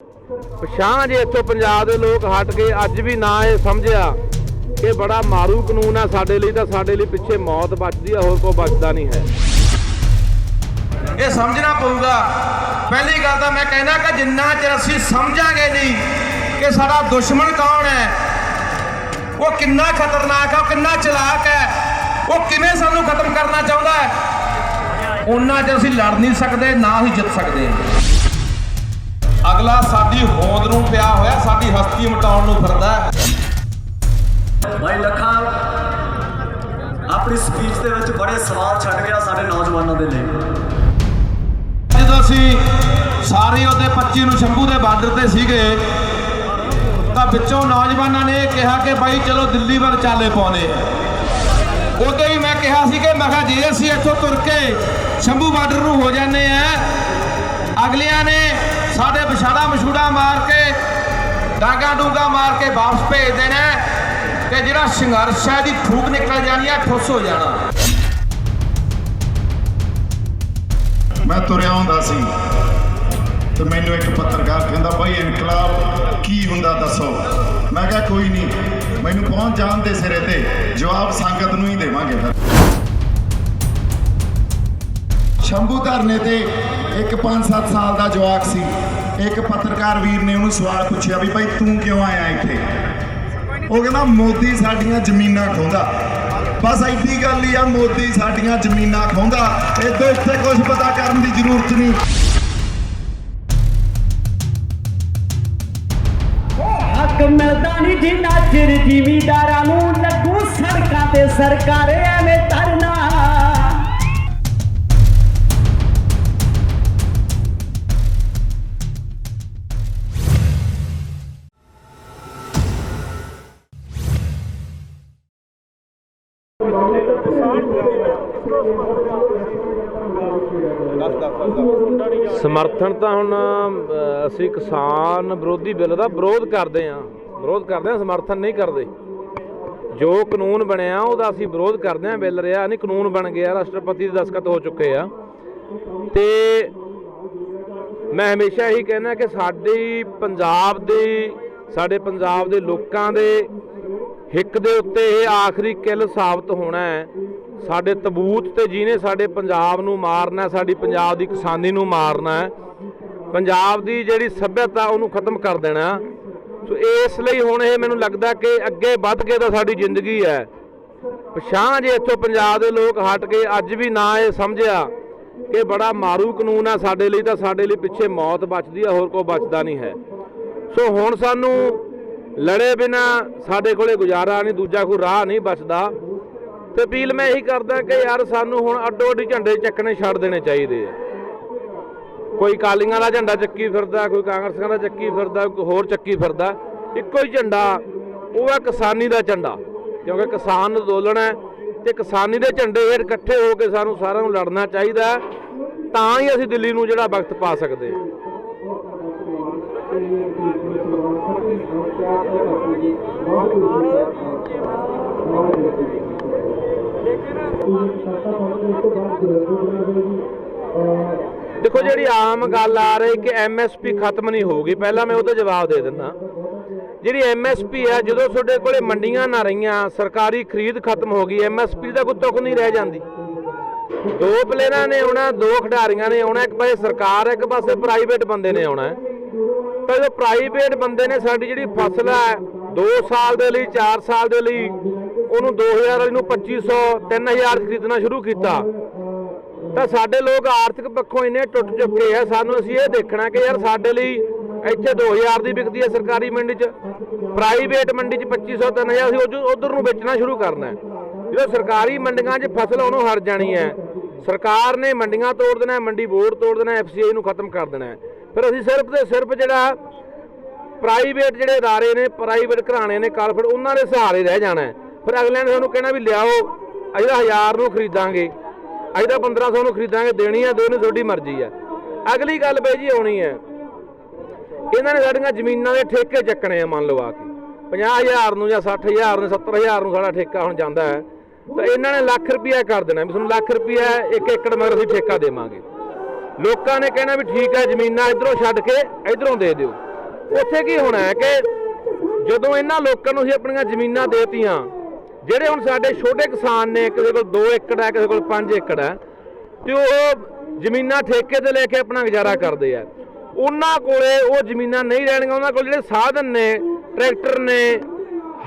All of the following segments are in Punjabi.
ਪਛਾਣ ਜੇ ਇੱਥੋਂ ਪੰਜਾਬ ਦੇ ਲੋਕ ਹਟ ਕੇ ਅੱਜ ਵੀ ਨਾ ਇਹ ਸਮਝਿਆ ਕਿ ਬੜਾ ਮਾਰੂ ਕਾਨੂੰਨ ਆ ਸਾਡੇ ਲਈ, ਤਾਂ ਸਾਡੇ ਲਈ ਪਿੱਛੇ ਮੌਤ ਬਚਦੀ ਆ, ਹੋਰ ਕੋਈ ਬਚਦਾ ਨਹੀਂ ਹੈ। ਇਹ ਸਮਝਣਾ ਪਊਗਾ। ਪਹਿਲੀ ਗੱਲ ਤਾਂ ਮੈਂ ਕਹਿੰਦਾ ਕਿ ਜਿੰਨਾ ਚਿਰ ਅਸੀਂ ਸਮਝਾਂਗੇ ਨਹੀਂ ਕਿ ਸਾਡਾ ਦੁਸ਼ਮਣ ਕੌਣ ਹੈ, ਉਹ ਕਿੰਨਾ ਖਤਰਨਾਕ ਹੈ, ਉਹ ਕਿੰਨਾ ਚਲਾਕ ਹੈ, ਉਹ ਕਿਵੇਂ ਸਾਨੂੰ ਖਤਮ ਕਰਨਾ ਚਾਹੁੰਦਾ ਹੈ, ਉਹਨਾਂ ਚਿਰ ਅਸੀਂ ਲੜ ਨਹੀਂ ਸਕਦੇ, ਨਾ ਹੀ ਜਿੱਤ ਸਕਦੇ। ਅਗਲਾ ਸਾਡੀ ਹੋਂਦ ਨੂੰ ਪਿਆ ਹੋਇਆ, ਸਾਡੀ ਹਸਤੀ ਮਿਟਾਉਣ ਨੂੰ ਫਿਰਦਾ ਹੈ। ਭਾਈ ਲੱਖਾ ਆਪਣੀ ਸਪੀਚ ਦੇ ਵਿੱਚ ਬੜੇ ਸਵਾਲ ਛੱਡ ਗਿਆ ਸਾਡੇ ਨੌਜਵਾਨਾਂ ਦੇ ਲਈ। ਜਦੋਂ ਅਸੀਂ ਸਾਰੇ ਉਹਦੇ 25 ਨੂੰ ਸ਼ੰਭੂ ਦੇ ਬਾਰਡਰ ਤੇ ਸੀਗੇ ਤਾਂ ਵਿੱਚੋਂ ਨੌਜਵਾਨਾਂ ਨੇ ਇਹ ਕਿਹਾ ਕਿ ਬਾਈ ਚਲੋ ਦਿੱਲੀ ਵੱਲ ਚਾਲੇ ਪਾਉਂਦੇ। ਉਦੋਂ ਹੀ ਮੈਂ ਕਿਹਾ ਸੀ ਕਿ ਮੈਂ ਕਿਹਾ ਜੇ ਅਸੀਂ ਇੱਥੋਂ ਤੁਰ ਕੇ ਸ਼ੰਭੂ ਬਾਰਡਰ ਨੂੰ ਹੋ ਜਾਂਦੇ ਆ, ਅਗਲਿਆਂ ਨੇ ਸਾਡੇ ਵਿਛਾੜਾ ਮਛੂੜਾ ਮਾਰ ਕੇ ਡਾਂਗਾ ਡੂੰਗਾ ਮਾਰ ਕੇ ਵਾਪਸ ਭੇਜ ਦੇਣਾ ਤੇ ਜਿਹੜਾ ਸੰਘਰਸ਼ ਹੈ ਦੀ ਠੂਕ ਨਿਕਲ ਜਾਣੀ ਹੈ, ਠੁੱਸ ਹੋ ਜਾਣਾ। ਮੈਂ ਤੁਰਿਆ ਹੁੰਦਾ ਸੀ ਤੇ ਮੈਨੂੰ ਇੱਕ ਪੱਤਰਕਾਰ ਕਹਿੰਦਾ ਬਾਈ ਇਨਕਲਾਬ ਕੀ ਹੁੰਦਾ ਦੱਸੋ। ਮੈਂ ਕਿਹਾ ਕੋਈ ਨਹੀਂ, ਮੈਨੂੰ ਪਹੁੰਚ ਜਾਣ ਦੇ ਸਿਰੇ ਤੇ ਜਵਾਬ ਸੰਗਤ ਨੂੰ ਹੀ ਦੇਵਾਂਗੇ। ਫਿਰ ਸ਼ੰਭੂ ਧਰਨੇ ਤੇ ਇੱਕ 5-7 ਸਾਲ ਦਾ ਜਵਾਕ ਸੀ। ਇੱਕ ਪੱਤਰਕਾਰ ਵੀਰ ਨੇ ਉਹਨੂੰ ਸਵਾਲ ਪੁੱਛਿਆ ਵੀ ਭਾਈ ਤੂੰ ਕਿਉਂ ਆਇਆ ਇੱਥੇ। ਉਹ ਕਹਿੰਦਾ ਮੋਦੀ ਸਾਡੀਆਂ ਜ਼ਮੀਨਾਂ ਖੋਹਦਾ। ਬਸ ਐਡੀ ਗੱਲ ਹੀ ਆ, ਮੋਦੀ ਸਾਡੀਆਂ ਜ਼ਮੀਨਾਂ ਖੋਹਦਾ, ਇਹਦੇ ਉੱਤੇ ਕੁਝ ਪਤਾ ਕਰਨ ਦੀ ਜ਼ਰੂਰਤ ਨਹੀਂ। ਹੱਕ ਮਿਲਦਾ ਨਹੀਂ ਜਿੰਨਾ ਚਿਰ ਜ਼ਿਮੀਂਦਾਰਾਂ ਨੂੰ ਲੱਗੂ ਸੜਕਾਂ ਤੇ ਸਰਕਾਰੇ ਐਵੇਂ ਧਰਨਾ। ਸਮਰਥਨ ਤਾਂ ਹੁਣ ਅਸੀਂ ਕਿਸਾਨ ਵਿਰੋਧੀ ਬਿੱਲ ਦਾ ਵਿਰੋਧ ਕਰਦੇ ਹਾਂ, ਸਮਰਥਨ ਨਹੀਂ ਕਰਦੇ। ਜੋ ਕਾਨੂੰਨ ਬਣਿਆ ਉਹਦਾ ਅਸੀਂ ਵਿਰੋਧ ਕਰਦੇ ਹਾਂ। ਬਿੱਲ ਰਿਹਾ ਨਹੀਂ, ਕਾਨੂੰਨ ਬਣ ਗਿਆ, ਰਾਸ਼ਟਰਪਤੀ ਦੇ ਦਸਤਖਤ ਹੋ ਚੁੱਕੇ ਆ। ਤੇ ਮੈਂ ਹਮੇਸ਼ਾ ਇਹੀ ਕਹਿੰਦਾ ਕਿ ਸਾਡੇ ਪੰਜਾਬ ਦੇ ਲੋਕਾਂ ਦੇ ਹਿੱਕ ਦੇ ਉੱਤੇ ਇਹ ਆਖਰੀ ਕਿੱਲ ਸਾਬਤ ਹੋਣਾ ਹੈ। ਸਾਡੇ ਤਬੂਤ ਤੇ ਜਿਹਨੇ ਸਾਡੇ ਪੰਜਾਬ ਨੂੰ ਮਾਰਨਾ, ਸਾਡੀ ਪੰਜਾਬ ਦੀ ਕਿਸਾਨੀ ਨੂੰ ਮਾਰਨਾ, ਪੰਜਾਬ ਦੀ ਜਿਹੜੀ ਸੱਭਿਅਤਾ ਉਹਨੂੰ ਖਤਮ ਕਰ ਦੇਣਾ। ਸੋ ਇਸ ਲਈ ਹੁਣ ਇਹ ਮੈਨੂੰ ਲੱਗਦਾ ਕਿ ਅੱਗੇ ਵੱਧ ਕੇ ਤਾਂ ਸਾਡੀ ਜ਼ਿੰਦਗੀ ਹੈ। ਪਛਾਣ ਜੇ ਇੱਥੋਂ ਪੰਜਾਬ ਦੇ ਲੋਕ ਹਟ ਕੇ ਅੱਜ ਵੀ ਨਾ ਇਹ ਸਮਝਿਆ ਕਿ ਬੜਾ ਮਾਰੂ ਕਾਨੂੰਨ ਆ ਸਾਡੇ ਲਈ, ਤਾਂ ਸਾਡੇ ਲਈ ਪਿੱਛੇ ਮੌਤ ਬਚਦੀ ਆ, ਹੋਰ ਕੋਈ ਬਚਦਾ ਨਹੀਂ ਹੈ। ਸੋ ਹੁਣ ਸਾਨੂੰ ਲੜੇ ਬਿਨਾ ਸਾਡੇ ਕੋਲੇ ਗੁਜ਼ਾਰਾ ਨਹੀਂ, ਦੂਜਾ ਕੋਈ ਰਾਹ ਨਹੀਂ ਬਚਦਾ। ਤੇ ਅਪੀਲ ਮੈਂ ਇਹੀ ਕਰਦਾ ਕਿ ਯਾਰ ਸਾਨੂੰ ਹੁਣ ਅੱਡੋ ਅੱਡੀ ਝੰਡੇ ਚੱਕਣੇ ਛੱਡ ਦੇਣੇ ਚਾਹੀਦੇ ਆ। ਕੋਈ ਅਕਾਲੀਆਂ ਦਾ ਝੰਡਾ ਚੱਕੀ ਫਿਰਦਾ, ਕੋਈ ਕਾਂਗਰਸੀਆਂ ਦਾ ਚੱਕੀ ਫਿਰਦਾ, ਕੋਈ ਹੋਰ ਚੱਕੀ ਫਿਰਦਾ। ਇੱਕੋ ਹੀ ਝੰਡਾ, ਉਹ ਹੈ ਕਿਸਾਨੀ ਦਾ ਝੰਡਾ, ਕਿਉਂਕਿ ਕਿਸਾਨ ਅੰਦੋਲਨ ਹੈ ਤੇ ਕਿਸਾਨੀ ਦੇ ਝੰਡੇ ਹੇਠ ਇਕੱਠੇ ਹੋ ਕੇ ਸਾਨੂੰ ਸਾਰਿਆਂ ਨੂੰ ਲੜਨਾ ਚਾਹੀਦਾ, ਤਾਂ ਹੀ ਅਸੀਂ ਦਿੱਲੀ ਨੂੰ ਜਿਹੜਾ ਵਕਤ ਪਾ ਸਕਦੇ ਹਾਂ। ਦੇਖੋ ਜਿਹੜੀ ਆਮ ਗੱਲ ਆ ਰਹੀ ਕਿ MSP ਖਤਮ ਨਹੀਂ ਹੋਊਗੀ, ਪਹਿਲਾਂ ਮੈਂ ਉਹਦਾ ਜਵਾਬ ਦੇ ਦਿੰਦਾ। ਜਿਹੜੀ MSP ਹੈ, ਜਦੋਂ ਤੁਹਾਡੇ ਕੋਲੇ ਮੰਡੀਆਂ ਨਾ ਰਹੀਆਂ, ਸਰਕਾਰੀ ਖਰੀਦ ਖਤਮ ਹੋ ਗਈ, MSP ਦਾ ਕੋਈ ਤੁਕ ਨਹੀਂ ਰਹਿ ਜਾਂਦੀ। ਦੋ ਪਲੇਅਰਾਂ ਨੇ ਆਉਣਾ, ਦੋ ਖਿਡਾਰੀਆਂ ਨੇ ਆਉਣਾ, ਇੱਕ ਪਾਸੇ ਸਰਕਾਰ, ਇੱਕ ਪਾਸੇ ਪ੍ਰਾਈਵੇਟ ਬੰਦੇ ਨੇ ਆਉਣਾ। ਤਾਂ ਜਦੋਂ ਪ੍ਰਾਈਵੇਟ ਬੰਦੇ ਨੇ ਸਾਡੀ ਜਿਹੜੀ ਫਸਲ ਹੈ 2 ਸਾਲ ਦੇ ਲਈ, 4 ਸਾਲ ਦੇ ਲਈ, ਉਹਨੂੰ 2000 ਵਾਲੀ ਨੂੰ 2500 3000 ਖਰੀਦਣਾ ਸ਼ੁਰੂ ਕੀਤਾ, ਤਾਂ ਸਾਡੇ ਲੋਕ ਆਰਥਿਕ ਪੱਖੋਂ ਇੰਨੇ ਟੁੱਟ ਚੁੱਕੇ ਆ। ਸਾਨੂੰ ਅਸੀਂ ਇਹ ਦੇਖਣਾ ਕਿ ਯਾਰ ਸਾਡੇ ਲਈ ਇੱਥੇ 2000 ਦੀ ਵਿਕਦੀ ਹੈ ਸਰਕਾਰੀ ਮੰਡੀ 'ਚ, ਪ੍ਰਾਈਵੇਟ ਮੰਡੀ 'ਚ 2500 3000 ਅਸੀਂ ਉਧਰ ਨੂੰ ਵੇਚਣਾ ਸ਼ੁਰੂ ਕਰਨਾ। ਜਦੋਂ ਸਰਕਾਰੀ ਮੰਡੀਆਂ 'ਚ ਫਸਲ ਉਹਨੂੰ ਹਟ ਜਾਣੀ ਹੈ, ਸਰਕਾਰ ਨੇ ਮੰਡੀਆਂ ਤੋੜ ਦੇਣਾ, ਮੰਡੀ ਬੋਰਡ ਤੋੜ ਦੇਣਾ, FCI ਨੂੰ ਖਤਮ ਕਰ ਦੇਣਾ। ਫਿਰ ਅਸੀਂ ਸਿਰਫ ਤੇ ਸਿਰਫ ਜਿਹੜਾ ਪ੍ਰਾਈਵੇਟ ਜਿਹੜੇ ਅਦਾਰੇ ਨੇ, ਪ੍ਰਾਈਵੇਟ ਘਰਾਣੇ ਨੇ, ਕਾਰਪੋਰੇਟ, ਉਹਨਾਂ ਦੇ ਸਹਾਰੇ ਰਹਿ ਜਾਣਾ। ਫਿਰ ਅਗਲਿਆਂ ਨੇ ਸਾਨੂੰ ਕਹਿਣਾ ਵੀ ਲਿਆਓ, ਅਸੀਂ ਤਾਂ 1000 ਨੂੰ ਖਰੀਦਾਂਗੇ, ਅਸੀਂ ਤਾਂ 1500 ਨੂੰ ਖਰੀਦਾਂਗੇ, ਦੇਣੀ ਆ ਦੇਣੀ ਤੁਹਾਡੀ ਮਰਜ਼ੀ ਆ। ਅਗਲੀ ਗੱਲ ਬਈ ਜੀ ਆਉਣੀ ਹੈ, ਇਹਨਾਂ ਨੇ ਸਾਡੀਆਂ ਜ਼ਮੀਨਾਂ ਦੇ ਠੇਕੇ ਚੱਕਣੇ ਆ। ਮੰਨ ਲਓ ਆ ਕੇ 50,000 ਨੂੰ ਜਾਂ 60,000 ਨੂੰ 70,000 ਨੂੰ ਸਾਡਾ ਠੇਕਾ ਹੁਣ ਜਾਂਦਾ ਹੈ, ਤਾਂ ਇਹਨਾਂ ਨੇ ਲੱਖ ਰੁਪਇਆ ਕਰ ਦੇਣਾ ਵੀ ਤੁਹਾਨੂੰ ਲੱਖ ਰੁਪਇਆ 1 ਏਕੜ ਮਗਰ ਅਸੀਂ ਠੇਕਾ ਦੇਵਾਂਗੇ। ਲੋਕਾਂ ਨੇ ਕਹਿਣਾ ਵੀ ਠੀਕ ਹੈ, ਜ਼ਮੀਨਾਂ ਇੱਧਰੋਂ ਛੱਡ ਕੇ ਇੱਧਰੋਂ ਦੇ ਦਿਓ। ਉੱਥੇ ਕੀ ਹੋਣਾ ਹੈ ਕਿ ਜਦੋਂ ਇਹਨਾਂ ਲੋਕਾਂ ਨੂੰ ਅਸੀਂ ਆਪਣੀਆਂ ਜ਼ਮੀਨਾਂ ਦੇਤੀਆਂ, ਜਿਹੜੇ ਹੁਣ ਸਾਡੇ ਛੋਟੇ ਕਿਸਾਨ ਨੇ, ਕਿਸੇ ਕੋਲ 2 ਏਕੜ ਹੈ, ਕਿਸੇ ਕੋਲ 5 ਏਕੜ ਹੈ, ਤੇ ਉਹ ਜ਼ਮੀਨਾਂ ਠੇਕੇ ਤੇ ਲੈ ਕੇ ਆਪਣਾ ਗੁਜ਼ਾਰਾ ਕਰਦੇ ਆ। ਉਹਨਾਂ ਕੋਲੇ ਉਹ ਜ਼ਮੀਨਾਂ ਨਹੀਂ ਰਹਿਣਗੀਆਂ, ਉਹਨਾਂ ਕੋਲ ਜਿਹੜੇ ਸਾਧਨ ਨੇ, ਟਰੈਕਟਰ ਨੇ,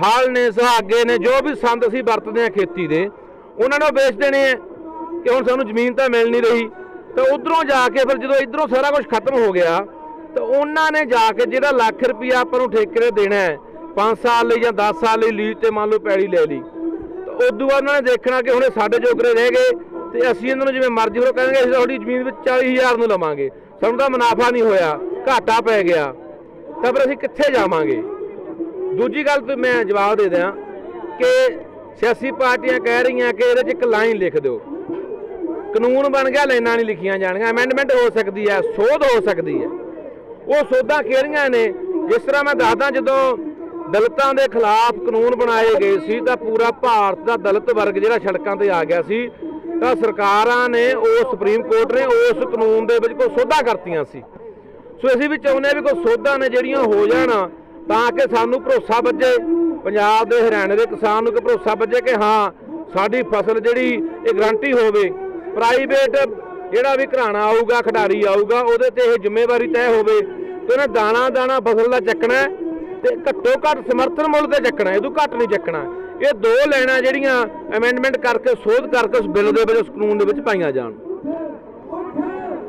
ਹਲ ਨੇ, ਸੁਹਾਗੇ ਨੇ, ਜੋ ਵੀ ਸੰਦ ਅਸੀਂ ਵਰਤਦੇ ਹਾਂ ਖੇਤੀ ਦੇ, ਉਹਨਾਂ ਨੂੰ ਵੇਚ ਦੇਣੇ ਆ ਕਿ ਹੁਣ ਸਾਨੂੰ ਜ਼ਮੀਨ ਤਾਂ ਮਿਲ ਨਹੀਂ ਰਹੀ। ਤਾਂ ਉਧਰੋਂ ਜਾ ਕੇ ਫਿਰ ਜਦੋਂ ਇਧਰੋਂ ਸਾਰਾ ਕੁਝ ਖਤਮ ਹੋ ਗਿਆ ਤਾਂ ਉਹਨਾਂ ਨੇ ਜਾ ਕੇ ਜਿਹੜਾ ਲੱਖ ਰੁਪਈਆ ਆਪਾਂ ਨੂੰ ਠੇਕੇ ਤੇ ਦੇਣਾ ਹੈ 5 ਸਾਲ ਲਈ ਜਾਂ 10 ਸਾਲ ਲਈ ਲੀਜ਼ ਤੇ ਮੰਨ ਲਓ ਪੈਲੀ ਲੈ ਲਈ, ਤਾਂ ਉਦੋਂ ਬਾਅਦ ਉਹਨਾਂ ਨੇ ਦੇਖਣਾ ਕਿ ਹੁਣ ਇਹ ਸਾਡੇ ਜੋਗਰੇ ਰਹਿ ਗਏ ਤੇ ਅਸੀਂ ਇਹਨਾਂ ਨੂੰ ਜਿਵੇਂ ਮਰਜ਼ੀ ਉਹ ਕਹਿੰਦੇ ਅਸੀਂ ਤੁਹਾਡੀ ਜ਼ਮੀਨ ਵਿੱਚ 40,000 ਨੂੰ ਲਵਾਂਗੇ, ਸਾਨੂੰ ਤਾਂ ਮੁਨਾਫਾ ਨਹੀਂ ਹੋਇਆ, ਘਾਟਾ ਪੈ ਗਿਆ, ਤਾਂ ਫਿਰ ਅਸੀਂ ਕਿੱਥੇ ਜਾਵਾਂਗੇ। ਦੂਜੀ ਗੱਲ ਤੇ ਮੈਂ ਜਵਾਬ ਦੇ ਦਿਆਂ ਕਿ ਸਿਆਸੀ ਪਾਰਟੀਆਂ ਕਹਿ ਰਹੀਆਂ ਕਿ ਇਹਦੇ 'ਚ ਇੱਕ ਲਾਈਨ ਲਿਖ ਦਿਓ, ਕਾਨੂੰਨ ਬਣ ਗਿਆ, ਲਾਈਨਾਂ ਨਹੀਂ ਲਿਖੀਆਂ ਜਾਣਗੀਆਂ, ਅਮੈਂਡਮੈਂਟ ਹੋ ਸਕਦੀ ਹੈ, ਸੋਧ ਹੋ ਸਕਦੀ ਹੈ। ਉਹ ਸੋਧਾਂ ਕਿਹੜੀਆਂ ਨੇ? ਜਿਸ ਤਰ੍ਹਾਂ ਮੈਂ ਦੱਸਦਾ, ਜਦੋਂ ਦਲਿਤਾਂ ਦੇ ਖਿਲਾਫ ਕਾਨੂੰਨ ਬਣਾਏ ਗਏ ਸੀ ਤਾਂ ਪੂਰਾ ਭਾਰਤ ਦਾ ਦਲਿਤ ਵਰਗ ਜਿਹੜਾ ਸੜਕਾਂ ਤੇ ਆ ਗਿਆ ਸੀ, ਤਾਂ ਸਰਕਾਰਾਂ ਨੇ, ਉਹ ਸੁਪਰੀਮ ਕੋਰਟ ਨੇ ਉਸ ਕਾਨੂੰਨ ਦੇ ਵਿੱਚ ਕੋਈ ਸੋਧਾਂ ਕਰਤੀਆਂ ਸੀ। ਸੋ ਅਸੀਂ ਵੀ ਚਾਹੁੰਦੇ ਹਾਂ ਵੀ ਕੋਈ ਸੋਧਾਂ ਨੇ ਜਿਹੜੀਆਂ ਹੋ ਜਾਣ ਤਾਂ ਕਿ ਸਾਨੂੰ ਭਰੋਸਾ ਵੱਜੇ, ਪੰਜਾਬ ਦੇ ਹਰਿਆਣੇ ਦੇ ਕਿਸਾਨ ਨੂੰ ਕਿ ਭਰੋਸਾ ਵੱਜੇ ਕਿ ਹਾਂ ਸਾਡੀ ਫਸਲ ਜਿਹੜੀ ਇਹ ਗਰੰਟੀ ਹੋਵੇ। ਪ੍ਰਾਈਵੇਟ ਜਿਹੜਾ ਵੀ ਘਰਾਣਾ ਆਊਗਾ, ਖਿਡਾਰੀ ਆਊਗਾ, ਉਹਦੇ ਤੇ ਇਹ ਜ਼ਿੰਮੇਵਾਰੀ ਤੈਅ ਹੋਵੇ ਕਿ ਉਹਨੇ ਦਾਣਾ ਦਾਣਾ ਫਸਲ ਦਾ ਚੱਕਣਾ ਤੇ ਘੱਟੋ ਘੱਟ ਸਮਰਥਨ ਮੁੱਲ ਤੇ ਚੱਕਣਾ, ਇਹਦੋਂ ਘੱਟ ਨਹੀਂ ਚੱਕਣਾ। ਇਹ 2 ਲਾਈਨਾਂ ਜਿਹੜੀਆਂ ਅਮੈਂਡਮੈਂਟ ਕਰਕੇ, ਸੋਧ ਕਰਕੇ ਉਸ ਬਿੱਲ ਦੇ ਵਿੱਚ, ਉਸ ਕਾਨੂੰਨ ਦੇ ਵਿੱਚ ਪਾਈਆਂ ਜਾਣ।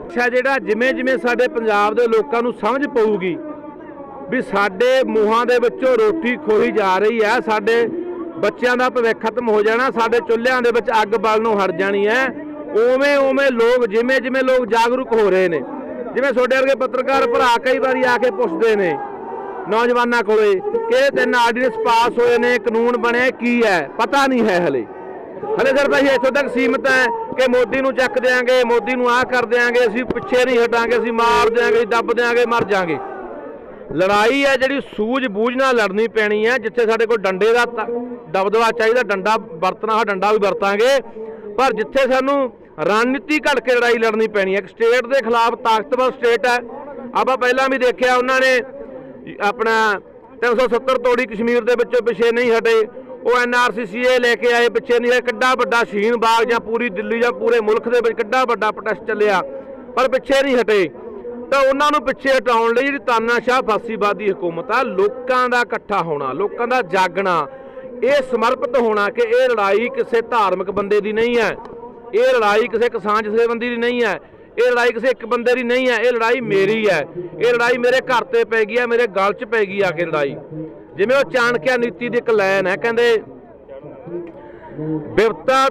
ਅੱਛਾ, ਜਿਹੜਾ ਜਿਵੇਂ ਜਿਵੇਂ ਸਾਡੇ ਪੰਜਾਬ ਦੇ ਲੋਕਾਂ ਨੂੰ ਸਮਝ ਪਊਗੀ ਵੀ ਸਾਡੇ ਮੂੰਹਾਂ ਦੇ ਵਿੱਚੋਂ ਰੋਟੀ ਖੋਹੀ ਜਾ ਰਹੀ ਹੈ, ਸਾਡੇ ਬੱਚਿਆਂ ਦਾ ਭਵਿੱਖ ਖਤਮ ਹੋ ਜਾਣਾ, ਸਾਡੇ ਚੁੱਲ੍ਹਿਆਂ ਦੇ ਵਿੱਚ ਅੱਗ ਬਲਣੋਂ ਹਟ ਜਾਣੀ ਹੈ, ਉਵੇਂ ਉਵੇਂ ਲੋਕ, ਜਿਵੇਂ ਜਿਵੇਂ ਲੋਕ ਜਾਗਰੂਕ ਹੋ ਰਹੇ ਨੇ, ਜਿਵੇਂ ਤੁਹਾਡੇ ਵਰਗੇ ਪੱਤਰਕਾਰ ਭਰਾ ਕਈ ਵਾਰੀ ਆ ਕੇ ਪੁੱਛਦੇ ਨੇ ਨੌਜਵਾਨਾਂ ਕੋਲੇ ਕਿ 3 ਆਰਡੀਨੈਂਸ ਪਾਸ ਹੋਏ ਨੇ, ਕਾਨੂੰਨ ਬਣੇ, ਕੀ ਹੈ? ਪਤਾ ਨਹੀਂ ਹੈ ਹਲੇ ਸਿਰਫ ਅਸੀਂ ਇੱਥੋਂ ਤੱਕ ਸੀਮਤ ਹੈ ਕਿ ਮੋਦੀ ਨੂੰ ਚੱਕ ਦਿਆਂਗੇ, ਮੋਦੀ ਨੂੰ ਆਹ ਕਰ ਦਿਆਂਗੇ, ਅਸੀਂ ਪਿੱਛੇ ਨਹੀਂ ਹਟਾਂਗੇ, ਅਸੀਂ ਮਾਰ ਦਿਆਂਗੇ, ਦੱਬ ਦਿਆਂਗੇ, ਮਰ ਜਾਾਂਗੇ। ਲੜਾਈ ਹੈ ਜਿਹੜੀ ਸੂਝ ਬੂਝ ਨਾਲ ਲੜਨੀ ਪੈਣੀ ਹੈ। ਜਿੱਥੇ ਸਾਡੇ ਕੋਲ ਡੰਡੇ ਦਾ ਦਬਦਬਾ ਚਾਹੀਦਾ, ਡੰਡਾ ਵਰਤਣਾ ਹੈ, ਡੰਡਾ ਵੀ ਵਰਤਾਂਗੇ, ਪਰ ਜਿੱਥੇ ਸਾਨੂੰ ਰਣਨੀਤੀ ਘੜ ਕੇ ਲੜਾਈ ਲੜਨੀ ਪੈਣੀ ਹੈ। ਇੱਕ ਸਟੇਟ ਦੇ ਖਿਲਾਫ ਤਾਕਤਵਰ ਸਟੇਟ ਹੈ, ਆਪਾਂ ਪਹਿਲਾਂ ਵੀ ਦੇਖਿਆ, ਉਹਨਾਂ ਨੇ ਆਪਣਾ 370 ਤੋੜੀ ਕਸ਼ਮੀਰ ਦੇ ਵਿੱਚੋਂ ਪਿੱਛੇ ਨਹੀਂ ਹਟੇ, ਉਹ NRCCA ਲੈ ਕੇ ਆਏ, ਪਿੱਛੇ ਨਹੀਂ ਹਟੇ। ਕਿੱਡਾ ਵੱਡਾ ਸ਼ਹੀਨ ਬਾਗ ਜਾਂ ਪੂਰੀ ਦਿੱਲੀ ਜਾਂ ਪੂਰੇ ਮੁਲਕ ਦੇ ਵਿੱਚ ਕਿੱਡਾ ਵੱਡਾ ਪ੍ਰੋਟੈਸਟ ਚੱਲਿਆ, ਪਰ ਪਿੱਛੇ ਨਹੀਂ ਹਟੇ। ਤਾਂ ਉਹਨਾਂ ਨੂੰ ਪਿੱਛੇ ਹਟਾਉਣ ਲਈ ਜਿਹੜੀ ਤਾਨਾਸ਼ਾਹ ਫਾਸੀਵਾਦੀ ਹਕੂਮਤ ਆ, ਲੋਕਾਂ ਦਾ ਇਕੱਠਾ ਹੋਣਾ, ਲੋਕਾਂ ਦਾ ਜਾਗਣਾ, ਇਹ ਸਮਰਪਿਤ ਹੋਣਾ ਕਿ ਇਹ ਲੜਾਈ ਕਿਸੇ ਧਾਰਮਿਕ ਬੰਦੇ ਦੀ ਨਹੀਂ ਹੈ, ਇਹ ਲੜਾਈ ਕਿਸੇ ਕਿਸਾਨ ਜਥੇਬੰਦੀ ਦੀ ਨਹੀਂ ਹੈ, ਇਹ ਲੜਾਈ ਕਿਸੇ ਇੱਕ ਬੰਦੇ ਦੀ ਨਹੀਂ ਹੈ, ਇਹ ਲੜਾਈ ਮੇਰੀ ਹੈ, ਇਹ ਲੜਾਈ ਮੇਰੇ ਘਰ ਤੇ ਪੈ ਗਈ ਹੈ, ਮੇਰੇ ਗਲ 'ਚ ਪੈ ਗਈ ਆ ਕੇ ਲੜਾਈ। ਜਿਵੇਂ ਉਹ ਚਾਣਕਿਆ ਨੀਤੀ ਦੀ ਇੱਕ ਲਾਈਨ ਹੈ, ਕਹਿੰਦੇ ਵਿਵਤਾ,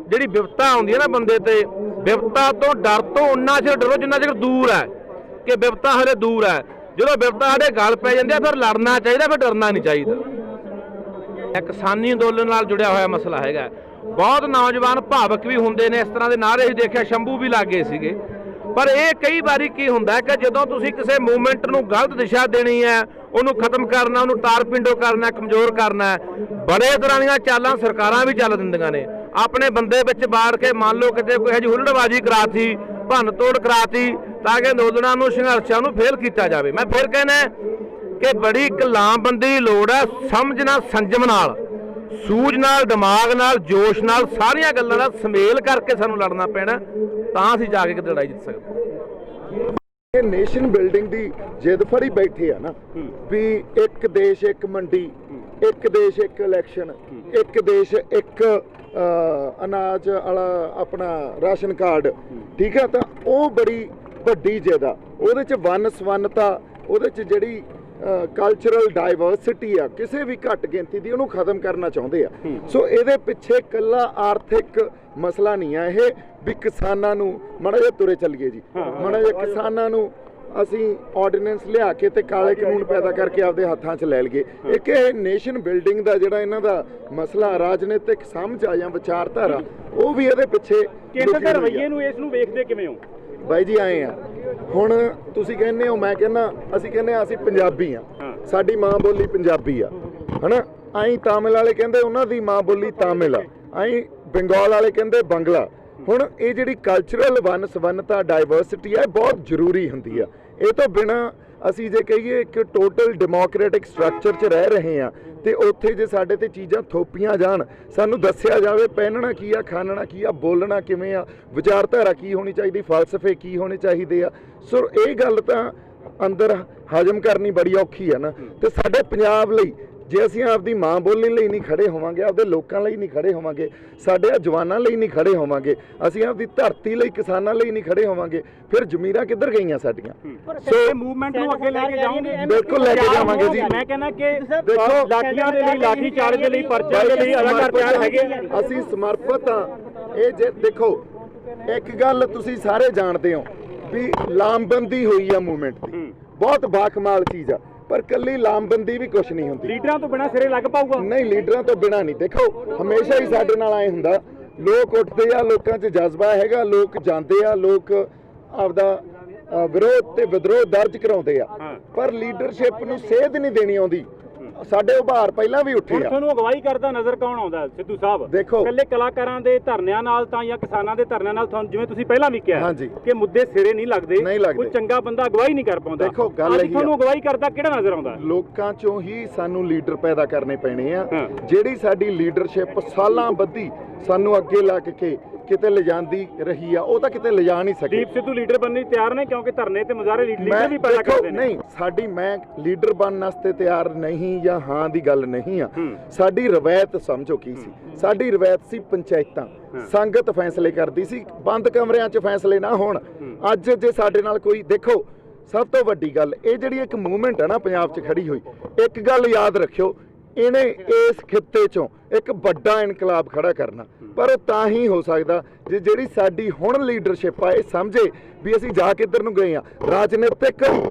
ਜਿਹੜੀ ਵਿਵਤਾ ਆਉਂਦੀ ਹੈ ਨਾ ਬੰਦੇ ਤੇ, ਵਿਵਤਾ ਤੋਂ ਡਰ ਤੋਂ ਉਨਾ ਚਿਰ ਡਰੋ ਜਿੰਨਾ ਚਿਰ ਦੂਰ ਹੈ, ਕਿ ਵਿਵਤਾ ਹਲੇ ਦੂਰ ਹੈ। ਜਦੋਂ ਵਿਵਤਾ ਸਾਡੇ ਗਲ ਪੈ ਜਾਂਦੇ ਆ ਫਿਰ ਲੜਨਾ ਚਾਹੀਦਾ, ਫਿਰ ਡਰਨਾ ਨਹੀਂ ਚਾਹੀਦਾ। ਇਹ ਕਿਸਾਨੀ ਅੰਦੋਲਨ ਨਾਲ ਜੁੜਿਆ ਹੋਇਆ ਮਸਲਾ ਹੈਗਾ। ਬਹੁਤ ਨੌਜਵਾਨ ਭਾਵਕ ਵੀ ਹੁੰਦੇ ਨੇ, ਇਸ ਤਰ੍ਹਾਂ ਦੇ ਨਾਅਰੇ ਹੀ ਦੇਖਿਆ, ਸ਼ੰਭੂ ਵੀ ਲੱਗੇ ਸੀਗੇ। ਪਰ ਇਹ ਕਈ ਵਾਰੀ ਕੀ ਹੁੰਦਾ ਕਿ ਜਦੋਂ ਤੁਸੀਂ ਕਿਸੇ ਮੂਵਮੈਂਟ ਨੂੰ ਗਲਤ ਦਿਸ਼ਾ ਦੇਣੀ ਹੈ, ਉਹਨੂੰ ਖਤਮ ਕਰਨਾ, ਉਹਨੂੰ ਤਾਰ-ਪਿੰਡੋ ਕਰਨਾ, ਕਮਜ਼ੋਰ ਕਰਨਾ, ਬੜੇ ਤਰ੍ਹਾਂ ਦੀਆਂ ਚਾਲਾਂ ਸਰਕਾਰਾਂ ਵੀ ਚੱਲ ਦਿੰਦੀਆਂ ਨੇ। ਆਪਣੇ ਬੰਦੇ ਵਿੱਚ ਬਾੜ ਕੇ ਮੰਨ ਲਓ ਕਿਤੇ ਕੋਈ ਜਿਹੀ ਹੁੱਲੜਬਾਜ਼ੀ ਕਰਾਤੀ, ਭੰਨ ਤੋੜ ਕਰਾਤੀ, ਤਾਂ ਕਿ ਅੰਦੋਲਨਾਂ ਨੂੰ, ਸੰਘਰਸ਼ਾਂ ਨੂੰ ਫੇਲ ਕੀਤਾ ਜਾਵੇ। ਮੈਂ ਫਿਰ ਕਹਿੰਦਾ ਕਿ ਬੜੀ ਇੱਕ ਲਾਮਬੰਦੀ ਦੀ ਲੋੜ ਹੈ, ਸਮਝ ਨਾਲ, ਸੰਜਮ ਨਾਲ, ਸੂਝ ਨਾਲ, ਦਿਮਾਗ ਨਾਲ, ਜੋਸ਼ ਨਾਲ, ਸਾਰੀਆਂ ਗੱਲਾਂ ਦਾ ਸੁਮੇਲ ਕਰਕੇ ਸਾਨੂੰ ਲੜਨਾ ਪੈਣਾ, ਤਾਂ ਅਸੀਂ ਜਾ ਕੇ ਕਿਤੇ ਲੜਾਈ ਜਿੱਤ ਸਕਦੇ। ਇਹ ਨੇਸ਼ਨ ਬਿਲਡਿੰਗ ਦੀ ਜਿੱਦ ਫੜੀ ਬੈਠੇ ਆ ਨਾ ਵੀ ਇੱਕ ਦੇਸ਼ ਇੱਕ ਮੰਡੀ, ਇੱਕ ਦੇਸ਼ ਇੱਕ ਇਲੈਕਸ਼ਨ, ਇੱਕ ਦੇਸ਼ ਇੱਕ ਅਨਾਜ ਵਾਲਾ ਆਪਣਾ ਰਾਸ਼ਨ ਕਾਰਡ, ਠੀਕ ਆ। ਤਾਂ ਉਹ ਬੜੀ ਵੱਡੀ ਜਿੱਦ ਆ, ਉਹਦੇ 'ਚ ਵੰਨ ਸਵੰਨਤਾ, ਉਹਦੇ 'ਚ ਜਿਹੜੀ ਕਲਚਰਲ ਡਾਈਵਰਸਿਟੀ ਆ ਕਿਸੇ ਵੀ ਘੱਟ ਗਿਣਤੀ ਦੀ, ਉਹਨੂੰ ਖਤਮ ਕਰਨਾ ਚਾਹੁੰਦੇ ਆ। ਸੋ ਇਹਦੇ ਪਿੱਛੇ ਇਕੱਲਾ ਆਰਥਿਕ ਮਸਲਾ ਨਹੀਂ ਆ ਇਹ ਵੀ ਕਿਸਾਨਾਂ ਨੂੰ ਮਾੜਾ ਜਿਹਾ ਤੁਰੇ ਚੱਲੀਏ ਜੀ, ਮਾੜਾ ਜਿਹਾ ਕਿਸਾਨਾਂ ਨੂੰ ਅਸੀਂ ਆਰਡੀਨੈਂਸ ਲਿਆ ਕੇ ਤੇ ਕਾਲੇ ਕਾਨੂੰਨ ਪੈਦਾ ਕਰਕੇ ਆਪਦੇ ਹੱਥਾਂ 'ਚ ਲੈ ਲਈਏ। ਇੱਕ ਇਹ ਨੇਸ਼ਨ ਬਿਲਡਿੰਗ ਦਾ ਜਿਹੜਾ ਇਹਨਾਂ ਦਾ ਮਸਲਾ, ਰਾਜਨੀਤਿਕ ਸਮਝ ਆ ਜਾਂ ਵਿਚਾਰਧਾਰਾ, ਉਹ ਵੀ ਇਹਦੇ ਪਿੱਛੇ। ਕੇਂਦਰ ਦੇ ਰਵੱਈਏ ਨੂੰ, ਇਸ ਨੂੰ ਵੇਖਦੇ ਕਿਵੇਂ ਹੋ ਬਾਈ ਜੀ? ਆਏ ਆ ਹੁਣ ਤੁਸੀਂ ਕਹਿੰਦੇ ਹੋ, ਮੈਂ ਕਹਿੰਦਾ, ਅਸੀਂ ਕਹਿੰਦੇ ਆ ਅਸੀਂ ਪੰਜਾਬੀ ਆ, ਸਾਡੀ ਮਾਂ ਬੋਲੀ ਪੰਜਾਬੀ ਆ, ਹਨਾ। ਆਈ ਤਾਮਿਲ ਵਾਲੇ ਕਹਿੰਦੇ ਉਹਨਾਂ ਦੀ ਮਾਂ ਬੋਲੀ ਤਾਮਿਲ ਆ, ਆਈ ਬੰਗਾਲ ਵਾਲੇ ਕਹਿੰਦੇ ਬੰਗਲਾ। ਹੁਣ ਇਹ ਜਿਹੜੀ ਕਲਚਰਲ ਵੰਨ ਸਵੰਨਤਾ, ਡਾਈਵਰਸਿਟੀ ਹੈ, ਬਹੁਤ ਜ਼ਰੂਰੀ ਹੁੰਦੀ ਆ। ਇਹ ਤੋਂ ਬਿਨਾਂ ਅਸੀਂ ਜੇ ਕਹੀਏ ਇੱਕ ਟੋਟਲ ਡੈਮੋਕ੍ਰੈਟਿਕ ਸਟਰਕਚਰ 'ਚ ਰਹਿ ਰਹੇ ਹਾਂ ਤੇ ਉੱਥੇ ਜੇ ਸਾਡੇ ਤੇ ਚੀਜ਼ਾਂ ਥੋਪੀਆਂ ਜਾਣ, ਸਾਨੂੰ ਦੱਸਿਆ ਜਾਵੇ ਪਹਿਨਣਾ ਕੀ ਆ, ਖਾਣਨਾ ਕੀ ਆ, ਬੋਲਣਾ ਕਿਵੇਂ ਆ, ਵਿਚਾਰਧਾਰਾ ਕੀ ਹੋਣੀ ਚਾਹੀਦੀ, ਫਲਸਫੇ ਕੀ ਹੋਣੇ ਚਾਹੀਦੇ ਆ। ਸੋ ਇਹ ਗੱਲ ਤਾਂ ਅੰਦਰ ਹਜਮ ਕਰਨੀ ਬੜੀ ਔਖੀ ਆ ਨਾ। ਤੇ ਸਾਡੇ ਪੰਜਾਬ ਲਈ ਜੇ ਅਸੀਂ ਆਪਦੀ ਮਾਂ ਬੋਲੀ ਲਈ ਨਹੀਂ ਖੜੇ ਹੋਵਾਂਗੇ, ਆਪਦੇ ਲੋਕਾਂ ਲਈ ਨਹੀਂ ਖੜੇ ਹੋਵਾਂਗੇ, ਸਾਡੇ ਜਵਾਨਾਂ ਲਈ ਨਹੀਂ ਖੜੇ ਹੋਵਾਂਗੇ, ਅਸੀਂ ਆਪਦੀ ਧਰਤੀ ਲਈ, ਕਿਸਾਨਾਂ ਲਈ ਨਹੀਂ ਖੜੇ ਹੋਵਾਂਗੇ, ਫਿਰ ਜ਼ਮੀਰਾਂ ਕਿੱਧਰ ਗਈਆਂ ਸਾਡੀਆਂ? ਸੋ ਮੂਵਮੈਂਟ ਨੂੰ ਅੱਗੇ ਲੈ ਕੇ ਜਾਓਗੇ? ਬਿਲਕੁਲ ਲੈ ਕੇ ਜਾਵਾਂਗੇ ਜੀ। ਮੈਂ ਕਹਿੰਦਾ ਕਿ ਦੇਖੋ, ਲਾਠੀਆਂ ਦੇ ਲਈ, ਲਾਠੀ ਚਾਰਜ ਦੇ ਲਈ, ਪਰਚੇ ਦੇ ਲਈ ਅਲੱਗ ਤਿਆਰ ਹੈਗੇ। ਅਸੀਂ ਸਮਰਪਿਤ ਹਾਂ। ਇਹ ਜੇ ਦੇਖੋ, ਇੱਕ ਗੱਲ ਤੁਸੀਂ ਸਾਰੇ ਜਾਣਦੇ ਹੋ ਵੀ ਲਾਮਬੰਦੀ ਹੋਈ ਆ ਮੂਵਮੈਂਟ ਦੀ, ਬਹੁਤ ਬਾਕਮਾਲ ਚੀਜ਼ ਆ, ਪਰ ਕੱਲੀ ਲਾਮਬੰਦੀ ਵੀ ਕੁਝ ਨਹੀਂ ਹੁੰਦੀ। ਲੀਡਰਾਂ ਤੋਂ ਬਿਨਾਂ ਸਿਰੇ ਲੱਗ ਪਾਊਗਾ? ਨਹੀਂ, ਲੀਡਰਾਂ ਤੋਂ ਬਿਨਾਂ ਨਹੀਂ। ਦੇਖੋ, ਹਮੇਸ਼ਾ ਹੀ ਸਾਡੇ ਨਾਲ ਆਏ ਹੁੰਦਾ, ਲੋਕ ਉੱਠਦੇ ਆ, ਲੋਕਾਂ 'ਚ ਜਜ਼ਬਾ ਹੈਗਾ, ਲੋਕ ਜਾਂਦੇ ਆ, ਲੋਕ ਆਪਦਾ ਵਿਰੋਧ ਤੇ ਵਿਦਰੋਹ ਦਰਜ ਕਰਾਉਂਦੇ ਆ, ਪਰ ਲੀਡਰਸ਼ਿਪ ਨੂੰ ਸੇਧ ਨਹੀਂ ਦੇਣੀ ਆਉਂਦੀ। ਸਾਡੇ ਉਭਾਰ ਪਹਿਲਾਂ ਵੀ ਉੱਠੇ ਆ। ਤੁਹਾਨੂੰ ਅਗਵਾਈ ਕਰਦਾ ਨਜ਼ਰ ਕੌਣ ਆਉਂਦਾ ਸਿੱਧੂ ਸਾਹਿਬ? ਦੇਖੋ, ਇਕੱਲੇ ਕਲਾਕਾਰਾਂ ਦੇ ਧਰਨਿਆਂ ਨਾਲ ਤਾਂ ਜਾਂ ਕਿਸਾਨਾਂ ਦੇ ਧਰਨਿਆਂ ਨਾਲ ਤੁਹਾਨੂੰ, ਜਿਵੇਂ ਤੁਸੀਂ ਪਹਿਲਾਂ ਵੀ ਕਿਹਾ ਕਿ ਮੁੱਦੇ ਸਿਰੇ ਨਹੀਂ ਲੱਗਦੇ, ਕੋਈ ਚੰਗਾ ਬੰਦਾ ਅਗਵਾਈ ਨਹੀਂ ਕਰ ਪਾਉਂਦਾ। ਦੇਖੋ, ਗੱਲ ਇਹ ਤੁਹਾਨੂੰ ਅਗਵਾਈ ਕਰਦਾ ਕਿਹੜਾ ਨਜ਼ਰ ਆਉਂਦਾ? ਲੋਕਾਂ ਚੋਂ ਹੀ ਸਾਨੂੰ ਲੀਡਰ ਪੈਦਾ ਕਰਨੇ ਪੈਣੇ ਆ। ਜਿਹੜੀ ਸਾਡੀ ਲੀਡਰਸ਼ਿਪ ਸਾਲਾਂ ਬੱਧੀ ਸਾਨੂੰ ਅੱਗੇ ਲੱਗ ਕੇ ਕਿਤੇ ਲਿਜਾਂਦੀ ਰਹੀ ਆ, ਉਹ ਤਾਂ ਕਿਤੇ ਲਿਜਾ ਨਹੀਂ ਸਕੀ। ਦੀਪ ਸਿੱਧੂ ਲੀਡਰ ਬਣਨ ਲਈ ਤਿਆਰ ਨੇ, ਕਿਉਂਕਿ ਧਰਨੇ ਤੇ ਮੁਜ਼ਾਹਰੇ ਲੀਡਰ ਵੀ ਪੈਦਾ ਕਰਦੇ ਨੇ। ਨਹੀਂ, ਸਾਡੀ ਮੈਂ ਲੀਡਰ ਬਣਨ ਵਾਸਤੇ ਤਿਆਰ ਨਹੀਂ ਜਾਂ ਹਾਂ ਦੀ ਗੱਲ ਨਹੀਂ ਆ। ਸਾਡੀ ਰਵਾਇਤ ਸਮਝੋ ਕੀ ਸੀ। ਸਾਡੀ ਰਵਾਇਤ ਸੀ ਪੰਚਾਇਤਾਂ, ਸੰਗਤ ਫੈਸਲੇ ਕਰਦੀ ਸੀ, ਬੰਦ ਕਮਰਿਆਂ 'ਚ ਫੈਸਲੇ ਨਾ ਹੋਣ। ਅੱਜ ਜੇ ਸਾਡੇ ਨਾਲ ਕੋਈ, ਦੇਖੋ ਸਭ ਤੋਂ ਵੱਡੀ ਗੱਲ ਇਹ ਜਿਹੜੀ ਇੱਕ ਮੂਵਮੈਂਟ ਹੈ ਨਾ ਪੰਜਾਬ 'ਚ ਖੜੀ ਹੋਈ, ਇੱਕ ਗੱਲ ਯਾਦ ਰੱਖਿਓ, ਇਹਨੇ ਇਸ ਖਿੱਤੇ 'ਚੋਂ ਇੱਕ ਵੱਡਾ ਇਨਕਲਾਬ ਖੜਾ ਕਰਨਾ, ਪਰ ਉਹ ਤਾਂ ਹੀ ਹੋ ਸਕਦਾ ਜੇ ਜਿਹੜੀ ਸਾਡੀ ਹੁਣ ਲੀਡਰਸ਼ਿਪ ਆ ਇਹ ਸਮਝੇ ਵੀ ਅਸੀਂ ਜਾ ਕਿੱਧਰ ਨੂੰ ਗਏ ਆ। ਰਾਜਨੀਤਿਕ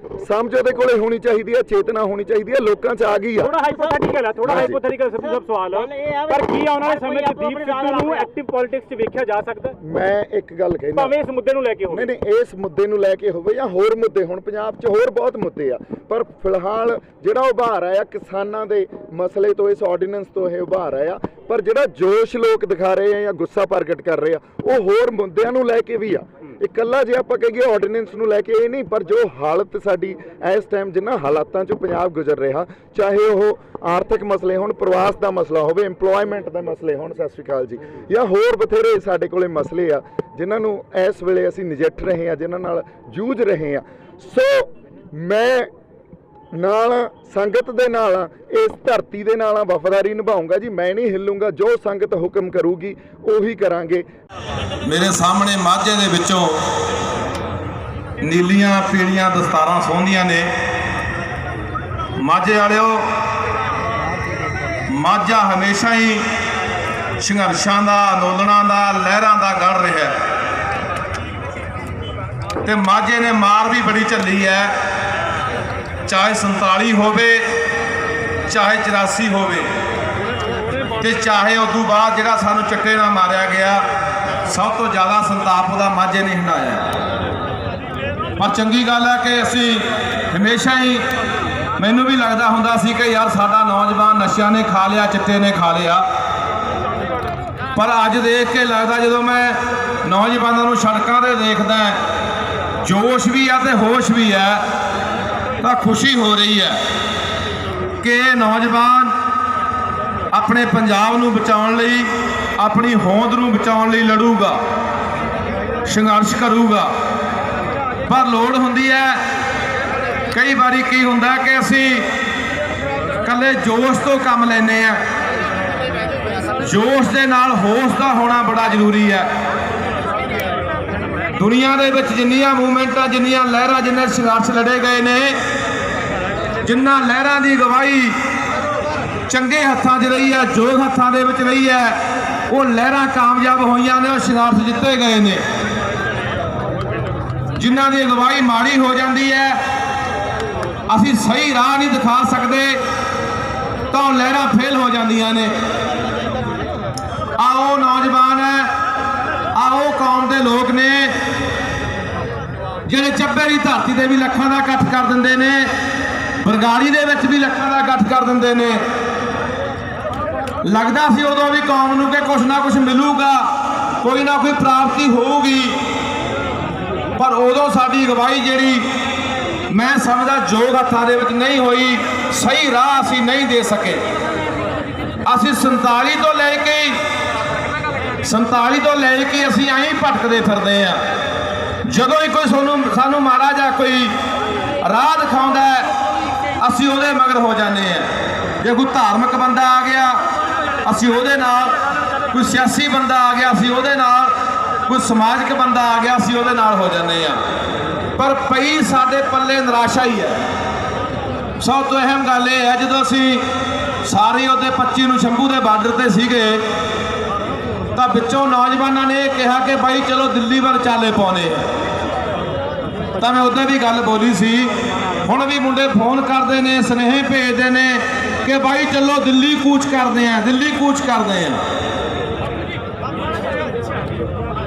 ਸਮਝ ਉਹਦੇ ਕੋਲੇ ਹੋਣੀ ਚਾਹੀਦੀ ਹੈ, ਚੇਤਨਾ ਹੋਣੀ ਚਾਹੀਦੀ ਹੈ, ਲੋਕਾਂ 'ਚ ਆ ਗਈ ਆ। ਥੋੜਾ ਹਾਈਪੋਥੈਟੀਕਲ ਹੈ, ਥੋੜਾ ਹਾਈਪੋਥੈਟੀਕਲ ਸਿੱਧੂ ਸਾਹਿਬ ਸਵਾਲ ਹੈ, ਪਰ ਕੀ ਆਉਣ ਵਾਲੇ ਸਮੇਂ 'ਚ ਦੀਪ ਸਿੱਧੂ ਨੂੰ ਐਕਟਿਵ ਪੋਲਿਟਿਕਸ 'ਚ ਵੇਖਿਆ ਜਾ ਸਕਦਾ? ਮੈਂ ਇੱਕ ਗੱਲ ਕਹਿੰਦਾ, ਭਾਵੇਂ ਇਸ ਮੁੱਦੇ ਨੂੰ ਲੈ ਕੇ ਹੋਵੇ। ਨਹੀਂ, ਇਸ ਮੁੱਦੇ ਨੂੰ ਲੈ ਕੇ ਹੋਵੇ ਜਾਂ ਹੋਰ ਮੁੱਦੇ, ਹੁਣ ਪੰਜਾਬ 'ਚ ਹੋਰ ਬਹੁਤ ਮੁੱਦੇ ਆ, ਪਰ ਫਿਲਹਾਲ ਜਿਹੜਾ ਉਭਾਰ ਆਇਆ ਕਿਸਾਨਾਂ ਦੇ ਮਸਲੇ ਤੋਂ, ਇਸ ਆਰਡੀਨੈਂਸ ਤੋਂ ਇਹ ਉਭਾਰ ਆਇਆ, ਪਰ ਜਿਹੜਾ ਜੋਸ਼ ਲੋਕ ਦਿਖਾ ਰਹੇ ਆ ਜਾਂ ਗੁੱਸਾ ਪ੍ਰਗਟ ਕਰ ਰਹੇ ਆ ਉਹ ਹੋਰ ਮੁੱਦਿਆਂ ਨੂੰ ਲੈ ਕੇ ਵੀ ਆ। ਇਕੱਲਾ ਜੇ ਆਪਾਂ ਕਹੀਏ ਆਰਡੀਨੈਂਸ ਨੂੰ ਲੈ ਕੇ ਇਹ ਨਹੀਂ, ਪਰ ਜੋ ਹਾਲਤ ਸਾਡੀ ਇਸ ਟਾਈਮ ਜਿੰਨਾ ਹਾਲਾਤਾਂ 'ਚੋਂ ਪੰਜਾਬ ਗੁਜ਼ਰ ਰਿਹਾ, ਚਾਹੇ ਉਹ ਆਰਥਿਕ ਮਸਲੇ ਹੋਣ, ਪ੍ਰਵਾਸ ਦਾ ਮਸਲਾ ਹੋਵੇ, ਇੰਪਲੋਇਮੈਂਟ ਦੇ ਮਸਲੇ ਹੋਣ, ਸਤਿ ਸ਼੍ਰੀ ਅਕਾਲ ਜੀ, ਜਾਂ ਹੋਰ ਬਥੇਰੇ ਸਾਡੇ ਕੋਲੇ ਮਸਲੇ ਆ ਜਿਨ੍ਹਾਂ ਨੂੰ ਇਸ ਵੇਲੇ ਅਸੀਂ ਨਜਿੱਠ ਰਹੇ ਹਾਂ, ਜਿਨ੍ਹਾਂ ਨਾਲ ਜੂਝ ਰਹੇ ਹਾਂ। ਸੋ ਮੈਂ ਨਾਲ ਸੰਗਤ ਦੇ ਨਾਲ, ਇਸ ਧਰਤੀ ਦੇ ਨਾਲ ਵਫਾਦਾਰੀ ਨਿਭਾਉਂਗਾ ਜੀ। ਮੈਂ ਨਹੀਂ ਹਿੱਲੂੰਗਾ, ਜੋ ਸੰਗਤ ਹੁਕਮ ਕਰੂਗੀ ਉਹੀ ਕਰਾਂਗੇ। ਮੇਰੇ ਸਾਹਮਣੇ ਮਾਝੇ ਦੇ ਵਿੱਚੋਂ ਨੀਲੀਆਂ ਪੀਲੀਆਂ ਦਸਤਾਰਾਂ ਸੋਹੰਦੀਆਂ ਨੇ। ਮਾਝੇ ਵਾਲਿਓ, ਮਾਝਾ ਹਮੇਸ਼ਾ ਹੀ ਸੰਘਰਸ਼ਾਂ ਦਾ, ਅੰਦੋਲਨਾਂ ਦਾ, ਲਹਿਰਾਂ ਦਾ ਗੜ ਰਿਹਾ ਤੇ ਮਾਝੇ ਨੇ ਮਾਰ ਵੀ ਬੜੀ ਝੱਲੀ ਹੈ, ਚਾਹੇ 47 ਹੋਵੇ, ਚਾਹੇ 84 ਹੋਵੇ, ਤੇ ਚਾਹੇ ਉਸ ਤੋਂ ਬਾਅਦ ਜਿਹੜਾ ਸਾਨੂੰ ਚੱਟੇ ਨਾਲ ਮਾਰਿਆ ਗਿਆ, ਸਭ ਤੋਂ ਜ਼ਿਆਦਾ ਸੰਤਾਪ ਉਹਦਾ ਮਾਝੇ ਨੇ ਹੰਢਾਇਆ। ਪਰ ਚੰਗੀ ਗੱਲ ਹੈ ਕਿ ਅਸੀਂ ਹਮੇਸ਼ਾ ਹੀ, ਮੈਨੂੰ ਵੀ ਲੱਗਦਾ ਹੁੰਦਾ ਸੀ ਕਿ ਯਾਰ ਸਾਡਾ ਨੌਜਵਾਨ ਨਸ਼ਿਆਂ ਨੇ ਖਾ ਲਿਆ, ਚਿੱਟੇ ਨੇ ਖਾ ਲਿਆ, ਪਰ ਅੱਜ ਦੇਖ ਕੇ ਲੱਗਦਾ, ਜਦੋਂ ਮੈਂ ਨੌਜਵਾਨਾਂ ਨੂੰ ਸੜਕਾਂ ਤੇ ਦੇਖਦਾ, ਜੋਸ਼ ਵੀ ਆ ਤੇ ਹੋਸ਼ ਵੀ ਹੈ, ਤਾਂ ਖੁਸ਼ੀ ਹੋ ਰਹੀ ਹੈ ਕਿ ਇਹ ਨੌਜਵਾਨ ਆਪਣੇ ਪੰਜਾਬ ਨੂੰ ਬਚਾਉਣ ਲਈ, ਆਪਣੀ ਹੋਂਦ ਨੂੰ ਬਚਾਉਣ ਲਈ ਲੜੂਗਾ, ਸੰਘਰਸ਼ ਕਰੂਗਾ। ਪਰ ਲੋੜ ਹੁੰਦੀ ਹੈ, ਕਈ ਵਾਰੀ ਕੀ ਹੁੰਦਾ ਕਿ ਅਸੀਂ ਇਕੱਲੇ ਜੋਸ਼ ਤੋਂ ਕੰਮ ਲੈਂਦੇ ਆ, ਜੋਸ਼ ਦੇ ਨਾਲ ਹੋਸ਼ ਦਾ ਹੋਣਾ ਬੜਾ ਜ਼ਰੂਰੀ ਹੈ। ਦੁਨੀਆ ਦੇ ਵਿੱਚ ਜਿੰਨੀਆਂ ਮੂਵਮੈਂਟਾਂ, ਜਿੰਨੀਆਂ ਲਹਿਰਾਂ, ਜਿੰਨੇ ਸੰਘਰਸ਼ ਲੜੇ ਗਏ ਨੇ, ਜਿੰਨਾਂ ਲਹਿਰਾਂ ਦੀ ਅਗਵਾਈ ਚੰਗੇ ਹੱਥਾਂ 'ਚ ਰਹੀ ਹੈ, ਯੋਗ ਹੱਥਾਂ ਦੇ ਵਿੱਚ ਰਹੀ ਹੈ, ਉਹ ਲਹਿਰਾਂ ਕਾਮਯਾਬ ਹੋਈਆਂ ਨੇ, ਉਹ ਸੰਘਰਸ਼ ਜਿੱਤੇ ਗਏ ਨੇ। ਜਿਨ੍ਹਾਂ ਦੀ ਅਗਵਾਈ ਮਾੜੀ ਹੋ ਜਾਂਦੀ ਹੈ, ਅਸੀਂ ਸਹੀ ਰਾਹ ਨਹੀਂ ਦਿਖਾ ਸਕਦੇ, ਤਾਂ ਉਹ ਲਹਿਰਾਂ ਫੇਲ ਹੋ ਜਾਂਦੀਆਂ ਨੇ। ਆਓ ਨੌਜਵਾਨ ਹੈ, ਆਓ ਕੌਮ ਦੇ ਲੋਕ ਨੇ ਜਿਹੜੇ ਚੱਬੇ ਦੀ ਧਰਤੀ ਤੇ ਵੀ ਲੱਖਾਂ ਦਾ ਇਕੱਠ ਕਰ ਦਿੰਦੇ ਨੇ, ਬਰਗਾੜੀ ਦੇ ਵਿੱਚ ਵੀ ਲੱਖਾਂ ਦਾ ਇਕੱਠ ਕਰ ਦਿੰਦੇ ਨੇ। ਲੱਗਦਾ ਸੀ ਉਦੋਂ ਵੀ ਕੌਮ ਨੂੰ ਕਿ ਕੁਛ ਨਾ ਕੁਛ ਮਿਲੂਗਾ, ਕੋਈ ਨਾ ਕੋਈ ਪ੍ਰਾਪਤੀ ਹੋਊਗੀ, ਪਰ ਉਦੋਂ ਸਾਡੀ ਅਗਵਾਈ ਜਿਹੜੀ ਮੈਂ ਸਮਝਦਾ ਯੋਗ ਹੱਥਾਂ ਦੇ ਵਿੱਚ ਨਹੀਂ ਹੋਈ, ਸਹੀ ਰਾਹ ਅਸੀਂ ਨਹੀਂ ਦੇ ਸਕੇ। ਅਸੀਂ 47 ਤੋਂ ਲੈ ਕੇ ਅਸੀਂ ਐਂ ਭਟਕਦੇ ਫਿਰਦੇ ਆ। ਜਦੋਂ ਹੀ ਕੋਈ ਸਾਨੂੰ ਮਾੜਾ ਜਾਂ ਕੋਈ ਰਾਹ ਦਿਖਾਉਂਦਾ ਅਸੀਂ ਉਹਦੇ ਮਗਰ ਹੋ ਜਾਂਦੇ ਆ। ਜੇ ਕੋਈ ਧਾਰਮਿਕ ਬੰਦਾ ਆ ਗਿਆ ਅਸੀਂ ਉਹਦੇ ਨਾਲ, ਕੋਈ ਸਿਆਸੀ ਬੰਦਾ ਆ ਗਿਆ ਅਸੀਂ ਉਹਦੇ ਨਾਲ, ਕੋਈ ਸਮਾਜਿਕ ਬੰਦਾ ਆ ਗਿਆ ਅਸੀਂ ਉਹਦੇ ਨਾਲ ਹੋ ਜਾਂਦੇ ਆ। ਪਰ ਪਈ ਸਾਡੇ ਪੱਲੇ ਨਿਰਾਸ਼ਾ ਹੀ ਹੈ। ਸਭ ਤੋਂ ਅਹਿਮ ਗੱਲ ਇਹ ਹੈ, ਜਦੋਂ ਅਸੀਂ ਸਾਰੇ ਉਹਦੇ 25 ਨੂੰ ਸ਼ੰਭੂ ਦੇ ਬਾਰਡਰ ਤੇ ਸੀਗੇ ਤਾਂ ਵਿੱਚੋਂ ਨੌਜਵਾਨਾਂ ਨੇ ਇਹ ਕਿਹਾ ਕਿ ਬਾਈ ਚਲੋ ਦਿੱਲੀ ਵੱਲ ਚਾਲੇ ਪਾਉਂਦੇ ਆ। ਤਾਂ ਮੈਂ ਉੱਦਾਂ ਵੀ ਗੱਲ ਬੋਲੀ ਸੀ, ਹੁਣ ਵੀ ਮੁੰਡੇ ਫੋਨ ਕਰਦੇ ਨੇ, ਸੁਨੇਹੇ ਭੇਜਦੇ ਨੇ ਕਿ ਬਾਈ ਚਲੋ ਦਿੱਲੀ ਕੂਚ ਕਰਦੇ ਆ, ਦਿੱਲੀ ਕੂਚ ਕਰਦੇ ਆ।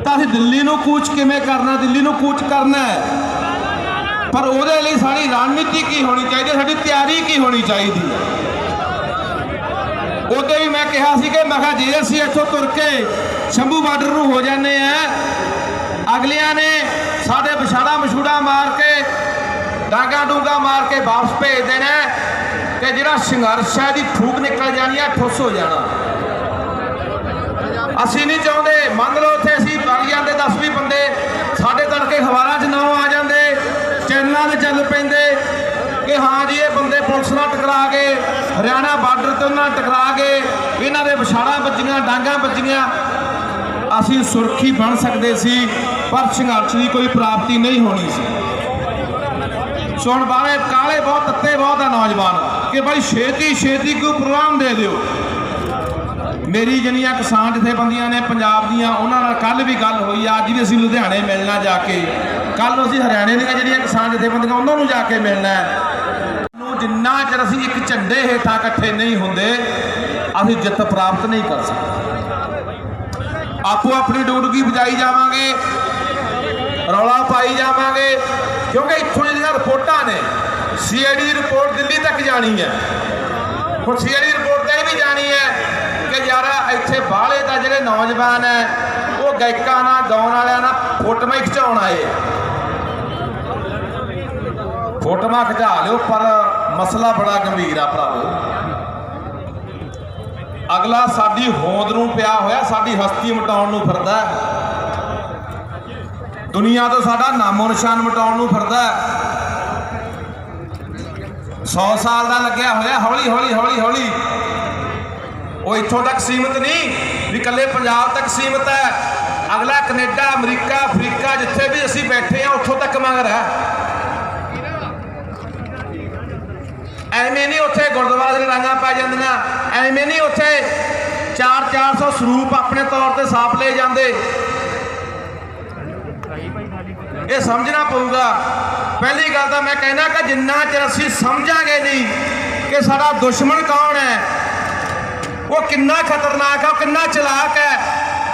ਤਾਂ ਅਸੀਂ ਦਿੱਲੀ ਨੂੰ ਕੂਚ ਕਿਵੇਂ ਕਰਨਾ, ਦਿੱਲੀ ਨੂੰ ਕੂਚ ਕਰਨਾ ਹੈ, ਪਰ ਉਹਦੇ ਲਈ ਸਾਡੀ ਰਣਨੀਤੀ ਕੀ ਹੋਣੀ ਚਾਹੀਦੀ, ਸਾਡੀ ਤਿਆਰੀ ਕੀ ਹੋਣੀ ਚਾਹੀਦੀ ਹੈ। ਉਹਦੇ ਵੀ ਮੈਂ ਕਿਹਾ ਸੀ ਕਿ ਮੈਂ ਕਿਹਾ ਜੇ ਅਸੀਂ ਇੱਥੋਂ ਤੁਰ ਕੇ ਸ਼ੰਭੂ ਬਾਰਡਰ ਨੂੰ ਹੋ ਜਾਂਦੇ ਆ, ਅਗਲਿਆਂ ਨੇ ਸਾਡੇ ਵਿਛਾੜਾ ਮਛੂੜਾ ਮਾਰ ਕੇ, ਡਾਂਗਾ ਡੂੰਗਾ ਮਾਰ ਕੇ ਵਾਪਸ ਭੇਜ ਦੇਣਾ ਤੇ ਜਿਹੜਾ ਸੰਘਰਸ਼ ਹੈ ਦੀ ਫੂਕ ਨਿਕਲ ਜਾਣੀ ਹੈ, ਠੁੱਸ ਹੋ ਜਾਣਾ। ਅਸੀਂ ਨਹੀਂ ਚਾਹੁੰਦੇ। ਮੰਨ ਲਓ ਉੱਥੇ ਅਸੀਂ ਵਗ ਜਾਂਦੇ 10-20 ਬੰਦੇ, ਸਾਡੇ ਤੜਕੇ ਅਖਬਾਰਾਂ 'ਚ ਨਾਮ ਆ ਜਾਂਦੇ, ਚੈਨਲਾਂ 'ਤੇ ਚੱਲ ਪੈਂਦੇ ਕਿ ਹਾਂ ਜੀ ਇਹ ਬੰਦੇ ਪੁਲਿਸ ਨਾਲ ਟਕਰਾ ਗਏ, ਹਰਿਆਣਾ ਬਾਰਡਰ ਤੇ ਉਹਨਾਂ ਨਾਲ ਟਕਰਾ ਗਏ, ਇਹਨਾਂ ਦੇ ਵਿਛਾੜਾਂ ਵੱਜੀਆਂ, ਡਾਂਗਾਂ ਵੱਜੀਆਂ, ਅਸੀਂ ਸੁਰਖੀ ਬਣ ਸਕਦੇ ਸੀ, ਪਰ ਸੰਘਰਸ਼ ਦੀ ਕੋਈ ਪ੍ਰਾਪਤੀ ਨਹੀਂ ਹੋਣੀ ਸੀ। ਸੋ ਹੁਣ ਬਾਰੇ ਕਾਲੇ ਬਹੁਤ, ਤੱਤੇ ਬਹੁਤ ਆ ਨੌਜਵਾਨ ਕਿ ਭਾਈ ਛੇਤੀ ਕੋਈ ਪ੍ਰੋਗਰਾਮ ਦੇ ਦਿਓ। ਮੇਰੀ ਜਿਹੜੀਆਂ ਕਿਸਾਨ ਜਥੇਬੰਦੀਆਂ ਨੇ ਪੰਜਾਬ ਦੀਆਂ, ਉਹਨਾਂ ਨਾਲ ਕੱਲ ਵੀ ਗੱਲ ਹੋਈ ਆ, ਅੱਜ ਵੀ ਅਸੀਂ ਲੁਧਿਆਣੇ ਮਿਲਣਾ ਜਾ ਕੇ, ਕੱਲ ਅਸੀਂ ਹਰਿਆਣੇ ਦੀਆਂ ਜਿਹੜੀਆਂ ਕਿਸਾਨ ਜਥੇਬੰਦੀਆਂ ਉਹਨਾਂ ਨੂੰ ਜਾ ਕੇ ਮਿਲਣਾ। ਜਿੰਨਾ ਚਿਰ ਅਸੀਂ ਇੱਕ ਝੰਡੇ ਹੇਠਾਂ ਇਕੱਠੇ ਨਹੀਂ ਹੁੰਦੇ ਅਸੀਂ ਜਿੱਤ ਪ੍ਰਾਪਤ ਨਹੀਂ ਕਰ ਸਕਦੇ। ਆਪੋ ਆਪਣੀ ਡੂਡਗੀ ਵਜਾਈ ਜਾਵਾਂਗੇ, ਰੌਲਾ ਪਾਈ ਜਾਵਾਂਗੇ, ਕਿਉਂਕਿ ਇੱਥੋਂ ਜਿਹੜੀਆਂ ਰਿਪੋਰਟਾਂ ਨੇ, CID ਦੀ ਰਿਪੋਰਟ ਦਿੱਲੀ ਤੱਕ ਜਾਣੀ ਹੈ। ਹੁਣ CID ਦੀ ਰਿਪੋਰਟ ਤਾਂ ਇਹ ਵੀ ਜਾਣੀ ਹੈ ਕਿ ਯਾਰ ਇੱਥੇ ਬਾਹਲੇ ਤਾਂ ਜਿਹੜੇ ਨੌਜਵਾਨ ਹੈ ਉਹ ਗਾਇਕਾਂ ਨਾਲ, ਗਾਉਣ ਵਾਲਿਆਂ ਨਾਲ ਫੋਟੋਆਂ ਖਿਚਾਉਣ ਆਏ, ਫੋਟੋਆਂ ਖਿਚਾ ਲਿਓ, ਪਰ ਮਸਲਾ ਬੜਾ ਗੰਭੀਰ ਆ ਭਰਾਵੋ। ਅਗਲਾ ਸਾਡੀ ਹੋਂਦ ਨੂੰ ਪਿਆ ਹੋਇਆ, ਸਾਡੀ ਹਸਤੀ ਮਿਟਾਉਣ ਨੂੰ ਫਿਰਦਾ, ਦੁਨੀਆ ਤੋਂ ਸਾਡਾ ਨਾਮੋ ਨਿਸ਼ਾਨ ਮਿਟਾਉਣ ਨੂੰ ਫਿਰਦਾ। 100 ਸਾਲ ਦਾ ਲੱਗਿਆ ਹੋਇਆ, ਹੌਲੀ ਉਹ ਇੱਥੋਂ ਤੱਕ ਸੀਮਿਤ ਨਹੀਂ ਵੀ ਇਕੱਲੇ ਪੰਜਾਬ ਤੱਕ ਸੀਮਿਤ ਹੈ। ਅਗਲਾ ਕੈਨੇਡਾ, ਅਮਰੀਕਾ, ਅਫਰੀਕਾ, ਜਿੱਥੇ ਵੀ ਅਸੀਂ ਬੈਠੇ ਆ ਉੱਥੋਂ ਤੱਕ ਮਗਰ ਹੈ। ਐਵੇਂ ਨਹੀਂ ਉੱਥੇ ਗੁਰਦੁਆਰੇ ਦੀਆਂ ਡਾਂਗਾਂ ਪੈ ਜਾਂਦੀਆਂ, ਐਵੇਂ ਨਹੀਂ ਉੱਥੇ 400 ਸਰੂਪ ਆਪਣੇ ਤੌਰ ਤੇ ਸਾਫ ਲੈ ਜਾਂਦੇ। ਇਹ ਸਮਝਣਾ ਪਊਗਾ। ਪਹਿਲੀ ਗੱਲ ਤਾਂ ਮੈਂ ਕਹਿਣਾ ਕਿ ਜਿੰਨਾ ਚਿਰ ਅਸੀਂ ਸਮਝਾਂਗੇ ਨਹੀਂ ਕਿ ਸਾਡਾ ਦੁਸ਼ਮਣ ਕੌਣ ਹੈ, ਉਹ ਕਿੰਨਾ ਖਤਰਨਾਕ ਹੈ, ਉਹ ਕਿੰਨਾ ਚਲਾਕ ਹੈ,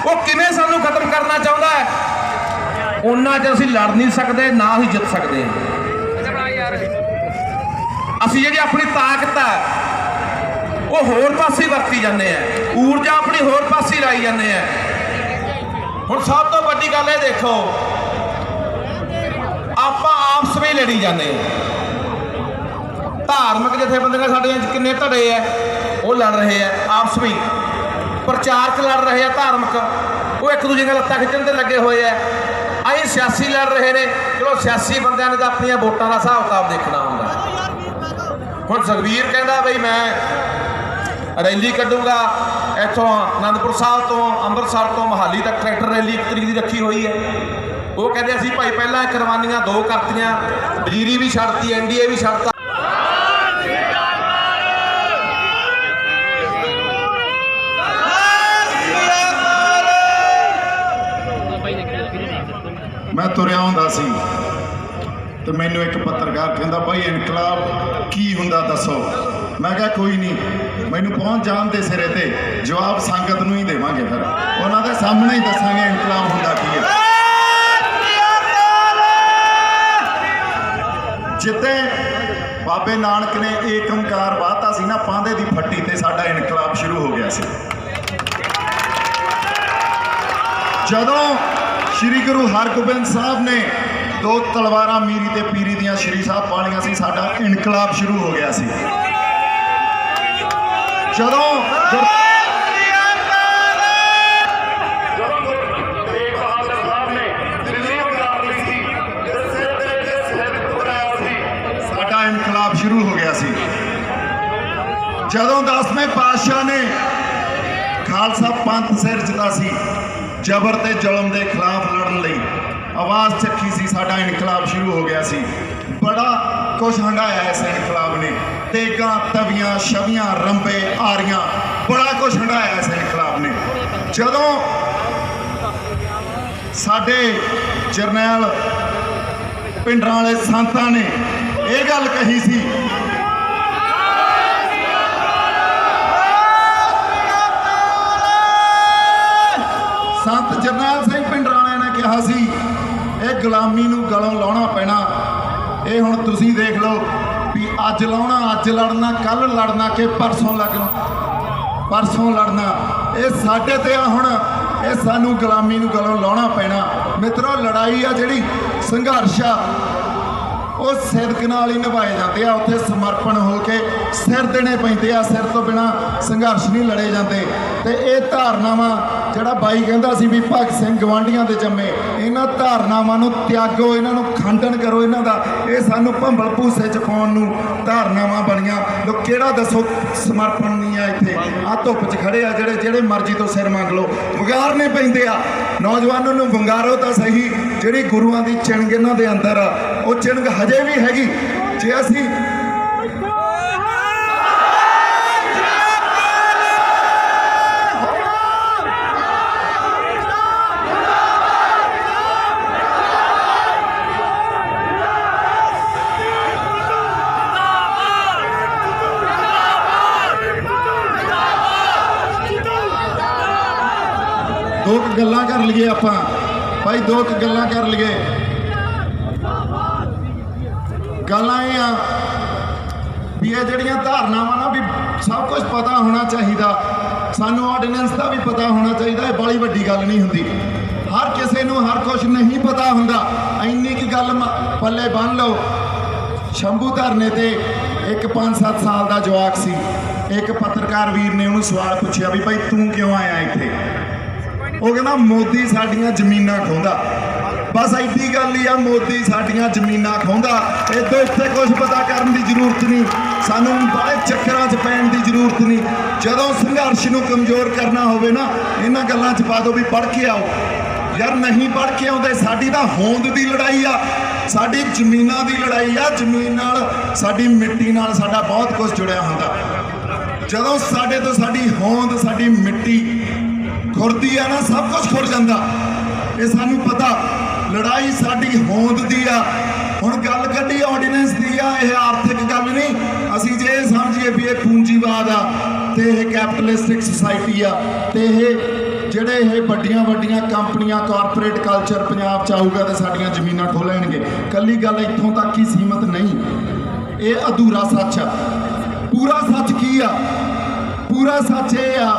ਉਹ ਕਿਵੇਂ ਸਾਨੂੰ ਖਤਮ ਕਰਨਾ ਚਾਹੁੰਦਾ ਹੈ, ਉਹਨਾਂ ਚਿਰ ਅਸੀਂ ਲੜ ਨਹੀਂ ਸਕਦੇ, ਨਾ ਹੀ ਜਿੱਤ ਸਕਦੇ ਹਾਂ। ਅਸੀਂ ਜਿਹੜੀ ਆਪਣੀ ਤਾਕਤ ਹੈ ਉਹ ਹੋਰ ਪਾਸੇ ਵਰਤੀ ਜਾਂਦੇ ਆ, ਊਰਜਾ ਆਪਣੀ ਹੋਰ ਪਾਸੇ ਲਾਈ ਜਾਂਦੇ ਆ। ਹੁਣ ਸਭ ਤੋਂ ਵੱਡੀ ਗੱਲ ਇਹ ਦੇਖੋ, ਆਪਾਂ ਆਪਸ ਵਿੱਚ ਲੜੀ ਜਾਂਦੇ ਆ। ਧਾਰਮਿਕ ਜਥੇਬੰਦੀਆਂ ਸਾਡੇ ਕਿੰਨੇ ਧੜੇ ਆ, ਉਹ ਲੜ ਰਹੇ ਆ ਆਪਸ ਵਿੱਚ, ਪ੍ਰਚਾਰਕ ਲੜ ਰਹੇ ਆ ਧਾਰਮਿਕ, ਉਹ ਇੱਕ ਦੂਜੇ ਦੀਆਂ ਲੱਤਾਂ ਖਿੱਚਣ ਤੇ ਲੱਗੇ ਹੋਏ ਆ। ਅਸੀਂ ਸਿਆਸੀ ਲੜ ਰਹੇ ਨੇ। ਚਲੋ ਸਿਆਸੀ ਬੰਦਿਆਂ ਨੇ ਤਾਂ ਆਪਣੀਆਂ ਵੋਟਾਂ ਦਾ ਹਿਸਾਬ ਕਿਤਾਬ ਦੇਖਣਾ ਹੁੰਦਾ। ਹੁਣ ਸੁਖਬੀਰ ਕਹਿੰਦਾ ਬਈ ਮੈਂ ਰੈਲੀ ਕੱਢੂਗਾ ਇੱਥੋਂ ਅਨੰਦਪੁਰ ਸਾਹਿਬ ਤੋਂ, ਅੰਮ੍ਰਿਤਸਰ ਤੋਂ ਮੋਹਾਲੀ ਤੱਕ ਟਰੈਕਟਰ ਰੈਲੀ 1 ਤਰੀਕ ਦੀ ਰੱਖੀ ਹੋਈ ਹੈ। ਉਹ ਕਹਿੰਦੇ ਅਸੀਂ ਭਾਈ ਪਹਿਲਾਂ ਕੁਰਬਾਨੀਆਂ 2 ਕਰਤੀਆਂ, ਵਜ਼ੀਰੀ ਵੀ ਛੱਡਤੀ, NDA ਵੀ ਛੱਡਤਾ। ਮੈਂ ਤੁਰਿਆ ਹੁੰਦਾ ਸੀ ਤੇ ਮੈਨੂੰ ਇੱਕ ਪੱਤਰਕਾਰ ਕਹਿੰਦਾ ਭਾਈ ਇਨਕਲਾਬ ਕੀ ਹੁੰਦਾ ਦੱਸੋ। ਮੈਂ ਕਿਹਾ ਕੋਈ ਨਹੀਂ, ਮੈਨੂੰ ਪਹੁੰਚ ਜਾਣ ਦੇ ਸਿਰੇ ਤੇ ਜਵਾਬ ਸੰਗਤ ਨੂੰ ਹੀ ਦੇਵਾਂਗੇ, ਫਿਰ ਉਹਨਾਂ ਦੇ ਸਾਹਮਣੇ ਹੀ ਦੱਸਾਂਗੇ ਇਨਕਲਾਬ ਹੁੰਦਾ ਕੀ ਹੈ। ਜਿੱਤੇ ਬਾਬੇ ਨਾਨਕ ਨੇ ਏਕੰਕਾਰ ਵਾਹਤਾ ਸੀ ਨਾ ਪਾਂਦੇ ਦੀ ਫੱਟੀ ਤੇ, ਸਾਡਾ ਇਨਕਲਾਬ ਸ਼ੁਰੂ ਹੋ ਗਿਆ ਸੀ। ਜਦੋਂ ਸ਼੍ਰੀ ਗੁਰੂ ਹਰਗੋਬਿੰਦ ਸਾਹਿਬ ਨੇ ਦੋ ਤਲਵਾਰਾਂ ਮੀਰੀ ਤੇ ਪੀਰੀ ਦੀਆਂ ਸ਼੍ਰੀ ਸਾਹਿਬ ਵਾਲੀਆਂ ਸੀ। ਸਾਡਾ ਇਨਕਲਾਬ ਸ਼ੁਰੂ ਹੋ ਗਿਆ ਸੀ। ਜਦੋਂ ਸਾਡਾ ਇਨਕਲਾਬ ਸ਼ੁਰੂ ਹੋ ਗਿਆ ਸੀ। ਜਦੋਂ 10ਵੇਂ ਪਾਤਸ਼ਾਹ ਨੇ ਖਾਲਸਾ ਪੰਥ ਸਿਰ ਜਿੱਤਾ ਸੀ, ਜ਼ਬਰ ਤੇ ਜ਼ੁਲਮ ਦੇ ਖਿਲਾਫ ਲੜਨ ਲਈ ਆਵਾਜ਼ ਚੱਕੀ ਸੀ, ਸਾਡਾ ਇਨਕਲਾਬ ਸ਼ੁਰੂ ਹੋ ਗਿਆ ਸੀ। ਬੜਾ ਕੁਛ ਹੰਡਾਇਆ ਇਸ ਇਨਕਲਾਬ ਨੇ, ਤੇਗਾਂ ਤਵੀਆਂ ਛਵੀਆਂ ਰੰਬੇ ਆਰੀਆਂ, ਬੜਾ ਕੁਛ ਹੰਡਾਇਆ ਇਸ ਇਨਕਲਾਬ ਨੇ। ਜਦੋਂ ਸਾਡੇ ਜਰਨੈਲ ਪਿੰਡਰਾਂ ਵਾਲੇ ਸੰਤਾਂ ਨੇ ਇਹ ਗੱਲ ਕਹੀ ਸੀ, ਸੰਤ ਜਰਨੈਲ ਸਿੰਘ ਪਿੰਡਰਾਣੇ ਨੇ ਕਿਹਾ ਸੀ ਇਹ ਗੁਲਾਮੀ ਨੂੰ ਗਲੋਂ ਲਾਉਣਾ ਪੈਣਾ। ਇਹ ਹੁਣ ਤੁਸੀਂ ਦੇਖ ਲਓ ਵੀ ਅੱਜ ਲਾਉਣਾ, ਅੱਜ ਲੜਨਾ, ਕੱਲ ਲੜਨਾ ਕਿ ਪਰਸੋਂ ਲੜਨਾ, ਇਹ ਸਾਡੇ ਤੇ ਆ। ਹੁਣ ਇਹ ਸਾਨੂੰ ਗੁਲਾਮੀ ਨੂੰ ਗਲੋਂ ਲਾਉਣਾ ਪੈਣਾ। ਮਿੱਤਰੋ, ਲੜਾਈ ਆ ਜਿਹੜੀ ਸੰਘਰਸ਼ ਆ ਉਹ ਸਿਦਕ ਨਾਲ ਹੀ ਨਿਭਾਏ ਜਾਂਦੇ ਆ। ਉੱਥੇ ਸਮਰਪਣ ਹੋ ਕੇ ਸਿਰ ਦੇਣੇ ਪੈਂਦੇ ਆ। ਸਿਰ ਤੋਂ ਬਿਨਾ ਸੰਘਰਸ਼ ਨਹੀਂ ਲੜੇ ਜਾਂਦੇ। ਤੇ ਇਹ ਧਾਰਨਾਵਾਂ ਜਿਹੜਾ ਬਾਈ ਕਹਿੰਦਾ ਸੀ ਵੀ ਭਗਤ ਸਿੰਘ ਗਵਾਂਢੀਆਂ ਦੇ ਜੰਮੇ, ਇਹਨਾਂ ਧਾਰਨਾਵਾਂ ਨੂੰ ਤਿਆਗੋ, ਇਹਨਾਂ ਨੂੰ ਖੰਡਨ ਕਰੋ। ਇਹਨਾਂ ਦਾ ਇਹ ਸਾਨੂੰ ਭੰਬਲ ਭੂਸੇ ਚ ਪਾਉਣ ਨੂੰ ਧਾਰਨਾਵਾਂ ਬਣੀਆਂ। ਲੋਕ ਕਿਹੜਾ ਦੱਸੋ ਸਮਰਪਣ ਨਹੀਂ ਆ ਇੱਥੇ। ਆ ਧੁੱਪ 'ਚ ਖੜੇ ਆ ਜਿਹੜੇ ਮਰਜ਼ੀ ਤੋਂ ਸਿਰ ਮੰਗ ਲਓ, ਵੰਗਾਰਨੇ ਪੈਂਦੇ ਆ। ਨੌਜਵਾਨਾਂ ਨੂੰ ਵੰਗਾਰੋ ਤਾਂ ਸਹੀ। ਜਿਹੜੀ ਗੁਰੂਆਂ ਦੀ ਚਿਣਗ ਇਹਨਾਂ ਦੇ ਅੰਦਰ ਆ, ਉਹ ਚਿਣਗ ਹਜੇ ਵੀ ਹੈਗੀ। ਜੇ ਅਸੀਂ ਦੋ ਕੁ ਗੱਲਾਂ ਕਰ ਲਈਏ ਆਪਾਂ ਭਾਈ, ਦੋ ਕੁ ਗੱਲਾਂ ਕਰ ਲਈਏ। ਗੱਲਾਂ ਇਹ ਆ ਵੀ ਇਹ ਜਿਹੜੀਆਂ ਧਾਰਨਾਵਾਂ ਨਾ ਵੀ ਸਭ ਕੁਝ ਪਤਾ ਹੋਣਾ ਚਾਹੀਦਾ। ਸਾਨੂੰ ਆਰਡੀਨੈਂਸ ਦਾ ਵੀ ਪਤਾ ਹੋਣਾ ਚਾਹੀਦਾ। ਇਹ ਬੜੀ ਵੱਡੀ ਗੱਲ ਨਹੀਂ ਹੁੰਦੀ। ਹਰ ਕਿਸੇ ਨੂੰ ਹਰ ਕੁਝ ਨਹੀਂ ਪਤਾ ਹੁੰਦਾ। ਇੰਨੀ ਕੁ ਗੱਲ ਪੱਲੇ ਬੰਨ੍ਹ ਲਓ। ਸ਼ੰਭੂ ਧਰਨੇ ਤੇ ਇੱਕ 5-7 ਸਾਲ ਦਾ ਜਵਾਕ ਸੀ। ਇੱਕ ਪੱਤਰਕਾਰ ਵੀਰ ਨੇ ਉਹਨੂੰ ਸਵਾਲ ਪੁੱਛਿਆ ਵੀ ਭਾਈ ਤੂੰ ਕਿਉਂ ਆਇਆ ਇੱਥੇ? ਉਹ ਕਹਿੰਦਾ ਮੋਦੀ ਸਾਡੀਆਂ ਜ਼ਮੀਨਾਂ ਖੋਹਦਾ। ਬਸ ਐਡੀ ਗੱਲ ਹੀ ਆ, ਮੋਦੀ ਸਾਡੀਆਂ ਜ਼ਮੀਨਾਂ ਖੋਹਦਾ। ਇਹਦੇ ਉੱਤੇ ਕੁਝ ਪਤਾ ਕਰਨ ਦੀ ਜ਼ਰੂਰਤ ਨਹੀਂ। ਸਾਨੂੰ ਬੜੇ ਚੱਕਰਾਂ 'ਚ ਪੈਣ ਦੀ ਜ਼ਰੂਰਤ ਨਹੀਂ। ਜਦੋਂ ਸੰਘਰਸ਼ ਨੂੰ ਕਮਜ਼ੋਰ ਕਰਨਾ ਹੋਵੇ ਨਾ, ਇਹਨਾਂ ਗੱਲਾਂ 'ਚ ਪਾ ਦਿਓ ਵੀ ਪੜ੍ਹ ਕੇ ਆਓ। ਯਾਰ ਨਹੀਂ ਪੜ੍ਹ ਕੇ ਆਉਂਦੇ। ਸਾਡੀ ਤਾਂ ਹੋਂਦ ਦੀ ਲੜਾਈ ਆ, ਸਾਡੀ ਜ਼ਮੀਨਾਂ ਦੀ ਲੜਾਈ ਆ। ਜ਼ਮੀਨ ਨਾਲ, ਸਾਡੀ ਮਿੱਟੀ ਨਾਲ ਸਾਡਾ ਬਹੁਤ ਕੁਝ ਜੁੜਿਆ ਹੁੰਦਾ। ਜਦੋਂ ਸਾਡੇ ਤੋਂ ਸਾਡੀ ਹੋਂਦ, ਸਾਡੀ ਮਿੱਟੀ ਖੁਰਦੀ ਆ ਨਾ, ਸਭ ਕੁਝ ਖੁਰ ਜਾਂਦਾ। ਇਹ ਸਾਨੂੰ ਪਤਾ। ਲੜਾਈ ਸਾਡੀ ਹੋਂਦ ਦੀ ਆ। ਹੁਣ ਗੱਲ ਕੱਢੀ ਆਰਡੀਨੈਂਸ ਦੀ ਆ, ਇਹ ਆਰਥਿਕ ਗੱਲ ਨਹੀਂ। ਅਸੀਂ ਜੇ ਇਹ ਸਮਝੀਏ ਵੀ ਇਹ ਪੂੰਜੀਵਾਦ ਆ ਤੇ ਇਹ ਕੈਪੀਟਲਿਸਟਿਕ ਸੁਸਾਇਟੀ ਆ ਤੇ ਇਹ ਜਿਹੜੇ ਇਹ ਵੱਡੀਆਂ ਕੰਪਨੀਆਂ, ਕਾਰਪੋਰੇਟ ਕਲਚਰ ਪੰਜਾਬ 'ਚ ਆਊਗਾ ਤੇ ਸਾਡੀਆਂ ਜ਼ਮੀਨਾਂ ਖੋਹ ਲੈਣਗੇ। ਕੱਲੀ ਗੱਲ ਇੱਥੋਂ ਤੱਕ ਹੀ ਸੀਮਤ ਨਹੀਂ। ਇਹ ਅਧੂਰਾ ਸੱਚ ਆ। ਪੂਰਾ ਸੱਚ ਕੀ ਆ? ਪੂਰਾ ਸੱਚ ਇਹ ਆ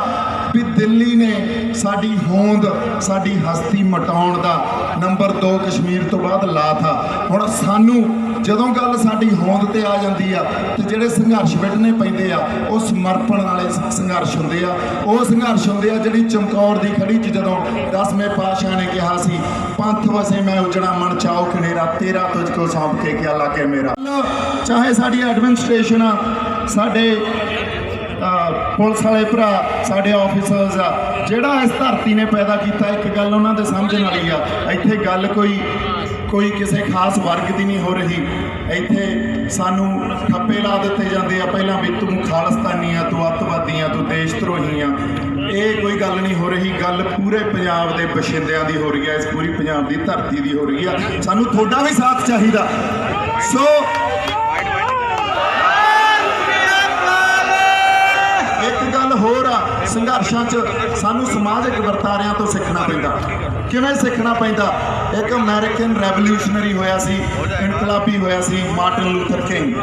ਵੀ ਦਿੱਲੀ ਨੇ ਸਾਡੀ ਹੋਂਦ, ਸਾਡੀ ਹਸਤੀ ਮਟਾਉਣ ਦਾ ਨੰਬਰ 2 ਕਸ਼ਮੀਰ ਤੋਂ ਬਾਅਦ ਲਾਤਾ। ਹੁਣ ਸਾਨੂੰ ਜਦੋਂ ਗੱਲ ਸਾਡੀ ਹੋਂਦ ਤੇ ਆ ਜਾਂਦੀ ਆ ਤੇ ਜਿਹੜੇ ਸੰਘਰਸ਼ ਵਿੱਢਣੇ ਪੈਂਦੇ ਆ ਉਹ ਸਮਰਪਣ ਵਾਲੇ ਸੰਘਰਸ਼ ਹੁੰਦੇ ਆ। ਉਹ ਸੰਘਰਸ਼ ਹੁੰਦੇ ਆ ਜਿਹੜੀ ਚਮਕੌਰ ਦੀ ਖੜੀ 'ਚ ਜਦੋਂ 10ਵੇਂ ਪਾਤਸ਼ਾਹ ਨੇ ਕਿਹਾ ਸੀ ਪੰਥ ਵਸੇ ਮੈਂ ਉਜੜਾ ਮਨ ਚਾਓ ਖਨੇਰਾ, ਤੇਰਾ ਤੁਝ ਕੋ ਸੌਂਪ ਕੇ ਕਿਆ ਲਾਗੇ ਮੇਰਾ। ਚਾਹੇ ਸਾਡੀ ਐਡਮਿਨਿਸਟ੍ਰੇਸ਼ਨ ਆ, ਸਾਡੇ ਪੁਲਿਸ ਵਾਲੇ ਭਰਾ, ਸਾਡੇ ਆਫਿਸਰਸ ਆ, ਜਿਹੜਾ ਇਸ ਧਰਤੀ ਨੇ ਪੈਦਾ ਕੀਤਾ, ਇੱਕ ਗੱਲ ਉਹਨਾਂ ਦੇ ਸਮਝਣ ਵਾਲੀ ਆ। ਇੱਥੇ ਗੱਲ ਕੋਈ ਕਿਸੇ ਖਾਸ ਵਰਗ ਦੀ ਨਹੀਂ ਹੋ ਰਹੀ। ਇੱਥੇ ਸਾਨੂੰ ਠੱਪੇ ਲਾ ਦਿੱਤੇ ਜਾਂਦੇ ਆ ਪਹਿਲਾਂ ਵੀ ਤੂੰ ਖਾਲਿਸਤਾਨੀ ਆ, ਤੂੰ ਅੱਤਵਾਦੀ ਆ, ਤੂੰ ਦੇਸ਼ ਧਰੋਹੀ ਆ। ਇਹ ਕੋਈ ਗੱਲ ਨਹੀਂ ਹੋ ਰਹੀ। ਗੱਲ ਪੂਰੇ ਪੰਜਾਬ ਦੇ ਬਸ਼ਿੰਦਿਆਂ ਦੀ ਹੋ ਰਹੀ ਹੈ, ਇਸ ਪੂਰੀ ਪੰਜਾਬ ਦੀ ਧਰਤੀ ਦੀ ਹੋ ਰਹੀ ਆ। ਸਾਨੂੰ ਤੁਹਾਡਾ ਵੀ ਸਾਥ ਚਾਹੀਦਾ। ਸੋ ਇੱਕ ਗੱਲ ਹੋਰ ਆ, ਸੰਘਰਸ਼ਾਂ 'ਚ ਸਾਨੂੰ ਸਮਾਜਿਕ ਵਰਤਾਰਿਆਂ ਤੋਂ ਸਿੱਖਣਾ ਪੈਂਦਾ। ਕਿਵੇਂ ਸਿੱਖਣਾ ਪੈਂਦਾ? ਇੱਕ ਅਮਰੀਕਨ ਰੈਵੋਲੂਸ਼ਨਰੀ ਹੋਇਆ ਸੀ, ਇਨਕਲਾਬੀ ਹੋਇਆ ਸੀ, ਮਾਰਟਨ ਲੂਥਰ ਕਿੰਗ।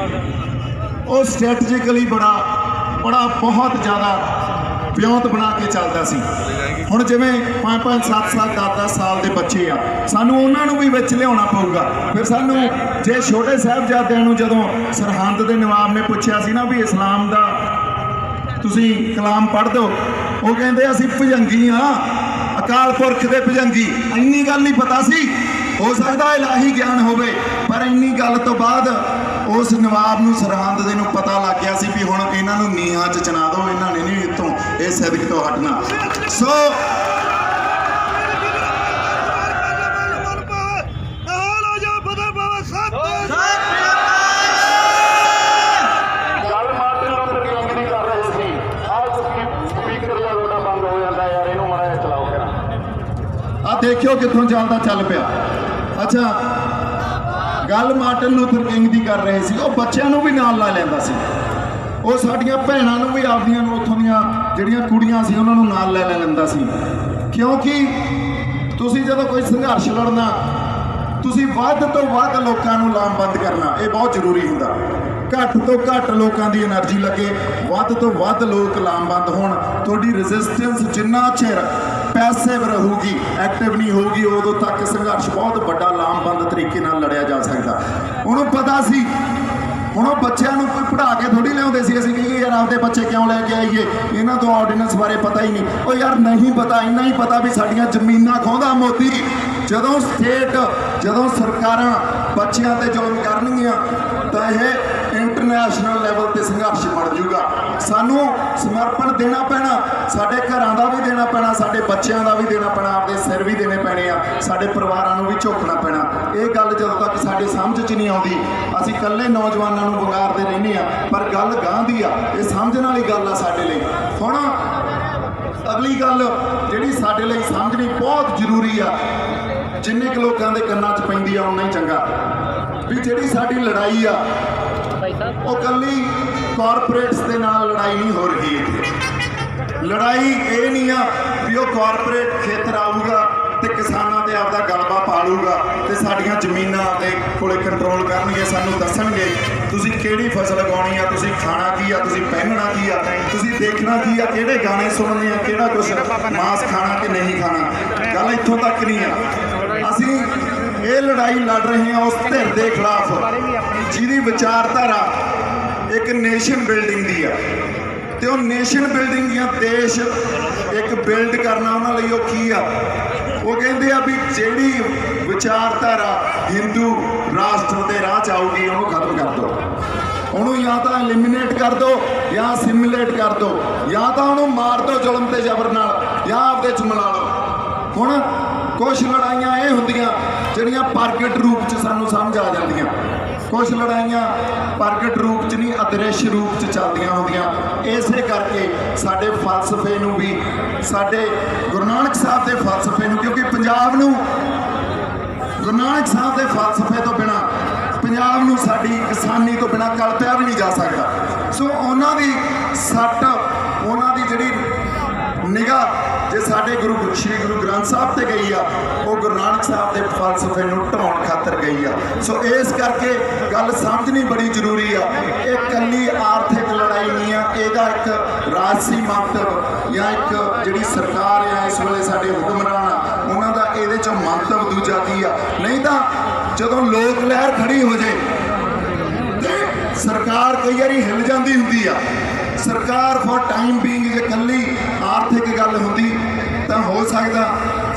ਉਹ ਸਟ੍ਰੈਟਜੀਕਲੀ ਬੜਾ ਬਹੁਤ ਜ਼ਿਆਦਾ ਵਿਉਂਤ ਬਣਾ ਕੇ ਚੱਲਦਾ ਸੀ। ਹੁਣ ਜਿਵੇਂ 5-5 7-7 10-10 ਸਾਲ ਦੇ ਬੱਚੇ ਆ, ਸਾਨੂੰ ਉਹਨਾਂ ਨੂੰ ਵੀ ਵਿੱਚ ਲਿਆਉਣਾ ਪਊਗਾ। ਫਿਰ ਸਾਨੂੰ ਜੇ ਛੋਟੇ ਸਾਹਿਬਜ਼ਾਦਿਆਂ ਨੂੰ ਜਦੋਂ ਸਰਹੰਦ ਦੇ ਨਵਾਬ ਨੇ ਪੁੱਛਿਆ ਸੀ ਨਾ ਵੀ ਇਸਲਾਮ ਦਾ ਤੁਸੀਂ ਕਲਾਮ ਪੜ੍ਹ ਦਿਓ, ਉਹ ਕਹਿੰਦੇ ਅਸੀਂ ਭੁਜੰਗੀ ਆ, ਅਕਾਲ ਪੁਰਖ ਦੇ ਭੁਜੰਗੀ। ਇੰਨੀ ਗੱਲ ਨਹੀਂ ਪਤਾ ਸੀ, ਹੋ ਸਕਦਾ ਇਲਾਹੀ ਗਿਆਨ ਹੋਵੇ, ਪਰ ਇੰਨੀ ਗੱਲ ਤੋਂ ਬਾਅਦ ਉਸ ਨਵਾਬ ਨੂੰ ਸਰਹੰਦ ਦੇ ਨੂੰ ਪਤਾ ਲੱਗ ਗਿਆ ਸੀ ਵੀ ਹੁਣ ਇਹਨਾਂ ਨੂੰ ਨੀਹਾਂ 'ਚ ਚਣਾ ਦਿਓ, ਇਹਨਾਂ ਨੇ ਨਹੀਂ ਇੱਥੋਂ ਇਹ ਸਿਦਕ ਤੋਂ ਹਟਣਾ। ਸੋ ਦੇਖਿਓ ਕਿੱਥੋਂ ਚੱਲਦਾ ਚੱਲ ਪਿਆ। ਅੱਛਾ, ਗੱਲ ਮਾਰਟਨ ਲੂਥਰ ਕਿੰਗ ਦੀ ਕਰ ਰਹੇ ਸੀ, ਉਹ ਬੱਚਿਆਂ ਨੂੰ ਵੀ ਨਾਲ ਲਾ ਲੈਂਦਾ ਸੀ, ਉਹ ਸਾਡੀਆਂ ਭੈਣਾਂ ਨੂੰ ਵੀ ਆਪਦੀਆਂ ਨੂੰ ਉੱਥੋਂ ਦੀਆਂ ਜਿਹੜੀਆਂ ਕੁੜੀਆਂ ਸੀ ਉਹਨਾਂ ਨੂੰ ਨਾਲ ਲੈ ਲੈਂਦਾ ਸੀ। ਕਿਉਂਕਿ ਤੁਸੀਂ ਜਦੋਂ ਕੋਈ ਸੰਘਰਸ਼ ਲੜਨਾ, ਤੁਸੀਂ ਵੱਧ ਤੋਂ ਵੱਧ ਲੋਕਾਂ ਨੂੰ ਲਾਮਬੰਦ ਕਰਨਾ, ਇਹ ਬਹੁਤ ਜ਼ਰੂਰੀ ਹੁੰਦਾ। ਘੱਟ ਤੋਂ ਘੱਟ ਲੋਕਾਂ ਦੀ એનર્ਜੀ ਲੱਗੇ, ਵੱਧ ਤੋਂ ਵੱਧ ਲੋਕ ਲਾਮਬੰਦ ਹੋਣ। ਤੁਹਾਡੀ ਰੈਜ਼ਿਸਟੈਂਸ ਜਿੰਨਾ ਚਿਰ ਪੈਸਿਵ ਰਹੂਗੀ, ਐਕਟਿਵ ਨਹੀਂ ਹੋਊਗੀ, ਉਦੋਂ ਤੱਕ ਸੰਘਰਸ਼ ਬਹੁਤ ਵੱਡਾ ਲਾਮਬੰਦ ਤਰੀਕੇ ਨਾਲ ਲੜਿਆ ਜਾ ਸਕਦਾ। ਉਹਨੂੰ ਪਤਾ ਸੀ, ਹੁਣ ਉਹ ਬੱਚਿਆਂ ਨੂੰ ਕੋਈ ਪੜ੍ਹਾ ਕੇ ਥੋੜੀ ਲਿਆਉਂਦੇ ਸੀ। ਅਸੀਂ ਕਹੀਏ ਯਾਰ ਆਪਦੇ ਬੱਚੇ ਕਿਉਂ ਲੈ ਕੇ ਆਈਏ, ਇਹਨਾਂ ਤੋਂ ਆਰਡੀਨੈਂਸ ਬਾਰੇ ਪਤਾ ਹੀ ਨਹੀਂ। ਉਹ ਯਾਰ ਨਹੀਂ ਪਤਾ, ਇੰਨਾ ਹੀ ਪਤਾ ਵੀ ਸਾਡੀਆਂ ਜ਼ਮੀਨਾਂ ਖੋਹਦਾ ਮੋਦੀ। ਜਦੋਂ ਸਰਕਾਰਾਂ ਬੱਚਿਆਂ ਤੇ ਜ਼ੁਲਮ ਕਰਨਗੀਆਂ ਤਾਂ ਇਹ ਇੰਟਰਨੈਸ਼ਨਲ ਲੈਵਲ ਤੇ ਸੰਘਰਸ਼ ਬਣ ਜਾਊਗਾ। ਸਾਨੂੰ ਸਮਰਪਣ ਦੇਣਾ ਪੈਣਾ, ਸਾਡੇ ਘਰਾਂ ਦਾ ਵੀ ਦੇਣਾ ਪੈਣਾ, ਸਾਡੇ ਬੱਚਿਆਂ ਦਾ ਵੀ ਦੇਣਾ ਪੈਣਾ, ਆਪਦੇ ਸਿਰ ਵੀ ਦੇਣੇ ਪੈਣੇ ਆ, ਸਾਡੇ ਪਰਿਵਾਰਾਂ ਨੂੰ ਵੀ ਝੁਕਣਾ ਪੈਣਾ। ਇਹ ਗੱਲ ਜਦੋਂ ਤੱਕ ਸਾਡੇ ਸਮਝ 'ਚ ਨਹੀਂ ਆਉਂਦੀ, ਅਸੀਂ ਇਕੱਲੇ ਨੌਜਵਾਨਾਂ ਨੂੰ ਵਿਗਾੜਦੇ ਰਹਿੰਦੇ ਆ, ਪਰ ਗੱਲ ਗਾਂਹ ਦੀ ਆ, ਇਹ ਸਮਝਣ ਵਾਲੀ ਗੱਲ ਆ ਸਾਡੇ ਲਈ। ਹੁਣ ਅਗਲੀ ਗੱਲ ਜਿਹੜੀ ਸਾਡੇ ਲਈ ਸਮਝਣੀ ਬਹੁਤ ਜ਼ਰੂਰੀ ਆ, ਜਿੰਨੇ ਕੁ ਲੋਕਾਂ ਦੇ ਕੰਨਾਂ 'ਚ ਪੈਂਦੀ ਆ ਉਨਾ ਹੀ ਚੰਗਾ, ਵੀ ਜਿਹੜੀ ਸਾਡੀ ਲੜਾਈ ਆ ਉਹ ਕੱਲੀ ਕਾਰਪੋਰੇਟਸ ਦੇ ਨਾਲ ਲੜਾਈ ਨਹੀਂ ਹੋ ਰਹੀ। ਇੱਥੇ ਲੜਾਈ ਇਹ ਨਹੀਂ ਆ ਵੀ ਉਹ ਕਾਰਪੋਰੇਟ ਖੇਤਰ ਆਊਗਾ ਤੇ ਕਿਸਾਨਾਂ ਤੇ ਆਪਦਾ ਗਲਬਾ ਪਾ ਲੂਗਾ ਤੇ ਸਾਡੀਆਂ ਜ਼ਮੀਨਾਂ ਦੇ ਕੋਲੇ ਕੰਟਰੋਲ ਕਰਨਗੇ, ਸਾਨੂੰ ਦੱਸਣਗੇ ਤੁਸੀਂ ਕਿਹੜੀ ਫਸਲ ਉਗਾਉਣੀ ਆ, ਤੁਸੀਂ ਖਾਣਾ ਕੀ ਆ, ਤੁਸੀਂ ਪਹਿਨਣਾ ਕੀ ਆ, ਤੁਸੀਂ ਦੇਖਣਾ ਕੀ ਆ, ਕਿਹੜੇ ਗਾਣੇ ਸੁਣਨੇ ਆ, ਕਿਹੜਾ ਕੁਛ ਮਾंस ਖਾਣਾ ਕਿ ਨਹੀਂ ਖਾਣਾ। ਗੱਲ ਇੱਥੋਂ ਤੱਕ ਨਹੀਂ ਆ। ਅਸੀਂ ਇਹ ਲੜਾਈ ਲੜ ਰਹੇ ਹਾਂ ਉਸ ਧਿਰ ਦੇ ਖਿਲਾਫ ਜਿਹਦੀ ਵਿਚਾਰਧਾਰਾ ਇੱਕ ਨੇਸ਼ਨ ਬਿਲਡਿੰਗ ਦੀ ਆ, ਤੇ ਉਹ ਨੇਸ਼ਨ ਬਿਲਡਿੰਗ ਦੀਆਂ ਦੇਸ਼ ਇੱਕ ਬਿਲਡ ਕਰਨਾ ਉਹਨਾਂ ਲਈ ਉਹ ਕੀ ਆ, ਉਹ ਕਹਿੰਦੇ ਆ ਵੀ ਜਿਹੜੀ ਵਿਚਾਰਧਾਰਾ ਹਿੰਦੂ ਰਾਸ਼ਟਰ ਦੇ ਰਾਹ 'ਚ ਆਊਗੀ ਉਹਨੂੰ ਖਤਮ ਕਰ ਦਿਓ, ਉਹਨੂੰ ਜਾਂ ਤਾਂ ਐਲੀਮੀਨੇਟ ਕਰ ਦਿਓ ਜਾਂ ਸਿਮੂਲੇਟ ਕਰ ਦਿਓ, ਜਾਂ ਤਾਂ ਉਹਨੂੰ ਮਾਰ ਦਿਓ ਜ਼ੁਲਮ ਤੇ ਜ਼ਬਰ ਨਾਲ, ਜਾਂ ਆਪਦੇ 'ਚ ਮਿਲਾ ਲਓ। ਹੁਣ ਕੁਛ ਲੜਾਈਆਂ ਇਹ ਹੁੰਦੀਆਂ ਜਿਹੜੀਆਂ ਪ੍ਰਗਟ ਰੂਪ 'ਚ ਸਾਨੂੰ ਸਮਝ ਆ ਜਾਂਦੀਆਂ, ਕੁਛ ਲੜਾਈਆਂ ਪ੍ਰਗਟ ਰੂਪ 'ਚ ਨਹੀਂ ਅਦ੍ਰਿਸ਼ ਰੂਪ 'ਚ ਚੱਲਦੀਆਂ ਹੁੰਦੀਆਂ। ਇਸੇ ਕਰਕੇ ਸਾਡੇ ਫਲਸਫੇ ਨੂੰ ਵੀ, ਸਾਡੇ ਗੁਰੂ ਨਾਨਕ ਸਾਹਿਬ ਦੇ ਫਲਸਫੇ ਨੂੰ, ਕਿਉਂਕਿ ਪੰਜਾਬ ਨੂੰ ਗੁਰੂ ਨਾਨਕ ਸਾਹਿਬ ਦੇ ਫਲਸਫੇ ਤੋਂ ਬਿਨਾਂ, ਪੰਜਾਬ ਨੂੰ ਸਾਡੀ ਕਿਸਾਨੀ ਤੋਂ ਬਿਨਾਂ ਕਲਪਿਆ ਵੀ ਨਹੀਂ ਜਾ ਸਕਦਾ। ਸੋ ਉਹਨਾਂ ਦੀ ਸੱਟ, ਉਹਨਾਂ ਦੀ ਜਿਹੜੀ ਨਿਗਾਹ ਜੇ ਸਾਡੇ ਸ਼੍ਰੀ ਗੁਰੂ ਗ੍ਰੰਥ ਸਾਹਿਬ ਤੇ ਗਈ ਆ, ਉਹ ਗੁਰੂ ਨਾਨਕ ਸਾਹਿਬ ਦੇ ਫਲਸਫੇ ਨੂੰ ਢਾਉਣ ਖਾਤਰ ਗਈ ਆ। ਸੋ ਇਸ ਕਰਕੇ ਗੱਲ ਸਮਝਣੀ ਬੜੀ ਜ਼ਰੂਰੀ ਆ। ਇਹ ਇਕੱਲੀ ਆਰਥਿਕ ਲੜਾਈ ਨਹੀਂ ਆ, ਇਹਦਾ ਇੱਕ ਰਾਜਸੀ ਮੰਤਵ ਜਾਂ ਇੱਕ ਜਿਹੜੀ ਸਰਕਾਰ ਆ ਇਸ ਵੇਲੇ ਸਾਡੇ ਹੁਕਮਰਾਨ ਆ, ਉਹਨਾਂ ਦਾ ਇਹਦੇ 'ਚ ਮੰਤਵ ਦੂਜਾ ਕੀ ਆ। ਨਹੀਂ ਤਾਂ ਜਦੋਂ ਲੋਕ ਲਹਿਰ ਖੜੀ ਹੋ ਜੇ ਤੇ ਸਰਕਾਰ ਕਈ ਵਾਰੀ ਹਿੱਲ ਜਾਂਦੀ ਹੁੰਦੀ ਆ। ਸਰਕਾਰ ਫॉर ਟਾਈਮ ਬੀਇੰਗ ਜੇ ਇਕੱਲੀ ਆਰਥਿਕ ਗੱਲ ਹੁੰਦੀ ਤਾਂ ਹੋ ਸਕਦਾ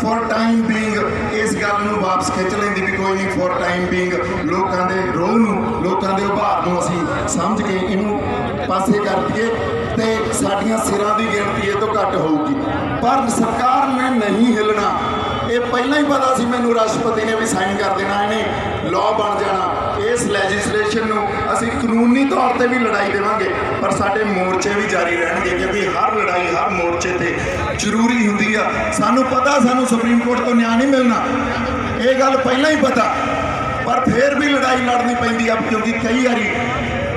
ਫॉर ਟਾਈਮ ਬੀਇੰਗ ਇਸ ਗੱਲ ਨੂੰ ਵਾਪਸ ਖਿੱਚ ਲੈਂਦੀ ਵੀ ਕੋਈ ਨਹੀਂ, ਫॉर ਟਾਈਮ ਬੀਇੰਗ ਲੋਕਾਂ ਦੇ ਰੋਹ ਨੂੰ, ਲੋਕਾਂ ਦੇ ਉਭਾਰ ਨੂੰ ਅਸੀਂ ਸਮਝ ਕੇ ਇਹਨੂੰ ਪਾਸੇ ਕਰ ਦਈਏ ਤੇ ਸਾਡੀਆਂ ਸਿਰਾਂ ਦੀ ਗਿਣਤੀ ਇਹ ਤੋਂ ਘੱਟ ਹੋਊਗੀ। ਪਰ ਸਰਕਾਰ ਨੇ ਨਹੀਂ ਹਿੱਲਣਾ, ਇਹ ਪਹਿਲਾਂ ਹੀ ਪਤਾ ਸੀ ਮੈਨੂੰ, ਰਾਸ਼ਟਰਪਤੀ ਨੇ ਵੀ ਸਾਈਨ ਕਰ ਦੇਣਾ, ਇਹਨੇ ਲਾਅ ਬਣ ਜਾਣਾ। ਇਸ ਲੈਜਿਸਲੇਸ਼ਨ ਨੂੰ ਅਸੀਂ ਕਾਨੂੰਨੀ ਤੌਰ ਤੇ ਵੀ ਲੜਾਈ ਦੇਵਾਂਗੇ, ਪਰ ਸਾਡੇ ਮੋਰਚੇ ਵੀ ਜਾਰੀ ਰਹਿਣਗੇ, ਕਿਉਂਕਿ ਹਰ ਲੜਾਈ ਹਰ ਮੋਰਚੇ ਤੇ ਜ਼ਰੂਰੀ ਹੁੰਦੀ ਆ। ਸਾਨੂੰ ਪਤਾ ਸਾਨੂੰ ਸੁਪਰੀਮ ਕੋਰਟ ਤੋਂ ਨਿਆਂ ਨਹੀਂ ਮਿਲਣਾ, ਇਹ ਗੱਲ ਪਹਿਲਾਂ ਹੀ ਪਤਾ, ਪਰ ਫਿਰ ਵੀ ਲੜਾਈ ਲੜਨੀ ਪੈਂਦੀ ਆ, ਕਿਉਂਕਿ ਕਈ ਵਾਰੀ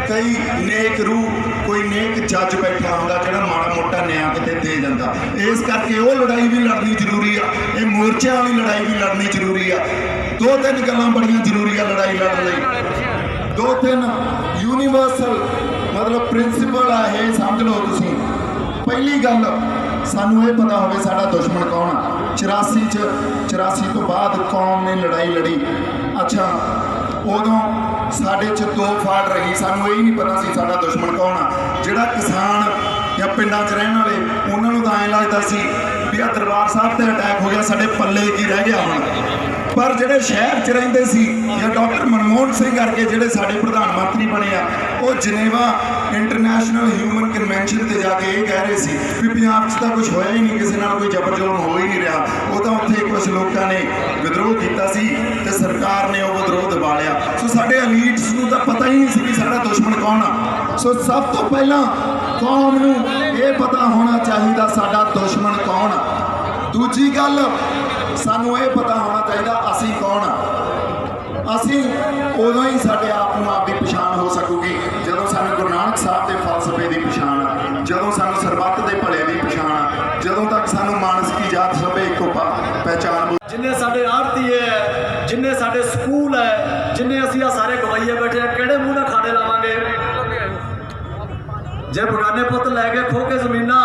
ਕਈ ਨੇਕ ਰੂਹ, ਕੋਈ ਨੇਕ ਜੱਜ ਬੈਠਾ ਹੁੰਦਾ ਜਿਹੜਾ ਮਾੜਾ ਮੋਟਾ ਨਿਆਂ ਕਿਤੇ ਦੇ ਜਾਂਦਾ। ਇਸ ਕਰਕੇ ਉਹ ਲੜਾਈ ਵੀ ਲੜਨੀ ਜ਼ਰੂਰੀ ਆ, ਇਹ ਮੋਰਚਿਆਂ ਵਾਲੀ ਲੜਾਈ ਵੀ ਲੜਨੀ ਜ਼ਰੂਰੀ ਆ। ਦੋ ਤਿੰਨ ਗੱਲਾਂ ਬੜੀਆਂ ਜ਼ਰੂਰੀ ਆ ਲੜਾਈ ਲੜਨ ਲਈ, ਦੋ ਤਿੰਨ ਯੂਨੀਵਰਸਲ ਮਤਲਬ ਪ੍ਰਿੰਸੀਪਲ ਆ, ਇਹ ਸਮਝ ਲਓ ਤੁਸੀਂ ਪਹਿਲੀ ਗੱਲ ਸਾਨੂੰ ਇਹ ਪਤਾ ਹੋਵੇ ਸਾਡਾ ਦੁਸ਼ਮਣ ਕੌਣ ਆ। 84 ਤੋਂ ਬਾਅਦ ਕੌਮ ਨੇ ਲੜਾਈ ਲੜੀ। ਅੱਛਾ, ਉਦੋਂ ਸਾਡੇ 'ਚ ਦੋ ਫਾੜ ਰਹੀ, ਸਾਨੂੰ ਇਹ ਨਹੀਂ ਪਤਾ ਸੀ ਸਾਡਾ ਦੁਸ਼ਮਣ ਕੌਣ ਆ। ਜਿਹੜਾ ਕਿਸਾਨ ਜਾਂ ਪਿੰਡਾਂ 'ਚ ਰਹਿਣ ਵਾਲੇ, ਉਹਨਾਂ ਨੂੰ ਤਾਂ ਐਂ ਲੱਗਦਾ ਸੀ ਵੀ ਆ ਦਰਬਾਰ ਸਾਹਿਬ ਤੇ ਅਟੈਕ ਹੋ ਗਿਆ, ਸਾਡੇ ਪੱਲੇ ਕੀ ਰਹਿ ਗਿਆ ਹੁਣ। ਪਰ ਜਿਹੜੇ ਸ਼ਹਿਰ 'ਚ ਰਹਿੰਦੇ ਸੀ ਜਾਂ ਡਾਕਟਰ ਮਨਮੋਹਨ ਸਿੰਘ ਕਰਕੇ ਜਿਹੜੇ ਸਾਡੇ ਪ੍ਰਧਾਨ ਮੰਤਰੀ ਬਣੇ ਆ, ਉਹ ਜਨੇਵਾ ਇੰਟਰਨੈਸ਼ਨਲ ਹਿਊਮਨ ਕਨਵੈਨਸ਼ਨ ਤੇ ਜਾ ਕੇ ਇਹ ਕਹਿ ਰਹੇ ਸੀ ਵੀ ਪੰਜਾਬ 'ਚ ਤਾਂ ਕੁਝ ਹੋਇਆ ਹੀ ਨਹੀਂ, ਕਿਸੇ ਨਾਲ ਕੋਈ ਜ਼ਬਰ ਜ਼ੁਲਮ ਹੋ ਹੀ ਨਹੀਂ ਰਿਹਾ। ਉਹ ਤਾਂ ਉੱਥੇ ਕੁਝ ਲੋਕਾਂ ਨੇ ਵਿਦਰੋਹ ਕੀਤਾ ਸੀ ਤੇ ਸਰਕਾਰ ਨੇ ਉਹ ਵਿਦਰੋਹ ਦਬਾ ਲਿਆ। ਸੋ ਸਾਡੇ ਐਲੀਟਸ ਨੂੰ ਤਾਂ ਪਤਾ ਹੀ ਨਹੀਂ ਸੀ ਕਿ ਸਾਡਾ ਦੁਸ਼ਮਣ ਕੌਣ ਆ। ਸੋ ਸਭ ਤੋਂ ਪਹਿਲਾਂ ਕੌਮ ਨੂੰ ਇਹ ਪਤਾ ਹੋਣਾ ਚਾਹੀਦਾ ਸਾਡਾ ਦੁਸ਼ਮਣ ਕੌਣ ਆ। ਦੂਜੀ ਗੱਲ, ਸਾਨੂੰ ਇਹ ਪਤਾ ਹੋਣਾ ਚਾਹੀਦਾ ਅਸੀਂ ਕੌਣ ਆ। ਅਸੀਂ ਉਦੋਂ ਹੀ ਸਾਡੇ ਆਪ ਨੂੰ ਆਪ ਦੀ ਪਛਾਣ ਹੋ ਸਕੂਗੀ ਜਦੋਂ ਸਾਨੂੰ ਗੁਰੂ ਨਾਨਕ ਸਾਹਿਬ ਦੇ ਫਲਸਫੇ ਦੀ ਪਛਾਣ ਆ, ਜਦੋਂ ਸਾਨੂੰ ਸਰਬੱਤ ਦੇ ਭਲੇ ਦੀ ਪਛਾਣ ਆ, ਜਦੋਂ ਤੱਕ ਸਾਨੂੰ ਮਾਨਸਿਕ ਜਾਤ ਸਭੇ ਇੱਕੋ ਪਹਿਚਾਣ। ਜਿੰਨੇ ਸਾਡੇ ਆੜਤੀ ਹੈ, ਜਿੰਨੇ ਸਾਡੇ ਸਕੂਲ ਹੈ, ਜਿੰਨੇ ਅਸੀਂ ਆ ਸਾਰੇ ਗਵਾਈਏ ਬੈਠੇ ਆ, ਕਿਹੜੇ ਮੂੰਹ ਨਾਲ ਖਾਣੇ ਲਾਵਾਂਗੇ? ਜੇ ਬਗਾਨੇ ਪੁੱਤ ਲੈ ਕੇ ਖੋ ਕੇ ਜ਼ਮੀਨਾਂ,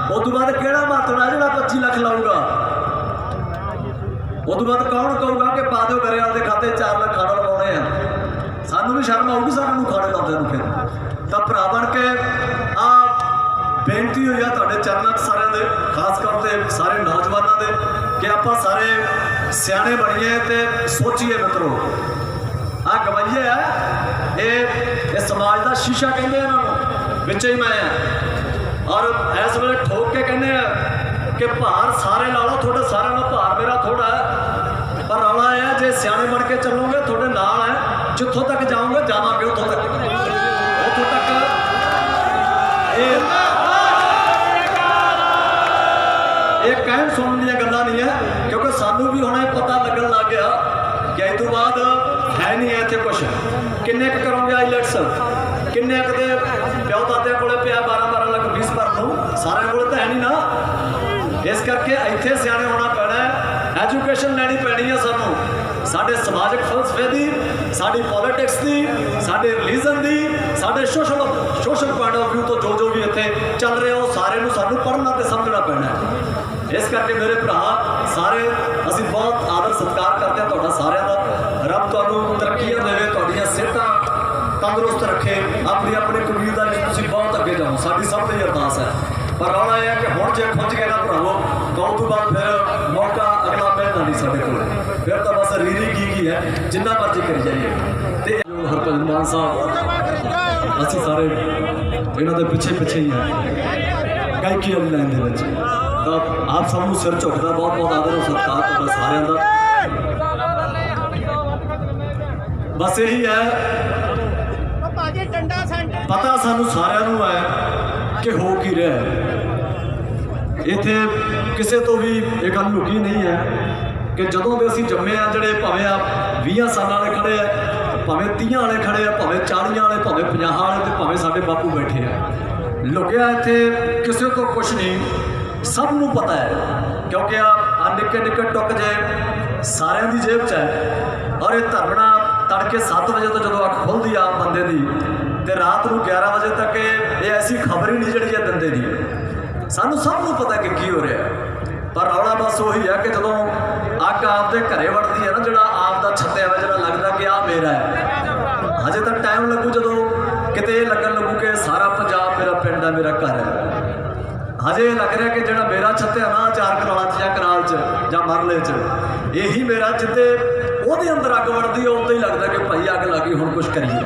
ਉਸ ਤੋਂ ਬਾਅਦ ਕਿਹੜਾ ਮਾਤੜਾ ਜਿਹੜਾ 25 ਲੱਖ ਲਾਊਗਾ? ਉਸ ਤੋਂ ਬਾਅਦ ਕੌਣ ਕਹੂਗਾ ਕਿ ਪਾ ਦਿਓ ਕਰੇ ਆਪਦੇ ਖਾਤੇ 4 ਲੱਖ ਖਾਣਾ ਲਵਾਉਣੇ ਆ? ਸਾਨੂੰ ਵੀ ਸ਼ਰਮ ਆਊਗੀ ਸਾਨੂੰ ਨੂੰ ਖਾਣੇ ਲਾਉਂਦੇ ਨੂੰ। ਫਿਰ ਤਾਂ ਭਰਾ ਬਣ ਕੇ ਆ ਬੇਨਤੀ ਹੋਈ ਆ ਤੁਹਾਡੇ ਚਰਨਾਂ 'ਚ ਸਾਰਿਆਂ ਦੇ, ਖਾਸ ਤੌਰ ਤੇ ਸਾਰੇ ਨੌਜਵਾਨਾਂ ਦੇ, ਕਿ ਆਪਾਂ ਸਾਰੇ ਸਿਆਣੇ ਬਣੀਏ ਤੇ ਸੋਚੀਏ। ਮਿੱਤਰੋ, ਆ ਗਵਾਈਏ ਆ, ਇਹ ਸਮਾਜ ਦਾ ਸ਼ੀਸ਼ਾ ਕਹਿੰਦੇ ਇਹਨਾਂ ਨੂੰ, ਵਿੱਚ ਹੀ ਮੈਂ ਆ। ਔਰ ਇਸ ਵੇਲੇ ਠੋਕ ਕੇ ਕਹਿੰਦੇ ਆ ਕਿ ਭਾਰ ਸਾਰੇ ਲਾ ਲਓ, ਤੁਹਾਡੇ ਸਾਰਿਆਂ ਦਾ ਭਾਰ ਮੇਰਾ ਥੋੜਾ ਹੈ। ਪਰ ਰੌਲਾ ਇਹ ਹੈ, ਜੇ ਸਿਆਣੇ ਬਣ ਕੇ ਚੱਲੋਗੇ ਤੁਹਾਡੇ ਨਾਲ ਹੈ, ਜਿੱਥੋਂ ਤੱਕ ਜਾਓਗੇ ਜਾਵਾਂਗੇ ਉੱਥੋਂ ਤੱਕ। ਇਹ ਕਹਿਣ ਸੁਣਨ ਦੀਆਂ ਗੱਲਾਂ ਨਹੀਂ ਹੈ, ਕਿਉਂਕਿ ਸਾਨੂੰ ਵੀ ਹੁਣ ਇਹ ਪਤਾ ਲੱਗਣ ਲੱਗ ਗਿਆ ਕਿ ਇਸ ਤੋਂ ਬਾਅਦ ਹੈ ਨਹੀਂ ਇੱਥੇ ਕੁਛ। ਕਿੰਨੇ ਕੁ ਕਰੋਗੇ ਆਈਲੈਟਸ? ਕਿੰਨੇ ਕੁ ਦੇ ਪਿਓ ਦਾਦਿਆਂ ਕੋਲੇ ਪਿਆ 12 ਲੱਖ ਫੀਸ ਭਰ ਲਓ? ਸਾਰਿਆਂ ਕੋਲੇ ਤਾਂ ਹੈ ਨਹੀਂ ਨਾ। ਇਸ ਕਰਕੇ ਇੱਥੇ ਸਿਆਣੇ ਹੋਣਾ ਪੈਣਾ ਹੈ, ਐਜੂਕੇਸ਼ਨ ਲੈਣੀ ਪੈਣੀ ਹੈ ਸਾਨੂੰ, ਸਾਡੇ ਸਮਾਜਿਕ ਫਲਸਫੇ ਦੀ, ਸਾਡੀ ਪੋਲਿਟਿਕਸ ਦੀ, ਸਾਡੇ ਰਿਲੀਜਨ ਦੀ, ਸਾਡੇ ਸੋਸ਼ਲ ਪੁਆਇੰਟ ਆਫ ਵਿਊ ਤੋਂ ਜੋ ਵੀ ਇੱਥੇ ਚੱਲ ਰਿਹਾ ਉਹ ਸਾਰੇ ਨੂੰ ਸਾਨੂੰ ਪੜ੍ਹਨਾ ਤੇ ਸਮਝਣਾ ਪੈਣਾ ਹੈ। ਇਸ ਕਰਕੇ ਮੇਰੇ ਭਰਾ ਸਾਰੇ ਅਸੀਂ ਬਹੁਤ ਆਦਰ ਸਤਿਕਾਰ ਕਰਦੇ ਹਾਂ ਤੁਹਾਡਾ ਸਾਰਿਆਂ ਦਾ। ਰੱਬ ਤੁਹਾਨੂੰ ਤਰੱਕੀਆਂ ਦੇਵੇ, ਤੁਹਾਡੀਆਂ ਸਿਹਤਾਂ ਤੰਦਰੁਸਤ ਰੱਖੇ, ਆਪਣੀ ਕਬੀਲਦਾਰੀ ਤੁਸੀਂ ਬਹੁਤ ਅੱਗੇ ਜਾਓ, ਸਾਡੀ ਸਭ ਦੀ ਅਰਦਾਸ ਹੈ। ਪਰ ਰੌਲਾ ਇਹ ਹੈ ਕਿ ਹੁਣ ਜੇ ਖੁੱਜ ਕੇ ਨਾ ਭਰਾਵੋ ਤਾਂ ਉਸ ਤੋਂ ਬਾਅਦ ਫਿਰ ਮੌਕਾ ਅਗਲਾ ਮਿਲਣਾ ਨਹੀਂ ਸਾਡੇ ਕੋਲ, ਫਿਰ ਤਾਂ ਬਸ ਰੀਰੀ ਕੀ ਹੈ, ਜਿੰਨਾ ਮਰਜ਼ੀ ਕਰੀ ਜਾਈਏ। ਤੇ ਹਰਭਜਨ ਮਾਨ ਸਾਹਿਬ, ਅਸੀਂ ਸਾਰੇ ਇਹਨਾਂ ਦੇ ਪਿੱਛੇ ਹੀ ਹਾਂ ਗਾਇਕੀ ਵਾਲੀ ਲਾਈਨ ਦੇ ਵਿੱਚ। ਤਾਂ ਆਪ ਸਭ ਨੂੰ ਸਿਰ ਝੁਕਦਾ, ਬਹੁਤ ਬਹੁਤ ਆਦਰ ਸਤਿਕਾਰ ਤੁਹਾਡਾ ਸਾਰਿਆਂ ਦਾ। ਬਸ ਇਹੀ ਹੈ, ਪਤਾ ਸਾਨੂੰ ਸਾਰਿਆਂ ਨੂੰ ਹੈ ਕਿ ਹੋ ਕੀ ਰਿਹਾ। ਇੱਥੇ ਕਿਸੇ ਤੋਂ ਵੀ ਇਹ ਗੱਲ ਲੁਕੀ ਨਹੀਂ ਹੈ ਕਿ ਜਦੋਂ ਦੇ ਅਸੀਂ ਜੰਮੇ ਆ, ਜਿਹੜੇ ਭਾਵੇਂ ਆ 20 ਸਾਲਾਂ ਵਾਲੇ ਖੜੇ ਆ, ਭਾਵੇਂ 30 ਵਾਲੇ ਖੜੇ ਆ, ਭਾਵੇਂ 40 ਵਾਲੇ, ਭਾਵੇਂ 50 ਵਾਲੇ, ਤੇ ਭਾਵੇਂ ਸਾਡੇ ਬਾਪੂ ਬੈਠੇ ਆ, ਲੁਕਿਆ ਇੱਥੇ ਕਿਸੇ ਤੋਂ ਕੁਛ ਨਹੀਂ। ਸਭ ਨੂੰ ਪਤਾ ਹੈ, ਕਿਉਂਕਿ ਆ ਨਿੱਕੇ ਟੁੱਕ ਜੇ ਸਾਰਿਆਂ ਦੀ ਜੇਬ 'ਚ ਹੈ। ਔਰ ਇਹ ਧਰਨਾ ਤੜਕੇ 7 ਵਜੇ ਤੋਂ ਜਦੋਂ ਅੱਖ ਖੁੱਲ੍ਹਦੀ ਆ ਬੰਦੇ ਦੀ, ਤੇ ਰਾਤ ਨੂੰ 11 ਵਜੇ ਤੱਕ ਇਹ ਐਸੀ ਖਬਰ ਹੀ ਨਹੀਂ ਜਿਹੜੀ ਇਹ ਦਿੰਦੇ ਦੀ। ਸਾਨੂੰ ਸਭ ਨੂੰ ਪਤਾ ਕਿ ਕੀ ਹੋ ਰਿਹਾ। ਪਰ ਰੌਲਾ ਬਸ ਉਹੀ ਹੈ ਕਿ ਜਦੋਂ ਅੱਗ ਆਪਦੇ ਘਰੇ ਵੜਦੀ ਹੈ ਨਾ, ਜਿਹੜਾ ਆਪ ਦਾ ਛੱਤਿਆ ਵਾ, ਜਿਹੜਾ ਲੱਗਦਾ ਕਿ ਆਹ ਮੇਰਾ ਹੈ। ਹਜੇ ਤੱਕ ਟਾਈਮ ਲੱਗੂ ਜਦੋਂ ਕਿਤੇ ਇਹ ਲੱਗਣ ਲੱਗੂ ਕਿ ਸਾਰਾ ਪੰਜਾਬ ਮੇਰਾ ਪਿੰਡ ਹੈ, ਮੇਰਾ ਘਰ ਹੈ। ਹਜੇ ਲੱਗ ਰਿਹਾ ਕਿ ਜਿਹੜਾ ਮੇਰਾ ਛੱਤਿਆ ਨਾ 4 ਕਨਾਲਾਂ 'ਚ ਜਾਂ ਕਨਾਲ 'ਚ ਜਾਂ ਮਰਲੇ 'ਚ, ਇਹੀ ਮੇਰਾ, ਜਿੱਦੇ ਉਹਦੇ ਅੰਦਰ ਅੱਗ ਵੜਦੀ ਉਦੋਂ ਹੀ ਲੱਗਦਾ ਕਿ ਭਾਈ ਅੱਗ ਲੱਗੀ, ਹੁਣ ਕੁਛ ਕਰੀਏ।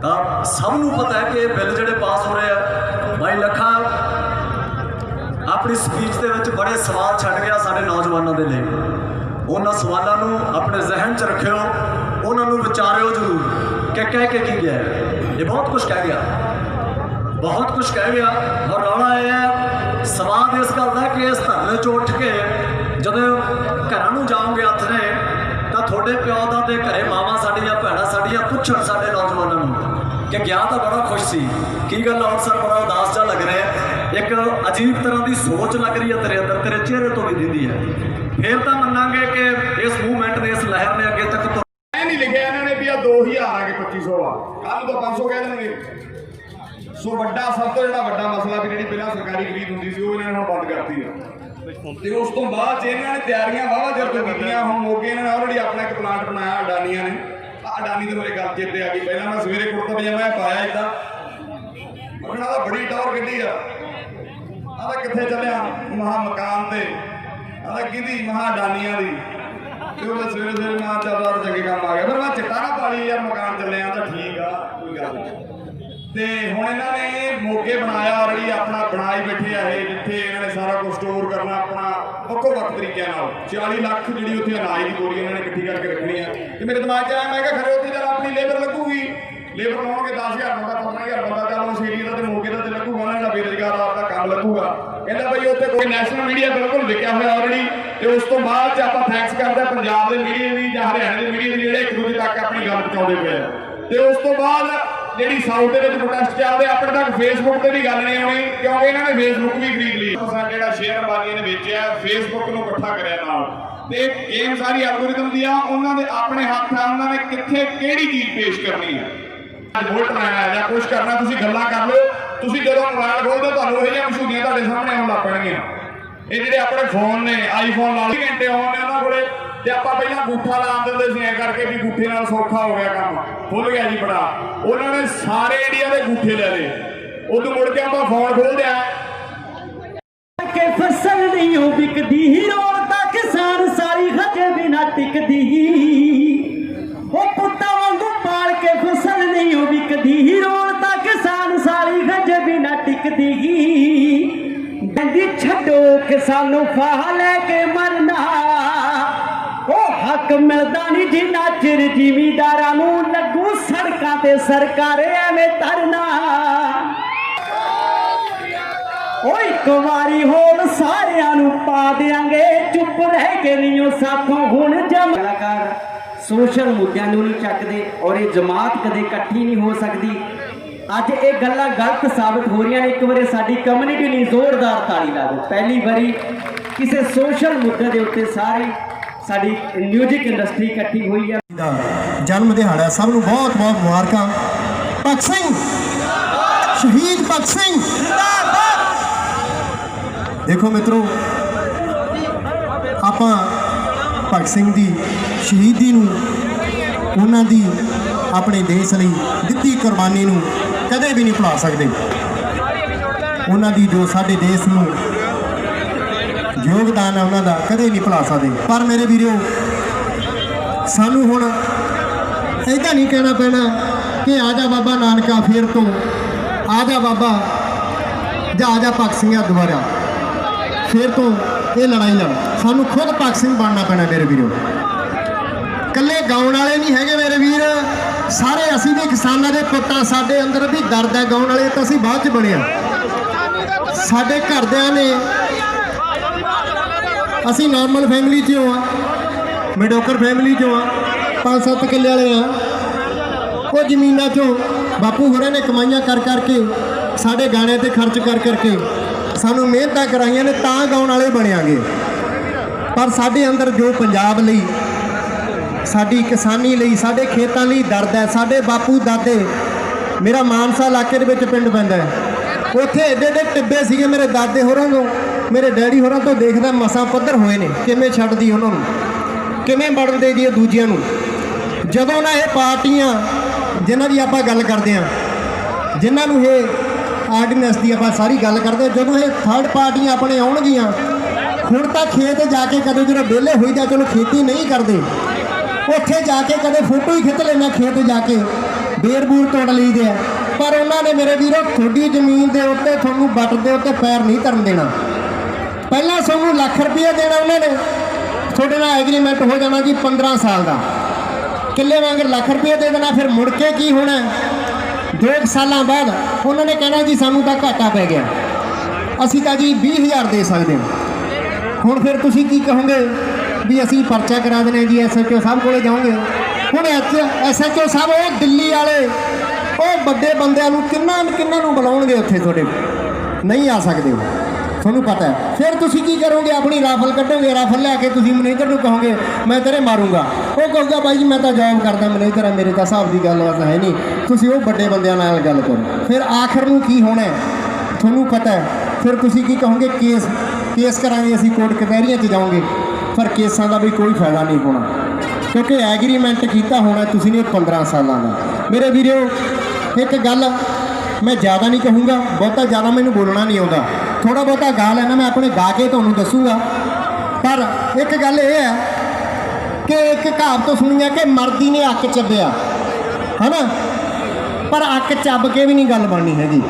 ਤਾਂ ਸਭ ਨੂੰ ਪਤਾ ਹੈ ਕਿ ਇਹ ਬਿੱਲ ਜਿਹੜੇ ਪਾਸ ਹੋ ਰਹੇ ਆ, ਭਾਈ ਲੱਖਾ ਆਪਣੀ ਸਪੀਚ ਦੇ ਵਿੱਚ ਬੜੇ ਸਵਾਲ ਛੱਡ ਗਿਆ ਸਾਡੇ ਨੌਜਵਾਨਾਂ ਦੇ ਲਈ। ਉਹਨਾਂ ਸਵਾਲਾਂ ਨੂੰ ਆਪਣੇ ਜ਼ਿਹਨ 'ਚ ਰੱਖਿਓ, ਉਹਨਾਂ ਨੂੰ ਵਿਚਾਰਿਓ ਜ਼ਰੂਰ ਕਿ ਕਹਿ ਕੇ ਕੀ ਗਿਆ। ਇਹ ਬਹੁਤ ਕੁਝ ਕਹਿ ਗਿਆ, ਬਹੁਤ ਕੁਝ ਕਹਿ ਗਿਆ। ਔਰ ਰੌਲਾ ਇਹ ਹੈ, ਸਵਾਲ ਇਸ ਗੱਲ ਦਾ ਕਿ ਇਸ ਧਰਨੇ 'ਚੋਂ ਉੱਠ ਕੇ ਜਦੋਂ ਘਰਾਂ ਨੂੰ ਜਾਓਗੇ ਹੱਥ ਨੇ, ਤਾਂ ਤੁਹਾਡੇ ਪਿਓ ਦਾ ਦੇ ਘਰੇ ਮਾਵਾਂ ਸਾਡੀਆਂ, ਭੈਣਾਂ ਸਾਡੀਆਂ ਪੁੱਛਣ ਸਾਡੇ ਨੌਜਵਾਨਾਂ ਨੂੰ ਕਿ ਗਿਆ ਤਾਂ ਬੜਾ ਖੁਸ਼ ਸੀ, ਕੀ ਗੱਲ ਹੁਣ ਸਰ ਬੜਾ ਉਦਾਸ ਜਿਹਾ ਲੱਗ ਰਿਹਾ, ਇੱਕ ਅਜੀਬ ਤਰ੍ਹਾਂ ਦੀ ਸੋਚ ਲੱਗ ਰਹੀ ਹੈ ਤੇਰੇ ਅੰਦਰ, ਤੇਰੇ ਚਿਹਰੇ ਤੋਂ ਵੀ ਦਿੰਦੀ ਹੈ। ਫਿਰ ਤਾਂ ਮੰਨਾਂਗੇ ਕਿ ਇਸ ਮੂਵਮੈਂਟ ਨੇ, ਇਸ ਲਹਿਰ ਨੇ ਅੱਗੇ ਤੱਕ ਨਹੀਂ ਲਿਖਿਆ ਇਹਨਾਂ ਨੇ ਵੀ ਆ 2000 ਆ ਕੇ 2500 ਆ, ਕੱਲ ਤੋਂ 500 ਕਹਿ ਦੇਣਗੇ। ਸੋ ਵੱਡਾ ਸਭ ਤੋਂ ਜਿਹੜਾ ਵੱਡਾ ਮਸਲਾ ਵੀ ਜਿਹੜੀ ਪਹਿਲਾਂ ਸਰਕਾਰੀ ਖਰੀਦ ਹੁੰਦੀ ਸੀ ਉਹ ਇਹਨਾਂ ਨੇ ਹੁਣ ਬੰਦ ਕਰਤੀ ਹੈ ਤੇ ਉਸ ਤੋਂ ਬਾਅਦ 'ਚ ਇਹਨਾਂ ਨੇ ਤਿਆਰੀਆਂ ਵਾਹਵਾ ਚਿਰ ਤੋਂ ਕੀਤੀਆਂ। ਹੁਣ ਮੋਗੇ ਇਹਨਾਂ ਨੇ ਆਲਰੇਡੀ ਆਪਣਾ ਇੱਕ ਪਲਾਂਟ ਬਣਾਇਆ ਅਡਾਨੀਆਂ ਨੇ। ਅਡਾਨੀ ਦੇ ਮੇਰੇ ਗੱਲ ਚੇਤੇ ਆ ਗਈ, ਪਹਿਲਾਂ ਮੈਂ ਸਵੇਰੇ ਕੁੜਤਾ ਪਜਾਮਾ ਪਾਇਆ ਇੱਦਾਂ, ਉਹਨਾਂ ਦਾ ਬੜੀ ਟੌਰ ਕੱਢੀ ਆ। ਆਹ ਕਿੱਥੇ ਚੱਲਿਆ ਮਹਾ ਮਕਾਨ ਤੇ, ਆਹ ਕਿਹਦੀ ਮਹਾ ਅਡਾਨੀਆਂ ਦੀ। ਤੇ ਉਹ ਸਵੇਰੇ ਸਵੇਰੇ ਮਾਂ ਚੱਲਦਾ ਚੰਗੇ ਕੰਮ ਆ ਗਿਆ। ਫਿਰ ਮੈਂ ਚਿੱਟਾ ਨਾ ਪਾਲੀ ਯਾਰ, ਮਕਾਨ ਚੱਲਿਆ ਤਾਂ ਠੀਕ ਆ, ਕੋਈ ਗੱਲ ਨਹੀਂ। ਤੇ ਹੁਣ ਇਹਨਾਂ ਨੇ ਮੋਗੇ ਬਣਾਇਆ ਆਲਰੇਡੀ, ਆਪਣਾ ਬਣਾਈ ਬੈਠੇ ਆ ਇਹ, ਜਿੱਥੇ ਇਹਨਾਂ ਨੇ ਸਾਰਾ ਕੁਝ ਸਟੋਰ ਕਰਨਾ ਆਪਣਾ ਵੱਖੋ ਵੱਖ ਤਰੀਕਿਆਂ ਨਾਲ। 40 ਲੱਖ ਜਿਹੜੀ ਉੱਥੇ ਅਨਾਜ ਦੀ ਬੋਰੀ ਇਹਨਾਂ ਨੇ ਇਕੱਠੀ ਕਰਕੇ ਰੱਖਣੀ ਆ। ਤੇ ਮੇਰੇ ਦਿਮਾਗ 'ਚ ਆਇਆ, ਮੈਂ ਕਿਹਾ ਖਰੇ ਉੱਥੇ ਜਦ ਆਪਣੀ ਲੇਬਰ ਲੱਗੂਗੀ, ਲੇਬਰ ਲਾਉਣਗੇ 10,000 ਬੰਦਾ 15,000 ਬੰਦਾ, ਚੱਲ ਉਸ ਏਰੀਆ ਦਾ ਤੇ ਮੋਗੇ ਦਾ ਤੇ ਲੱਗੂਗਾ, ਉਹਨਾਂ ਦਾ ਬੇਰੁਜ਼ਗਾਰ ਆਪਣਾ ਕੰਮ ਲੱਗੂਗਾ। ਕਹਿੰਦਾ ਬਈ ਉੱਥੇ ਕੋਈ ਨੈਸ਼ਨਲ ਮੀਡੀਆ ਬਿਲਕੁਲ ਲਿਖਿਆ ਹੋਇਆ ਆਲਰੇਡੀ। ਤੇ ਉਸ ਤੋਂ ਬਾਅਦ 'ਚ ਆਪਾਂ ਥੈਂਕਸ ਕਰਦੇ ਹਾਂ ਪੰਜਾਬ ਦੇ ਮੀਡੀਆ ਦੀ ਜਾਂ ਹਰਿਆਣੇ ਦੇ ਮੀਡੀਆ ਦੀ, ਜਿਹੜੇ ਇੱਕ ਦੂਜੇ ਤੱਕ ਆਪਣੀ ਗੱਲ ਪਹੁੰਚਾਉਂਦੇ ਪਏ ਆ। ਤੇ ਉਸ ਤੋਂ ਬਾਅਦ ਜਿਹੜੀ ਸਾਊਥ ਦੇ ਵਿੱਚ ਪ੍ਰੋਟੈਸਟ ਚੱਲਦੇ, ਆਪਣੇ ਤੱਕ ਫੇਸਬੁੱਕ ਤੇ ਵੀ ਗੱਲ ਨਹੀਂ ਆਉਣੀ, ਕਿਉਂਕਿ ਇਹਨਾਂ ਨੇ ਫੇਸਬੁੱਕ ਵੀ ਖਰੀਦ ਲਈ। ਜਿਹੜਾ ਸ਼ੇਅਰ ਬਾਜ਼ੀਆਂ ਨੇ ਵੇਚਿਆ, ਫੇਸਬੁੱਕ ਨੂੰ ਇਕੱਠਾ ਕਰਿਆ ਨਾਲ। ਤੇ ਗੇਮ ਸਾਰੀ ਐਲਗੋਰਿਥਮ ਦੀ ਆ, ਉਹਨਾਂ ਦੇ ਆਪਣੇ ਹੱਥ ਆ, ਉਹਨਾਂ ਨੇ ਕਿੱਥੇ ਕਿਹੜੀ ਚੀਜ਼ ਪੇਸ਼ ਕਰਨੀ ਹੈ। ਵੋਟ ਲੈਣਾ ਜਾਂ ਕੁਝ ਕਰਨਾ, ਤੁਸੀਂ ਗੱਲਾਂ ਕਰ ਲਓ। ਤੁਸੀਂ ਜਦੋਂ ਮੋਬਾਈਲ ਖੋਲਦੇ ਤੁਹਾਨੂੰ ਇਹ ਜਿਹੀਆਂ ਮਸ਼ਹੂਰੀਆਂ ਤੁਹਾਡੇ ਸਾਹਮਣੇ ਆਉਣ ਲੱਗ ਪੈਣਗੀਆਂ। ਇਹ ਜਿਹੜੇ ਆਪਣੇ ਫੋਨ ਨੇ, ਆਈਫੋਨ ਲਾ ਲਈ ਘੰਟੇ ਆਉਣ ਨੇ ਉਹਨਾਂ ਕੋਲੇ, ਤੇ ਆਪਾਂ ਪਹਿਲਾਂ ਅੰਗੂਠਾ ਲਾ ਦਿੰਦੇ ਸੀ ਐ ਕਰਕੇ ਵੀ ਅੰਗੂਠੇ ਨਾਲ ਸੌਖਾ ਹੋ ਗਿਆ ਕੰਮ, ਖੁੱਲ ਗਿਆ ਜੀ ਬੜਾ। ਉਹਨਾਂ ਨੇ ਸਾਰੇ ਇੰਡੀਆ ਦੇ ਅੰਗੂਠੇ ਲੈ ਲਏ। ਉਦੋਂ ਮੁੜ ਕੇ ਆਪਾਂ ਫੋਨ ਖੋਲਦੇ ਆ ਕਿ ਫਸਲ ਨਹੀਂ ਉਹ ਵਿਕਦੀ, ਰੋਲਦਾ ਕਿਸਾਨ ਸਾਰੀ ਹਜੇ ਵੀ ਨਾ ਟਿਕਦੀ। ਉਹ ਪੁੱਤਾਂ ਵਾਂਗੂ ਪਾਲ ਕੇ ਫਸਲ ਨਹੀਂ ਉਹ ਵਿਕਦੀ, ਰੋਲਦਾ ਕਿਸਾਨ ਸਾਰੀ ਹਜੇ ਵੀ ਨਾ ਟਿਕਦੀ। ਕਹਿੰਦੀ ਛੱਡੋ ਕਿਸਾਨੋਂ ਫਾਹ ਲੈ ਕੇ ਮਰਨਾ, ਉਹ ਹੱਕ ਮਿਲਦਾ ਨਹੀਂ ਜਿੰਨਾ ਚਿਰ ਜ਼ਿਮੀਂਦਾਰਾਂ ਨੂੰ ਲੱਗੂ ਸੜਕਾਂ ਤੇ ਸਰਕਾਰ ਐਵੇਂ ਧਰਨਾ। ਉਹ ਇੱਕ ਵਾਰੀ ਹੋਰ ਸਾਰਿਆਂ ਨੂੰ ਪਾ ਦਿਆਂਗੇ, ਚੁੱਪ ਰਹਿ ਕੇ ਨਹੀਂ ਸਾਥੋਂ ਹੁਣ ਕਲਾਕਾਰ ਸੋਸ਼ਲ ਮੁੱਦਿਆਂ ਨੂੰ ਨਹੀਂ ਚੱਕਦੇ, ਔਰ ਇਹ ਜਮਾਤ ਕਦੇ ਇਕੱਠੀ ਨਹੀਂ ਹੋ ਸਕਦੀ। ਅੱਜ ਇਹ ਗੱਲਾਂ ਗਲਤ ਸਾਬਤ ਹੋ ਰਹੀਆਂ ਨੇ। ਇੱਕ ਵਾਰੀ ਸਾਡੀ ਕਮਿਊਨਿਟੀ ਲਈ ਜ਼ੋਰਦਾਰ ਤਾੜੀ ਲਾ ਦਿਓ। ਪਹਿਲੀ ਵਾਰੀ ਕਿਸੇ ਸੋਸ਼ਲ ਮੁੱਦੇ ਦੇ ਉੱਤੇ ਸਾਰੇ ਸਾਡੀ ਮਿਊਜ਼ਿਕ ਇੰਡਸਟਰੀ ਇਕੱਠੀ ਹੋਈ ਹੈ। ਜਨਮ ਦਿਹਾੜਾ ਸਭ ਨੂੰ ਬਹੁਤ ਬਹੁਤ ਮੁਬਾਰਕਾਂ। ਭਗਤ ਸਿੰਘ, ਸ਼ਹੀਦ ਭਗਤ ਸਿੰਘ ਦੇਖੋ ਮਿੱਤਰੋ, ਆਪਾਂ ਭਗਤ ਸਿੰਘ ਦੀ ਸ਼ਹੀਦੀ ਨੂੰ, ਉਹਨਾਂ ਦੀ ਆਪਣੇ ਦੇਸ਼ ਲਈ ਦਿੱਤੀ ਕੁਰਬਾਨੀ ਨੂੰ ਕਦੇ ਵੀ ਨਹੀਂ ਭੁਲਾ ਸਕਦੇ। ਉਹਨਾਂ ਦੀ ਜੋ ਸਾਡੇ ਦੇਸ਼ ਨੂੰ ਯੋਗਦਾਨ ਹੈ ਉਹਨਾਂ ਦਾ ਕਦੇ ਨਹੀਂ ਭੁਲਾ ਸਕਦੇ। ਪਰ ਮੇਰੇ ਵੀਰੋ, ਸਾਨੂੰ ਹੁਣ ਇੱਦਾਂ ਨਹੀਂ ਕਹਿਣਾ ਪੈਣਾ ਕਿ ਆ ਜਾ ਬਾਬਾ ਨਾਨਕਾ ਫੇਰ ਤੋਂ, ਆ ਜਾ ਬਾਬਾ ਜਾਂ ਆ ਜਾ ਭਗਤ ਸਿੰਘਾਂ ਦੁਆਰਾ ਫੇਰ ਤੋਂ ਇਹ ਲੜਾਈ ਲੜ। ਸਾਨੂੰ ਖੁਦ ਭਗਤ ਸਿੰਘ ਬਣਨਾ ਪੈਣਾ ਮੇਰੇ ਵੀਰੋ। ਇਕੱਲੇ ਗਾਉਣ ਵਾਲੇ ਨਹੀਂ ਹੈਗੇ ਮੇਰੇ ਵੀਰ, ਸਾਰੇ ਅਸੀਂ ਵੀ ਕਿਸਾਨਾਂ ਦੇ ਪੁੱਤਾਂ। ਸਾਡੇ ਅੰਦਰ ਵੀ ਦਰਦ ਹੈ, ਗਾਉਣ ਵਾਲੇ ਤਾਂ ਅਸੀਂ ਬਾਅਦ 'ਚ ਬਣਿਆ। ਸਾਡੇ ਘਰਦਿਆਂ ਨੇ, ਅਸੀਂ ਨਾਰਮਲ ਫੈਮਿਲੀ 'ਚੋਂ ਆ, ਮਿਡੋਕਰ ਫੈਮਿਲੀ 'ਚੋਂ ਆ, 5-7 ਕਿੱਲੇ ਵਾਲੇ ਆ। ਉਹ ਜ਼ਮੀਨਾਂ 'ਚੋਂ ਬਾਪੂ ਹੋਰਾਂ ਨੇ ਕਮਾਈਆਂ ਕਰ ਕਰਕੇ, ਸਾਡੇ ਗਾਣਿਆਂ ਤੇ ਖਰਚ ਕਰ ਕਰਕੇ ਸਾਨੂੰ ਮਿਹਨਤਾਂ ਕਰਾਈਆਂ ਨੇ, ਤਾਂ ਗਾਉਣ ਵਾਲੇ ਬਣਿਆਂਗੇ। ਪਰ ਸਾਡੇ ਅੰਦਰ ਜੋ ਪੰਜਾਬ ਲਈ, ਸਾਡੀ ਕਿਸਾਨੀ ਲਈ, ਸਾਡੇ ਖੇਤਾਂ ਲਈ ਦਰਦ ਹੈ। ਸਾਡੇ ਬਾਪੂ ਦਾਦੇ, ਮੇਰਾ ਮਾਨਸਾ ਇਲਾਕੇ ਦੇ ਵਿੱਚ ਪਿੰਡ ਪੈਂਦਾ ਹੈ, ਉੱਥੇ ਏਡੇ ਏਡੇ ਟਿੱਬੇ ਸੀਗੇ ਮੇਰੇ ਦਾਦੇ ਹੋਰਾਂ ਤੋਂ, ਮੇਰੇ ਡੈਡੀ ਹੋਰਾਂ ਤੋਂ ਦੇਖਦਾ ਮਸਾਂ ਪੱਧਰ ਹੋਏ ਨੇ। ਕਿਵੇਂ ਛੱਡਦੀ ਉਹਨਾਂ ਨੂੰ, ਕਿਵੇਂ ਵੜਨ ਦੇ ਦੀ ਦੂਜਿਆਂ ਨੂੰ। ਜਦੋਂ ਨਾ ਇਹ ਪਾਰਟੀਆਂ ਜਿਨ੍ਹਾਂ ਦੀ ਆਪਾਂ ਗੱਲ ਕਰਦੇ ਹਾਂ, ਜਿਨ੍ਹਾਂ ਨੂੰ ਇਹ ਆਰਡੀਨੈਂਸ ਦੀ ਆਪਾਂ ਸਾਰੀ ਗੱਲ ਕਰਦੇ, ਜਦੋਂ ਇਹ ਥਰਡ ਪਾਰਟੀਆਂ ਆਪਣੇ ਆਉਣਗੀਆਂ, ਹੁਣ ਤਾਂ ਖੇਤ ਜਾ ਕੇ ਕਦੇ ਜਦੋਂ ਵਿਹਲੇ ਹੋਈਦਾ, ਚਲੋ ਖੇਤੀ ਨਹੀਂ ਕਰਦੇ, ਉੱਥੇ ਜਾ ਕੇ ਕਦੇ ਫੋਟੋ ਹੀ ਖਿੱਚ ਲੈਣਾ, ਖੇਤ ਜਾ ਕੇ ਬੇਰ ਬੂਰ ਤੋੜ ਲਈਦੇ ਆ। ਪਰ ਉਹਨਾਂ ਨੇ ਮੇਰੇ ਵੀਰੋ ਤੁਹਾਡੀ ਜ਼ਮੀਨ ਦੇ ਉੱਤੇ, ਤੁਹਾਨੂੰ ਵੱਟ ਦੇ ਉੱਤੇ ਪੈਰ ਨਹੀਂ ਧਰਨ ਦੇਣਾ। ਪਹਿਲਾਂ ਤੁਹਾਨੂੰ ਲੱਖ ਰੁਪਏ ਦੇਣਾ ਉਹਨਾਂ ਨੇ, ਤੁਹਾਡੇ ਨਾਲ ਐਗਰੀਮੈਂਟ ਹੋ ਜਾਣਾ ਜੀ 15 ਸਾਲ ਦਾ, ਕਿੱਲੇ ਵਾਂਗਰ ਲੱਖ ਰੁਪਏ ਦੇ ਦੇਣਾ। ਫਿਰ ਮੁੜ ਕੇ ਕੀ ਹੋਣਾ, 2 ਸਾਲਾਂ ਬਾਅਦ ਉਹਨਾਂ ਨੇ ਕਹਿਣਾ ਜੀ ਸਾਨੂੰ ਤਾਂ ਘਾਟਾ ਪੈ ਗਿਆ, ਅਸੀਂ ਤਾਂ ਜੀ 20,000 ਦੇ ਸਕਦੇ ਹਾਂ। ਹੁਣ ਫਿਰ ਤੁਸੀਂ ਕੀ ਕਹੋਗੇ ਵੀ ਅਸੀਂ ਪਰਚਾ ਕਰਾ ਦੇਣਾ ਜੀ, SHO ਸਾਹਿਬ ਕੋਲੇ ਜਾਓਗੇ। ਹੁਣ SHO ਸਾਹਿਬ ਉਹ ਦਿੱਲੀ ਵਾਲੇ, ਉਹ ਵੱਡੇ ਬੰਦਿਆਂ ਨੂੰ ਕਿੰਨਾਂ ਨੂੰ ਬੁਲਾਉਣਗੇ ਉੱਥੇ, ਤੁਹਾਡੇ ਨਹੀਂ ਆ ਸਕਦੇ। ਤੁਹਾਨੂੰ ਪਤਾ ਹੈ। ਫਿਰ ਤੁਸੀਂ ਕੀ ਕਰੋਗੇ? ਆਪਣੀ ਰਾਫਲ ਕੱਢੋਗੇ, ਰਾਫਲ ਲੈ ਕੇ ਤੁਸੀਂ ਮੈਨੇਜਰ ਨੂੰ ਕਹੋਗੇ ਮੈਂ ਤੇਰੇ ਮਾਰੂੰਗਾ। ਉਹ ਕਹੂਗਾ ਬਾਈ ਜੀ ਮੈਂ ਤਾਂ ਜੌਬ ਕਰਦਾ, ਮੈਨੇਜਰ ਆ, ਮੇਰੇ ਤਾਂ ਹਿਸਾਬ ਦੀ ਗੱਲਬਾਤ ਹੈ ਨਹੀਂ। ਤੁਸੀਂ ਉਹ ਵੱਡੇ ਬੰਦਿਆਂ ਨਾਲ ਗੱਲ ਕਰੋ। ਫਿਰ ਆਖਰ ਨੂੰ ਕੀ ਹੋਣਾ ਤੁਹਾਨੂੰ ਪਤਾ ਹੈ। ਫਿਰ ਤੁਸੀਂ ਕੀ ਕਹੋਗੇ? ਕੇਸ ਕਰਾਂਗੇ ਅਸੀਂ, ਕੋਰਟ ਕਚਹਿਰੀਆਂ 'ਚ ਜਾਓਗੇ। ਪਰ ਕੇਸਾਂ ਦਾ ਵੀ ਕੋਈ ਫਾਇਦਾ ਨਹੀਂ ਹੋਣਾ, ਕਿਉਂਕਿ ਐਗਰੀਮੈਂਟ ਕੀਤਾ ਹੋਣਾ ਤੁਸੀਂ ਨੇ 15 ਸਾਲਾਂ ਦਾ। ਮੇਰੇ ਵੀਰੋ ਇੱਕ ਗੱਲ ਮੈਂ ਜ਼ਿਆਦਾ ਨਹੀਂ ਕਹੂੰਗਾ, ਬਹੁਤਾ ਜ਼ਿਆਦਾ ਮੈਨੂੰ ਬੋਲਣਾ ਨਹੀਂ ਆਉਂਦਾ। ਥੋੜਾ ਬਹੁਤਾ ਗਾ ਲੈਣਾ ਮੈਂ ਆਪਣੇ ਗਾ ਕੇ ਤੁਹਾਨੂੰ ਦੱਸੂਗਾ। ਪਰ ਇੱਕ ਗੱਲ ਇਹ ਹੈ ਕਿ ਇੱਕ ਕਹਾਵਤ ਸੁਣੀ ਹੈ ਕਿ ਮਰਦੀ ਨੇ ਅੱਕ ਚੱਬਿਆ, ਹੈ ਨਾ, ਪਰ ਅੱਕ ਚੱਬ ਕੇ ਵੀ ਨਹੀਂ ਗੱਲ ਬਣਨੀ ਹੈਗੀ।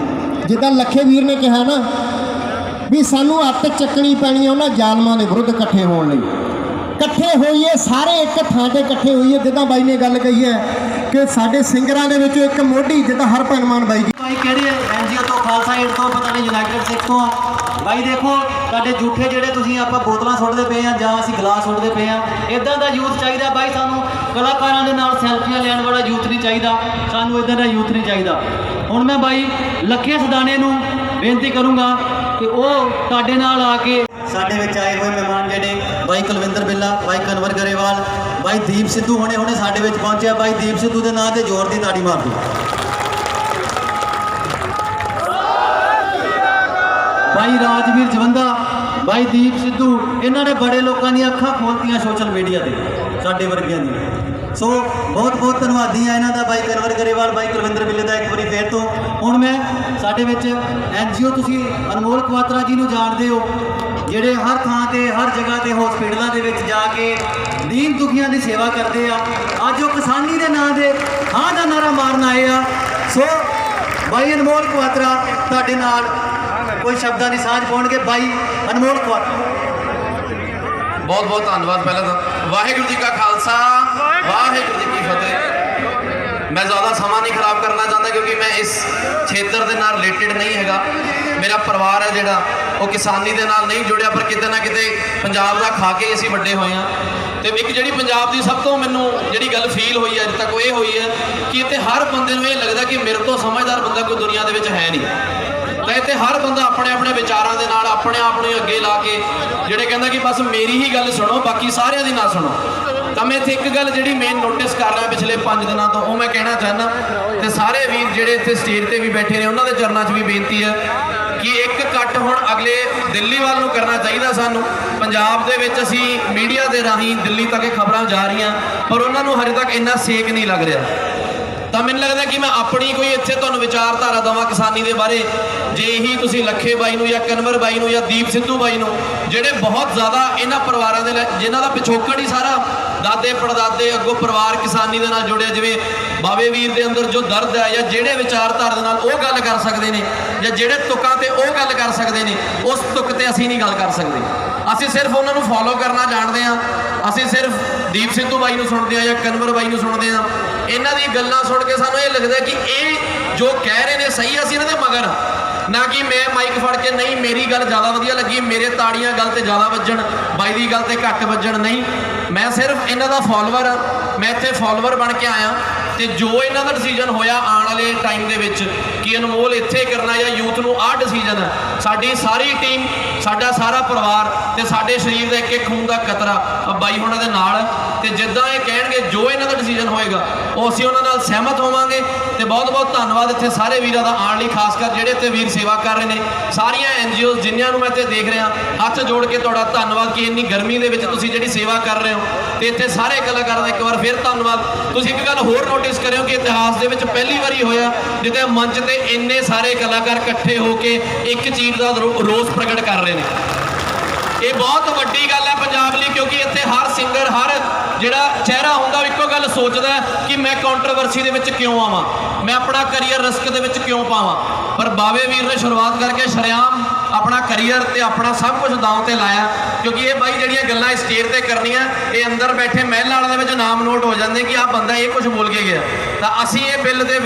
ਜਿੱਦਾਂ ਲੱਖੇ ਵੀਰ ਨੇ ਕਿਹਾ ਨਾ ਵੀ ਸਾਨੂੰ ਅੱਤ ਚੱਕਣੀ ਪੈਣੀ ਹੈ ਉਹਨਾਂ ਜ਼ਾਲਮਾਂ ਦੇ ਵਿਰੁੱਧ ਇਕੱਠੇ ਹੋਣ ਲਈ। ਇਕੱਠੇ ਹੋਈਏ ਸਾਰੇ, ਇੱਕ ਥਾਂ ਤੇ ਇਕੱਠੇ ਹੋਈਏ। ਜਿੱਦਾਂ ਬਾਈ ਨੇ ਗੱਲ ਕਹੀ ਹੈ ਕਿ ਸਾਡੇ ਸਿੰਗਰਾਂ ਦੇ ਵਿੱਚੋਂ ਇੱਕ ਮੋਢੀ ਜਿੱਦਾਂ ਹਰਭਜਨ ਮਾਨ ਬਾਈ ਜੀ, ਭਾਈ ਕਿਹੜੇ ਐਨਜੀਓ ਤੋਂ, ਖਾਲਸਾ ਏਡ ਤੋਂ, ਪਤਾ ਨਹੀਂ ਯੂਨਾਈਟਿਡ ਸਿੱਖ ਤੋਂ ਆ ਬਾਈ। ਦੇਖੋ ਤੁਹਾਡੇ ਝੂਠੇ ਜਿਹੜੇ ਤੁਸੀਂ ਆਪਾਂ ਬੋਤਲਾਂ ਸੁੱਟਦੇ ਪਏ ਆ ਜਾਂ ਅਸੀਂ ਗਲਾਸ ਸੁੱਟਦੇ ਪਏ ਆ, ਇਦਾਂ ਦਾ ਯੂਥ ਚਾਹੀਦਾ ਬਾਈ ਸਾਨੂੰ। ਕਲਾਕਾਰਾਂ ਦੇ ਨਾਲ ਸੈਲਫੀਆਂ ਲੈਣ ਵਾਲਾ ਯੂਥ ਨਹੀਂ ਚਾਹੀਦਾ ਸਾਨੂੰ, ਇਦਾਂ ਦਾ ਯੂਥ ਨਹੀਂ ਚਾਹੀਦਾ। ਹੁਣ ਮੈਂ ਬਾਈ ਲੱਖੇ ਸਦਾਨੇ ਨੂੰ ਬੇਨਤੀ ਕਰੂੰਗਾ ਕਿ ਉਹ ਤੁਹਾਡੇ ਨਾਲ ਆ ਕੇ ਸਾਡੇ ਵਿੱਚ ਆਏ ਹੋਏ ਮਹਿਮਾਨ ਜਿਹੜੇ ਬਾਈ ਕੁਲਵਿੰਦਰ ਬਿੱਲਾ, ਬਾਈ ਕਨਵਰ ਗਰੇਵਾਲ, ਬਾਈ ਦੀਪ ਸਿੱਧੂ ਹੁਣੇ ਸਾਡੇ ਵਿੱਚ ਪਹੁੰਚਿਆ। ਬਾਈ ਦੀਪ ਸਿੱਧੂ ਦੇ ਨਾਂ ਤੇ ਜ਼ੋਰ ਦੀ ਤਾੜੀ ਮਾਰ ਦਿਓ। ਬਾਈ ਰਾਜਵੀਰ ਜਵੰਦਾ, ਬਾਈ ਦੀਪ ਸਿੱਧੂ, ਇਹਨਾਂ ਨੇ ਬੜੇ ਲੋਕਾਂ ਦੀਆਂ ਅੱਖਾਂ ਖੋਲਤੀਆਂ ਸੋਸ਼ਲ ਮੀਡੀਆ ਤੇ, ਸਾਡੇ ਵਰਗਿਆਂ ਦੀਆਂ। ਸੋ ਬਹੁਤ ਬਹੁਤ ਧੰਨਵਾਦੀ ਆ ਇਹਨਾਂ ਦਾ, ਬਾਈ ਕਨਵਰ ਗਰੇਵਾਲ, ਬਾਈ ਕੁਲਵਿੰਦਰ ਬਿੱਲੇ ਦਾ ਇੱਕ ਵਾਰੀ ਫੇਰ ਤੋਂ। ਹੁਣ ਮੈਂ ਸਾਡੇ ਵਿੱਚ ਐਨਜੀਓ, ਤੁਸੀਂ ਅਨਮੋਲ ਕੁਆਤਰਾ ਜੀ ਨੂੰ ਜਾਣਦੇ ਹੋ, ਜਿਹੜੇ ਹਰ ਥਾਂ ਤੇ, ਹਰ ਜਗ੍ਹਾ ਤੇ ਹਸਪੀਟਲਾਂ ਦੇ ਵਿੱਚ ਜਾ ਕੇ ਦੀਨ ਦੁਖੀਆਂ ਦੀ ਸੇਵਾ ਕਰਦੇ ਆ। ਅੱਜ ਉਹ ਕਿਸਾਨੀ ਦੇ ਨਾਂ ਦੇ ਹਾਂ ਦਾ ਨਾਰਾ ਮਾਰਨ ਆਏ ਆ। ਸੋ ਬਾਈ ਅਨਮੋਲ ਕੁਆਤਰਾ ਤੁਹਾਡੇ ਨਾਲ ਕੋਈ ਸ਼ਬਦਾਂ ਦੀ ਸਾਂਝ ਪਾਉਣਗੇ। ਬਾਈ ਅਨਮੋਲ ਕੁਆਤਰਾ। ਬਹੁਤ ਬਹੁਤ ਧੰਨਵਾਦ। ਪਹਿਲਾਂ ਤਾਂ ਵਾਹਿਗੁਰੂ ਜੀ ਕਾ ਖਾਲਸਾ, ਵਾਹਿਗੁਰੂ ਜੀ ਕੀ ਫਤਿਹ। ਮੈਂ ਜ਼ਿਆਦਾ ਸਮਾਂ ਨਹੀਂ ਖਰਾਬ ਕਰਨਾ ਚਾਹੁੰਦਾ ਕਿਉਂਕਿ ਮੈਂ ਇਸ ਖੇਤਰ ਦੇ ਨਾਲ ਰਿਲੇਟਡ ਨਹੀਂ ਹੈਗਾ। ਮੇਰਾ ਪਰਿਵਾਰ ਹੈ ਜਿਹੜਾ ਉਹ ਕਿਸਾਨੀ ਦੇ ਨਾਲ ਨਹੀਂ ਜੁੜਿਆ, ਪਰ ਕਿਤੇ ਨਾ ਕਿਤੇ ਪੰਜਾਬ ਦਾ ਖਾ ਕੇ ਅਸੀਂ ਵੱਡੇ ਹੋਏ ਹਾਂ। ਤੇ ਇੱਕ ਜਿਹੜੀ ਪੰਜਾਬ ਦੀ ਸਭ ਤੋਂ ਮੈਨੂੰ ਜਿਹੜੀ ਗੱਲ ਫੀਲ ਹੋਈ ਅੱਜ ਤੱਕ ਉਹ ਇਹ ਹੋਈ ਹੈ ਕਿ ਇੱਥੇ ਹਰ ਬੰਦੇ ਨੂੰ ਇਹ ਲੱਗਦਾ ਕਿ ਮੇਰੇ ਤੋਂ ਸਮਝਦਾਰ ਬੰਦਾ ਕੋਈ ਦੁਨੀਆ ਦੇ ਵਿੱਚ ਹੈ ਨਹੀਂ। ਤਾਂ ਇੱਥੇ ਹਰ ਬੰਦਾ ਆਪਣੇ ਆਪਣੇ ਵਿਚਾਰਾਂ ਦੇ ਨਾਲ ਆਪਣੇ ਆਪ ਨੂੰ ਅੱਗੇ ਲਾ ਕੇ ਜਿਹੜੇ ਕਹਿੰਦਾ ਕਿ ਬਸ ਮੇਰੀ ਹੀ ਗੱਲ ਸੁਣੋ, ਬਾਕੀ ਸਾਰਿਆਂ ਦੀ ਨਾ ਸੁਣੋ। ਤਾਂ ਮੈਂ ਇੱਥੇ ਇੱਕ ਗੱਲ ਜਿਹੜੀ ਮੇਨ ਨੋਟਿਸ ਕਰ ਰਿਹਾ ਪਿਛਲੇ 5 ਦਿਨਾਂ ਤੋਂ, ਉਹ ਮੈਂ ਕਹਿਣਾ ਚਾਹੁੰਦਾ ਤੇ ਸਾਰੇ ਵੀਰ ਜਿਹੜੇ ਇੱਥੇ ਸਟੇਜ ਤੇ ਵੀ ਬੈਠੇ ਨੇ ਉਹਨਾਂ ਦੇ ਚਰਨਾਂ 'ਚ ਵੀ ਬੇਨਤੀ ਹੈ ਕਿ ਇੱਕ ਕੱਟ ਹੁਣ ਅਗਲੇ ਦਿੱਲੀ ਵੱਲ ਨੂੰ ਕਰਨਾ ਚਾਹੀਦਾ ਸਾਨੂੰ। ਪੰਜਾਬ ਦੇ ਵਿੱਚ ਅਸੀਂ ਮੀਡੀਆ ਦੇ ਰਾਹੀਂ ਦਿੱਲੀ ਤੱਕ ਇਹ ਖਬਰਾਂ ਜਾ ਰਹੀਆਂ, ਪਰ ਉਹਨਾਂ ਨੂੰ ਹਜੇ ਤੱਕ ਇੰਨਾ ਸੇਕ ਨਹੀਂ ਲੱਗ ਰਿਹਾ। ਤਾਂ ਮੈਨੂੰ ਲੱਗਦਾ ਕਿ ਮੈਂ ਆਪਣੀ ਕੋਈ ਇੱਥੇ ਤੁਹਾਨੂੰ ਵਿਚਾਰਧਾਰਾ ਦੇਵਾਂ ਕਿਸਾਨੀ ਦੇ ਬਾਰੇ, ਜੇ ਹੀ ਤੁਸੀਂ ਲੱਖੇ ਬਾਈ ਨੂੰ ਜਾਂ ਕਨਵਰ ਬਾਈ ਨੂੰ ਜਾਂ ਦੀਪ ਸਿੱਧੂ ਬਾਈ ਨੂੰ, ਜਿਹੜੇ ਬਹੁਤ ਜ਼ਿਆਦਾ ਇਹਨਾਂ ਪਰਿਵਾਰਾਂ ਦੇ ਜਿਨ੍ਹਾਂ ਦਾ ਪਿਛੋਕੜ ਹੀ ਸਾਰਾ ਦਾਦੇ ਪੜਦਾਦੇ ਅੱਗੋਂ ਪਰਿਵਾਰ ਕਿਸਾਨੀ ਦੇ ਨਾਲ ਜੁੜਿਆ, ਜਿਵੇਂ ਬਾਵੇ ਵੀਰ ਦੇ ਅੰਦਰ ਜੋ ਦਰਦ ਹੈ ਜਾਂ ਜਿਹੜੇ ਵਿਚਾਰਧਾਰਾ ਦੇ ਨਾਲ ਉਹ ਗੱਲ ਕਰ ਸਕਦੇ ਨੇ ਜਾਂ ਜਿਹੜੇ ਤੁਕਾਂ ਤੇ ਉਹ ਗੱਲ ਕਰ ਸਕਦੇ ਨੇ, ਉਸ ਤੁਕ ਤੇ ਅਸੀਂ ਨਹੀਂ ਗੱਲ ਕਰ ਸਕਦੇ। ਅਸੀਂ ਸਿਰਫ ਉਹਨਾਂ ਨੂੰ ਫੋਲੋ ਕਰਨਾ ਜਾਣਦੇ ਹਾਂ। ਅਸੀਂ ਸਿਰਫ ਦੀਪ ਸਿੱਧੂ ਬਾਈ ਨੂੰ ਸੁਣਦੇ ਹਾਂ ਜਾਂ ਕਨਵਰ ਬਾਈ ਨੂੰ ਸੁਣਦੇ ਹਾਂ। ਇਹਨਾਂ ਦੀ ਗੱਲਾਂ ਸੁਣ ਕੇ ਸਾਨੂੰ ਇਹ ਲੱਗਦਾ ਕਿ ਇਹ ਜੋ ਕਹਿ ਰਹੇ ਨੇ ਸਹੀ, ਅਸੀਂ ਇਹਨਾਂ ਦੇ ਮਗਰ, ਨਾ ਕਿ ਮੈਂ ਮਾਈਕ ਫੜ ਕੇ ਨਹੀਂ ਮੇਰੀ ਗੱਲ ਜ਼ਿਆਦਾ ਵਧੀਆ ਲੱਗੀ, ਮੇਰੇ ਤਾੜੀਆਂ ਗੱਲ ਤੇ ਜ਼ਿਆਦਾ ਵੱਜਣ, ਬਾਈ ਦੀ ਗੱਲ ਤੇ ਘੱਟ ਵੱਜਣ। ਨਹੀਂ, ਮੈਂ ਸਿਰਫ ਇਹਨਾਂ ਦਾ ਫੋਲੋਵਰ ਹਾਂ। ਮੈਂ ਇੱਥੇ ਫੋਲੋਵਰ ਬਣ ਕੇ ਆਇਆ ਤੇ ਜੋ ਇਹਨਾਂ ਦਾ ਡਿਸੀਜਨ ਹੋਇਆ ਆਉਣ ਵਾਲੇ ਟਾਈਮ ਦੇ ਵਿੱਚ ਕਿ ਅਨਮੋਲ ਇੱਥੇ ਕਰਨਾ ਜਾਂ ਯੂਥ ਨੂੰ ਆਹ ਡਿਸੀਜਨ ਹੈ, ਸਾਡੀ ਸਾਰੀ ਟੀਮ, ਸਾਡਾ ਸਾਰਾ ਪਰਿਵਾਰ ਤੇ ਸਾਡੇ ਸਰੀਰ ਦਾ ਇੱਕ ਇੱਕ ਖੂਨ ਦਾ ਕਤਰਾ ਬਾਈ ਹੋਣਾ ਦੇ ਨਾਲ। ਤੇ ਜਿੱਦਾਂ ਇਹ ਕਹਿਣਗੇ, ਜੋ ਇਹਨਾਂ ਦਾ ਡਿਸੀਜਨ ਹੋਏਗਾ ਉਹ ਅਸੀਂ ਉਹਨਾਂ ਨਾਲ ਸਹਿਮਤ ਹੋਵਾਂਗੇ। ਤੇ ਬਹੁਤ ਬਹੁਤ ਧੰਨਵਾਦ ਇੱਥੇ ਸਾਰੇ ਵੀਰਾਂ ਦਾ ਆਉਣ ਲਈ, ਖਾਸ ਕਰ ਜਿਹੜੇ ਇੱਥੇ ਵੀਰ ਸੇਵਾ ਕਰ ਰਹੇ ਨੇ, ਸਾਰੀਆਂ ਐਨਜੀਓ ਜਿਨ੍ਹਾਂ ਨੂੰ ਮੈਂ ਇੱਥੇ ਦੇਖ ਰਿਹਾ, ਹੱਥ ਜੋੜ ਕੇ ਤੁਹਾਡਾ ਧੰਨਵਾਦ ਕਿ ਇੰਨੀ ਗਰਮੀ ਦੇ ਵਿੱਚ ਤੁਸੀਂ ਜਿਹੜੀ ਸੇਵਾ ਕਰ ਰਹੇ ਹੋ। ਤੇ ਇੱਥੇ ਸਾਰੇ ਕਲਾਕਾਰਾਂ ਦਾ ਇੱਕ ਵਾਰ ਫਿਰ ਧੰਨਵਾਦ। ਤੁਸੀਂ ਇੱਕ ਗੱਲ ਹੋਰ ਨੋਟਿਸ ਕਰਿਓ ਕਿ ਇਤਿਹਾਸ ਦੇ ਵਿੱਚ ਪਹਿਲੀ ਵਾਰੀ ਹੋਇਆ ਜਿੱਥੇ ਮੰਚ ਤੇ ਇੰਨੇ ਸਾਰੇ ਕਲਾਕਾਰ ਇਕੱਠੇ ਹੋ ਕੇ ਇੱਕ ਚੀਜ਼ ਦਾ ਰੋਸ ਪ੍ਰਗਟ ਕਰ ਰਹੇ ਨੇ। ਇਹ ਬਹੁਤ ਵੱਡੀ ਗੱਲ ਹੈ ਪੰਜਾਬ ਲਈ, ਕਿਉਂਕਿ ਇੱਥੇ ਹਰ ਸਿੰਗਰ, ਹਰ ਜਿਹੜਾ ਚਿਹਰਾ ਹੁੰਦਾ ਉਹ ਇੱਕੋ ਗੱਲ ਸੋਚਦਾ ਕਿ ਮੈਂ ਕੰਟਰੋਵਰਸੀ ਦੇ ਵਿੱਚ ਕਿਉਂ ਆਵਾਂ, ਮੈਂ ਆਪਣਾ ਕਰੀਅਰ ਰਿਸਕ ਦੇ ਵਿੱਚ ਕਿਉਂ ਪਾਵਾਂ। ਪਰ ਬਾਵੇ ਵੀਰ ਨੇ ਸ਼ੁਰੂਆਤ ਕਰਕੇ ਸ਼ਰੇਆਮ ਆਪਣਾ ਕਰੀਅਰ ਤੇ ਆਪਣਾ ਸਭ ਕੁਝ ਦਾਅ ਤੇ ਲਾਇਆ, ਕਿਉਂਕਿ ਇਹ ਬਾਈ ਜਿਹੜੀਆਂ ਗੱਲਾਂ ਇਸ ਸਟੇਜ ਤੇ ਕਰਨੀਆਂ, ਇਹ ਅੰਦਰ ਬੈਠੇ ਮਹਿਲ ਵਾਲਿਆਂ ਦੇ ਵਿੱਚ ਨਾਮ ਨੋਟ ਹੋ ਜਾਂਦੇ ਕਿ ਆਹ ਬੰਦਾ ਇਹ ਕੁਝ ਬੋਲ ਕੇ ਗਿਆ। ਤਾਂ ਅਸੀਂ ਇਹ ਬਿੱਲ ਦੇ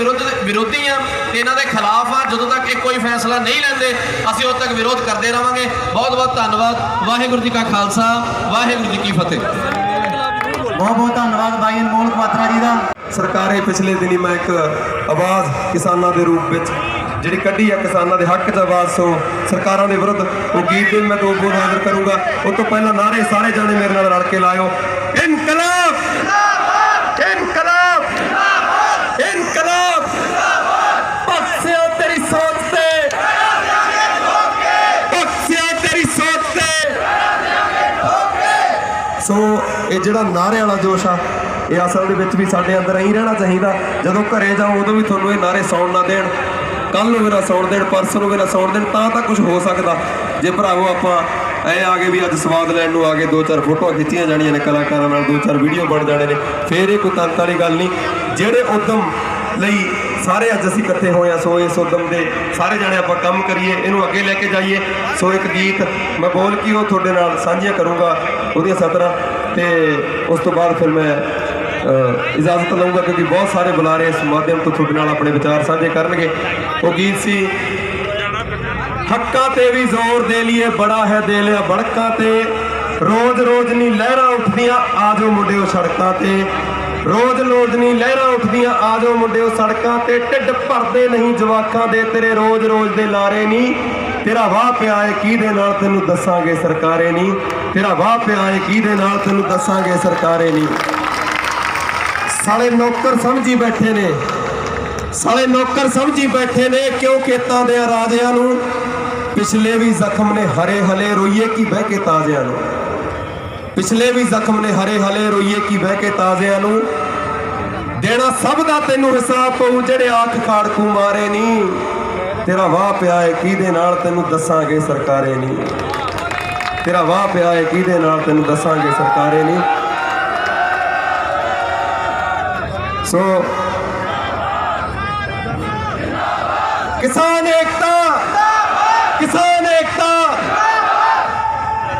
ਵਿਰੋਧੀ ਹਾਂ ਤੇ ਇਹਨਾਂ ਦੇ ਖਿਲਾਫ ਆ। ਜਦੋਂ ਤੱਕ ਇਹ ਕੋਈ ਫੈਸਲਾ ਨਹੀਂ ਲੈਂਦੇ ਅਸੀਂ ਉਦੋਂ ਤੱਕ ਵਿਰੋਧ ਕਰਦੇ ਰਹਾਂਗੇ। ਬਹੁਤ ਬਹੁਤ ਧੰਨਵਾਦ। ਵਾਹਿਗੁਰੂ ਜੀ ਕਾ ਖਾਲਸਾ, ਵਾਹਿਗੁਰੂ ਜੀ ਕੀ ਫਤਿਹ। ਬਹੁਤ ਬਹੁਤ ਧੰਨਵਾਦ ਬਾਈ ਅਨਮੋਲ ਕੁਆਤਰਾ ਜੀ ਦਾ। ਸਰਕਾਰੇ ਪਿਛਲੇ ਦਿਨੀ ਮੈਂ ਇੱਕ ਆਵਾਜ਼ ਕਿਸਾਨਾਂ ਦੇ ਰੂਪ ਵਿੱਚ ਜਿਹੜੀ ਕੱਢੀ ਆ ਕਿਸਾਨਾਂ ਦੇ ਹੱਕ 'ਚ ਆਵਾਜ਼। ਸੋ ਸਰਕਾਰਾਂ ਦੇ ਵਿਰੁੱਧ ਉਹ ਗੀਤ ਵੀ ਮੈਂ ਦੋ ਬੋਲ ਹਾਜ਼ਰ ਕਰੂੰਗਾ। ਉਸ ਤੋਂ ਪਹਿਲਾਂ ਨਾਰੇ ਸਾਰੇ ਜਾਣੇ ਮੇਰੇ ਨਾਲ ਰਲ ਕੇ ਲਾਇਓ, ਇਨਕਲਾਬ ਇਨਕਲਾਬ ਇਨਕਲਾਬ। ਬਖਸ਼ਿਓ ਤੇਰੀ ਸੋਚ ਤੇ, ਬਖਸ਼ਿਓ ਤੇਰੀ ਸੋਚ ਤੇ। ਸੋ ਇਹ ਜਿਹੜਾ ਨਾਰੇ ਵਾਲਾ ਜੋਸ਼ ਆ, ਇਹ ਅਸਲ ਦੇ ਵਿੱਚ ਵੀ ਸਾਡੇ ਅੰਦਰ ਹੀ ਰਹਿਣਾ ਚਾਹੀਦਾ। ਜਦੋਂ ਘਰੇ ਜਾਓ ਉਦੋਂ ਵੀ ਤੁਹਾਨੂੰ ਇਹ ਨਾਰੇ ਸੌਣ ਨਾ ਦੇਣ, ਕੱਲ ਨੂੰ ਵੀ ਨਾ ਸੌਣ ਦੇਣ, ਪਰਸੋਂ ਨੂੰ ਵੀ ਨਾ ਸੌਣ ਦੇਣ, ਤਾਂ ਕੁਝ ਹੋ ਸਕਦਾ। ਜੇ ਭਰਾਵੋ ਆਪਾਂ ਐ ਆ ਗਏ ਵੀ ਅੱਜ ਸਵਾਦ ਲੈਣ ਨੂੰ ਆ ਗਏ, 2-4 ਫੋਟੋਆਂ ਖਿੱਚੀਆਂ ਜਾਣੀਆਂ ਨੇ ਕਲਾਕਾਰਾਂ ਨਾਲ, 2-4 ਵੀਡੀਓ ਬਣ ਜਾਣੇ ਨੇ, ਫੇਰ ਇਹ ਕੋਈ ਤੰਤ ਵਾਲੀ ਗੱਲ ਨਹੀਂ। ਜਿਹੜੇ ਉਦਮ ਲਈ ਸਾਰੇ ਅੱਜ ਅਸੀਂ ਇਕੱਠੇ ਹੋਏ ਆ, ਸੋ ਇਸ ਉਦਮ ਦੇ ਸਾਰੇ ਜਾਣੇ ਆਪਾਂ ਕੰਮ ਕਰੀਏ, ਇਹਨੂੰ ਅੱਗੇ ਲੈ ਕੇ ਜਾਈਏ। ਸੋ ਇੱਕ ਗੀਤ ਮੈਂ ਬੋਲ ਕੇ ਉਹ ਤੁਹਾਡੇ ਨਾਲ ਸਾਂਝੀਆਂ ਕਰੂੰਗਾ, ਉਹਦੀਆਂ ਸਤਰਾਂ, ਤੇ ਉਸ ਤੋਂ ਬਾਅਦ ਫਿਰ ਮੈਂ ਇਜਾਜ਼ਤ ਲਊਂਗਾ, ਕਿਉਂਕਿ ਬਹੁਤ ਸਾਰੇ ਬੁਲਾਰੇ ਇਸ ਮਾਧਿਅਮ ਤੋਂ ਤੁਹਾਡੇ ਨਾਲ ਆਪਣੇ ਵਿਚਾਰ ਸਾਂਝੇ ਕਰਨਗੇ। ਉਹ ਗੀਤ ਸੀ, ਹੱਕਾਂ ਤੇ ਵੀ ਜ਼ੋਰ ਦੇ ਲਈਏ, ਬੜਾ ਹੈ ਦੇ ਲਿਆ ਬੜਕਾਂ ਤੇ, ਰੋਜ਼ ਰੋਜ਼ ਨਹੀਂ ਲਹਿਰਾਂ ਉੱਠਦੀਆਂ, ਆ ਜਾਓ ਮੁੰਡਿਓ ਸੜਕਾਂ ਤੇ, ਰੋਜ਼ ਰੋਜ਼ ਨਹੀਂ ਲਹਿਰਾਂ ਉੱਠਦੀਆਂ, ਆ ਜਾਓ ਮੁੰਡਿਓ ਸੜਕਾਂ ਤੇ, ਢਿੱਡ ਭਰਦੇ ਨਹੀਂ ਜਵਾਕਾਂ ਦੇ, ਤੇਰੇ ਰੋਜ਼ ਰੋਜ਼ ਦੇ ਲਾਰੇ ਨਹੀਂ, ਤੇਰਾ ਵਾਹ ਪਿਆ ਏ ਕਿਹਦੇ ਨਾਲ ਤੈਨੂੰ ਦੱਸਾਂਗੇ ਸਰਕਾਰੇ ਨਹੀਂ, ਤੇਰਾ ਵਾਹ ਪਿਆ ਏ ਕਿਹਦੇ ਨਾਲ ਤੈਨੂੰ ਦੱਸਾਂਗੇ ਸਰਕਾਰੇ ਨਹੀਂ। ਸਾਲੇ ਨੌਕਰ ਸਮਝੀ ਬੈਠੇ ਨੇ, ਸਾਲੇ ਨੌਕਰ ਸਮਝੀ ਬੈਠੇ ਨੇ, ਕਿਉਂ ਖੇਤਾਂ ਦੇ ਰਾਜਿਆਂ ਨੂੰ, ਪਿਛਲੇ ਵੀ ਜ਼ਖਮ ਨੇ ਹਰੇ ਹਲੇ, ਰੋਈਏ ਕੀ ਬਹਿ ਕੇ ਤਾਜ਼ਿਆਂ ਨੂੰ, ਪਿਛਲੇ ਵੀ ਜ਼ਖਮ ਨੇ ਹਰੇ ਹਲੇ, ਰੋਈਏ ਕੀ ਬਹਿ ਕੇ ਤਾਜ਼ਿਆਂ ਨੂੰ, ਦੇਣਾ ਸਭ ਦਾ ਤੈਨੂੰ ਹਿਸਾਬ ਪਊ, ਜਿਹੜੇ ਆਖ ਖਾੜਕੂ ਮਾਰੇ ਨਹੀਂ, ਤੇਰਾ ਵਾਹ ਪਿਆ ਏ ਕਿਹਦੇ ਨਾਲ ਤੈਨੂੰ ਦੱਸਾਂਗੇ ਸਰਕਾਰੇ ਨਹੀਂ, ਤੇਰਾ ਵਾਹ ਪਿਆ ਏ ਕਿਹਦੇ ਨਾਲ ਤੈਨੂੰ ਦੱਸਾਂਗੇ ਸਰਕਾਰੇ ਨਹੀਂ। ਸੋ ਕਿਸਾਨ ਏਕਤਾ, ਕਿਸਾਨ ਏਕਤਾ।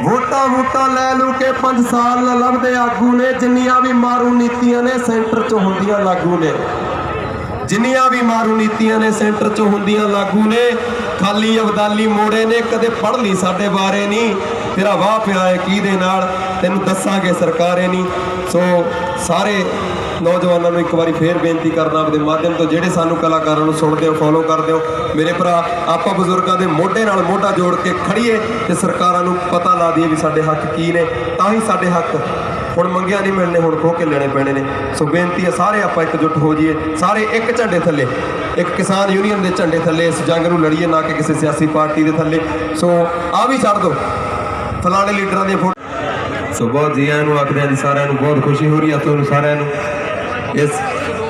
ਵੋਟਾਂ ਲੈ ਲੂ ਕੇ 5 ਸਾਲ ਨਾ ਲੱਭਦੇ ਆਗੂ ਨੇ, ਜਿੰਨੀਆਂ ਵੀ ਮਾਰੂ ਨੀਤੀਆਂ ਨੇ ਸੈਂਟਰ 'ਚ ਹੁੰਦੀਆਂ ਲਾਗੂ ਨੇ, ਜਿੰਨੀਆਂ ਵੀ ਮਾਰੂ ਨੀਤੀਆਂ ਨੇ ਸੈਂਟਰ 'ਚ ਹੁੰਦੀਆਂ ਲਾਗੂ ਨੇ, ਖਾਲੀ ਅਬਦਾਲੀ ਮੋੜੇ ਨੇ, ਕਦੇ ਪੜ੍ਹ ਲਈ ਸਾਡੇ ਬਾਰੇ ਨਹੀਂ, ਤੇਰਾ ਵਾਹ ਪਿਆ ਏ ਕਿਹਦੇ ਨਾਲ ਤੈਨੂੰ ਦੱਸਾਂਗੇ ਸਰਕਾਰੇ ਨਹੀਂ। ਸੋ ਸਾਰੇ ਨੌਜਵਾਨਾਂ ਨੂੰ ਇੱਕ ਵਾਰੀ ਫੇਰ ਬੇਨਤੀ ਕਰਦਾ ਆਪਦੇ ਮਾਧਿਅਮ ਤੋਂ, ਜਿਹੜੇ ਸਾਨੂੰ ਕਲਾਕਾਰਾਂ ਨੂੰ ਸੁਣਦੇ ਹੋ, ਫੋਲੋ ਕਰਦੇ ਹੋ, ਮੇਰੇ ਭਰਾ, ਆਪਾਂ ਬਜ਼ੁਰਗਾਂ ਦੇ ਮੋਢੇ ਨਾਲ ਮੋਢਾ ਜੋੜ ਕੇ ਖੜੀਏ ਤੇ ਸਰਕਾਰਾਂ ਨੂੰ ਪਤਾ ਲਾ ਦਈਏ ਵੀ ਸਾਡੇ ਹੱਕ ਕੀ ਨੇ, ਤਾਂ ਹੀ ਸਾਡੇ ਹੱਕ ਹੁਣ ਮੰਗਿਆ ਨਹੀਂ ਮਿਲਣੇ, ਹੁਣ ਖੋਹ ਕੇ ਲੈਣੇ ਪੈਣੇ ਨੇ। ਸੋ ਬੇਨਤੀ ਹੈ ਸਾਰੇ ਆਪਾਂ ਇਕਜੁੱਟ ਹੋ ਜਾਈਏ, ਸਾਰੇ ਇੱਕ ਝੰਡੇ ਥੱਲੇ, ਇੱਕ ਕਿਸਾਨ ਯੂਨੀਅਨ ਦੇ ਝੰਡੇ ਥੱਲੇ ਇਸ ਜੰਗ ਨੂੰ ਲੜੀਏ, ਨਾ ਕਿ ਕਿਸੇ ਸਿਆਸੀ ਪਾਰਟੀ ਦੇ ਥੱਲੇ। ਸੋ ਆ ਵੀ ਛੱਡ ਦਿਓ ਫਲਾਣੇ ਲੀਡਰਾਂ ਦੀਆਂ ਫੋਟੋ। ਸੋ ਬਹੁਤ ਜੀ ਆਇਆਂ ਨੂੰ ਆਖਦੇ ਹਾਂ ਜੀ, ਸਾਰਿਆਂ ਨੂੰ ਬਹੁਤ ਖੁਸ਼ੀ ਹੋ ਰਹੀ ਹੈ ਤੁਹਾਨੂੰ ਸਾਰਿਆਂ ਨੂੰ ਇਸ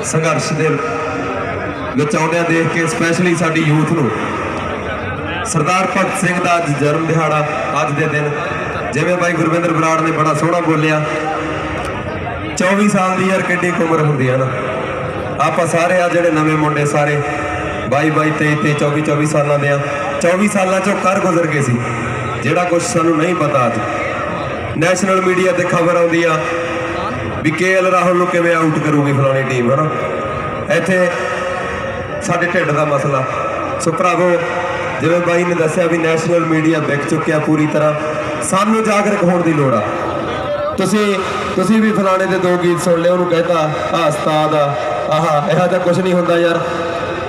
ਸੰਘਰਸ਼ ਦੇ ਵਿੱਚ ਆਉਂਦਿਆਂ ਦੇਖ ਕੇ, ਸਪੈਸ਼ਲੀ ਸਾਡੀ ਯੂਥ ਨੂੰ। ਸਰਦਾਰ ਭਗਤ ਸਿੰਘ ਦਾ ਅੱਜ ਜਨਮ ਦਿਹਾੜਾ, ਅੱਜ ਦੇ ਦਿਨ ਜਿਵੇਂ ਬਾਈ ਗੁਰਵਿੰਦਰ ਬਰਾੜ ਨੇ ਬੜਾ ਸੋਹਣਾ ਬੋਲਿਆ, 24 ਸਾਲ ਦੀ ਯਾਰ ਕਿੱਡੀ ਉਮਰ ਹੁੰਦੀ ਹੈ ਨਾ। ਆਪਾਂ ਸਾਰੇ ਆ ਜਿਹੜੇ ਨਵੇਂ ਮੁੰਡੇ ਸਾਰੇ 22 23 24 ਸਾਲਾਂ ਦੇ ਆ, 24 ਸਾਲਾਂ ਚੋਂ ਕਰ ਗੁਜ਼ਰ ਗਏ ਸੀ ਜਿਹੜਾ ਕੁਝ ਸਾਨੂੰ ਨਹੀਂ ਪਤਾ। ਅੱਜ ਨੈਸ਼ਨਲ ਮੀਡੀਆ ਤੇ ਖਬਰ ਆਉਂਦੀ ਆ ਵੀ KL ਰਾਹੁਲ ਨੂੰ ਕਿਵੇਂ ਆਊਟ ਕਰੂਗੀ ਫਲਾਣੀ ਟੀਮ, ਹਨਾ। ਇੱਥੇ ਸਾਡੇ ਢਿੱਡ ਦਾ ਮਸਲਾ। ਸੋ ਭਰਾਵੋ, ਜਿਵੇਂ ਬਾਈ ਨੇ ਦੱਸਿਆ ਵੀ ਨੈਸ਼ਨਲ ਮੀਡੀਆ ਵਿਕ ਚੁੱਕਿਆ ਪੂਰੀ ਤਰ੍ਹਾਂ, ਸਾਨੂੰ ਜਾਗਰੂਕ ਹੋਣ ਦੀ ਲੋੜ ਆ। ਤੁਸੀਂ ਵੀ ਫਲਾਣੇ ਦੇ 2 ਗੀਤ ਸੁਣ ਲਿਓ, ਉਹਨੂੰ ਕਹਿੰਦਾ ਆ ਉਸਤਾਦ ਆ, ਆਹ ਇਹੋ ਜਿਹਾ ਕੁਝ ਨਹੀਂ ਹੁੰਦਾ ਯਾਰ।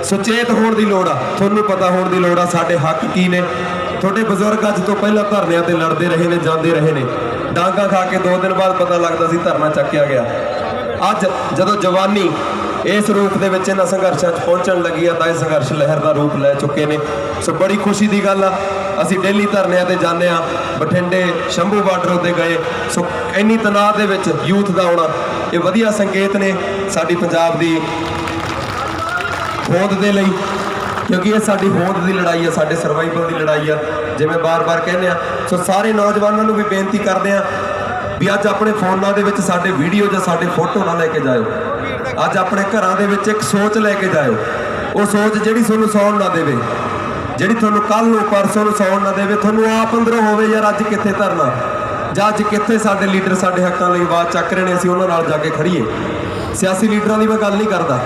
ਸੁਚੇਤ ਹੋਣ ਦੀ ਲੋੜ ਆ, ਤੁਹਾਨੂੰ ਪਤਾ ਹੋਣ ਦੀ ਲੋੜ ਆ ਸਾਡੇ ਹੱਕ ਕੀ ਨੇ। ਤੁਹਾਡੇ ਬਜ਼ੁਰਗ ਅੱਜ ਤੋਂ ਪਹਿਲਾਂ ਧਰਨਿਆਂ ਤੇ ਲੜਦੇ ਰਹੇ ਨੇ, ਜਾਂਦੇ ਰਹੇ ਨੇ, ਡਾਂਗਾ ਖਾ ਕੇ 2 ਦਿਨ ਬਾਅਦ ਪਤਾ ਲੱਗਦਾ ਸੀ ਧਰਨਾ ਚੱਕਿਆ ਗਿਆ। ਅੱਜ ਜਦੋਂ ਜਵਾਨੀ ਇਸ ਰੂਪ ਦੇ ਵਿੱਚ ਇਹਨਾਂ ਸੰਘਰਸ਼ਾਂ 'ਚ ਪਹੁੰਚਣ ਲੱਗੀ ਆ, ਤਾਂ ਇਹ ਸੰਘਰਸ਼ ਲਹਿਰ ਦਾ ਰੂਪ ਲੈ ਚੁੱਕੇ ਨੇ। ਸੋ ਬੜੀ ਖੁਸ਼ੀ ਦੀ ਗੱਲ ਆ, ਅਸੀਂ ਡੇਲੀ ਧਰਨਿਆਂ ਤੇ ਜਾਂਦੇ ਆ, ਬਠਿੰਡੇ ਸ਼ੰਭੂ ਬਾਰਡਰ ਉੱਤੇ ਗਏ। ਸੋ ਇੰਨੀ ਤਣਾਅ ਦੇ ਵਿੱਚ ਯੂਥ ਦਾ ਆਉਣਾ, ਇਹ ਵਧੀਆ ਸੰਕੇਤ ਨੇ ਸਾਡੀ ਪੰਜਾਬ ਦੀ ਹੋਂਦ ਦੇ ਲਈ, ਕਿਉਂਕਿ ਇਹ ਸਾਡੀ ਹੋਂਦ ਦੀ ਲੜਾਈ ਆ, ਸਾਡੇ ਸਰਵਾਈਵਲ ਦੀ ਲੜਾਈ ਆ, ਜਿਵੇਂ ਬਾਰ-ਬਾਰ ਕਹਿੰਦੇ ਆ। ਸੋ ਸਾਰੇ ਨੌਜਵਾਨਾਂ ਨੂੰ ਵੀ ਬੇਨਤੀ ਕਰਦੇ ਆ ਵੀ ਅੱਜ ਆਪਣੇ ਫੋਨਾਂ ਦੇ ਵਿੱਚ ਸਾਡੇ ਵੀਡੀਓ ਜਾਂ ਸਾਡੇ ਫੋਟੋ ਨਾ ਲੈ ਕੇ ਜਾਇਓ। ਅੱਜ ਆਪਣੇ ਘਰਾਂ ਦੇ ਵਿੱਚ ਇੱਕ ਸੋਚ ਲੈ ਕੇ ਜਾਇਓ, ਉਹ ਸੋਚ ਜਿਹੜੀ ਤੁਹਾਨੂੰ ਸੌਣ ਨਾ ਦੇਵੇ, ਜਿਹੜੀ ਤੁਹਾਨੂੰ ਕੱਲ ਨੂੰ ਪਰਸੋਂ ਨੂੰ ਸੌਣ ਨਾ ਦੇਵੇ। ਤੁਹਾਨੂੰ ਆਪ ਅੰਦਰੋਂ ਹੋਵੇ ਯਾਰ ਅੱਜ ਕਿੱਥੇ ਧਰਨਾ, ਜਾਂ ਅੱਜ ਕਿੱਥੇ ਸਾਡੇ ਲੀਡਰ ਸਾਡੇ ਹੱਕਾਂ ਲਈ ਆਵਾਜ਼ ਚੱਕ ਰਹੇ ਨੇ, ਅਸੀਂ ਉਹਨਾਂ ਨਾਲ ਜਾ ਕੇ ਖੜੀਏ। ਸਿਆਸੀ ਲੀਡਰਾਂ ਦੀ ਮੈਂ ਗੱਲ ਨਹੀਂ ਕਰਦਾ,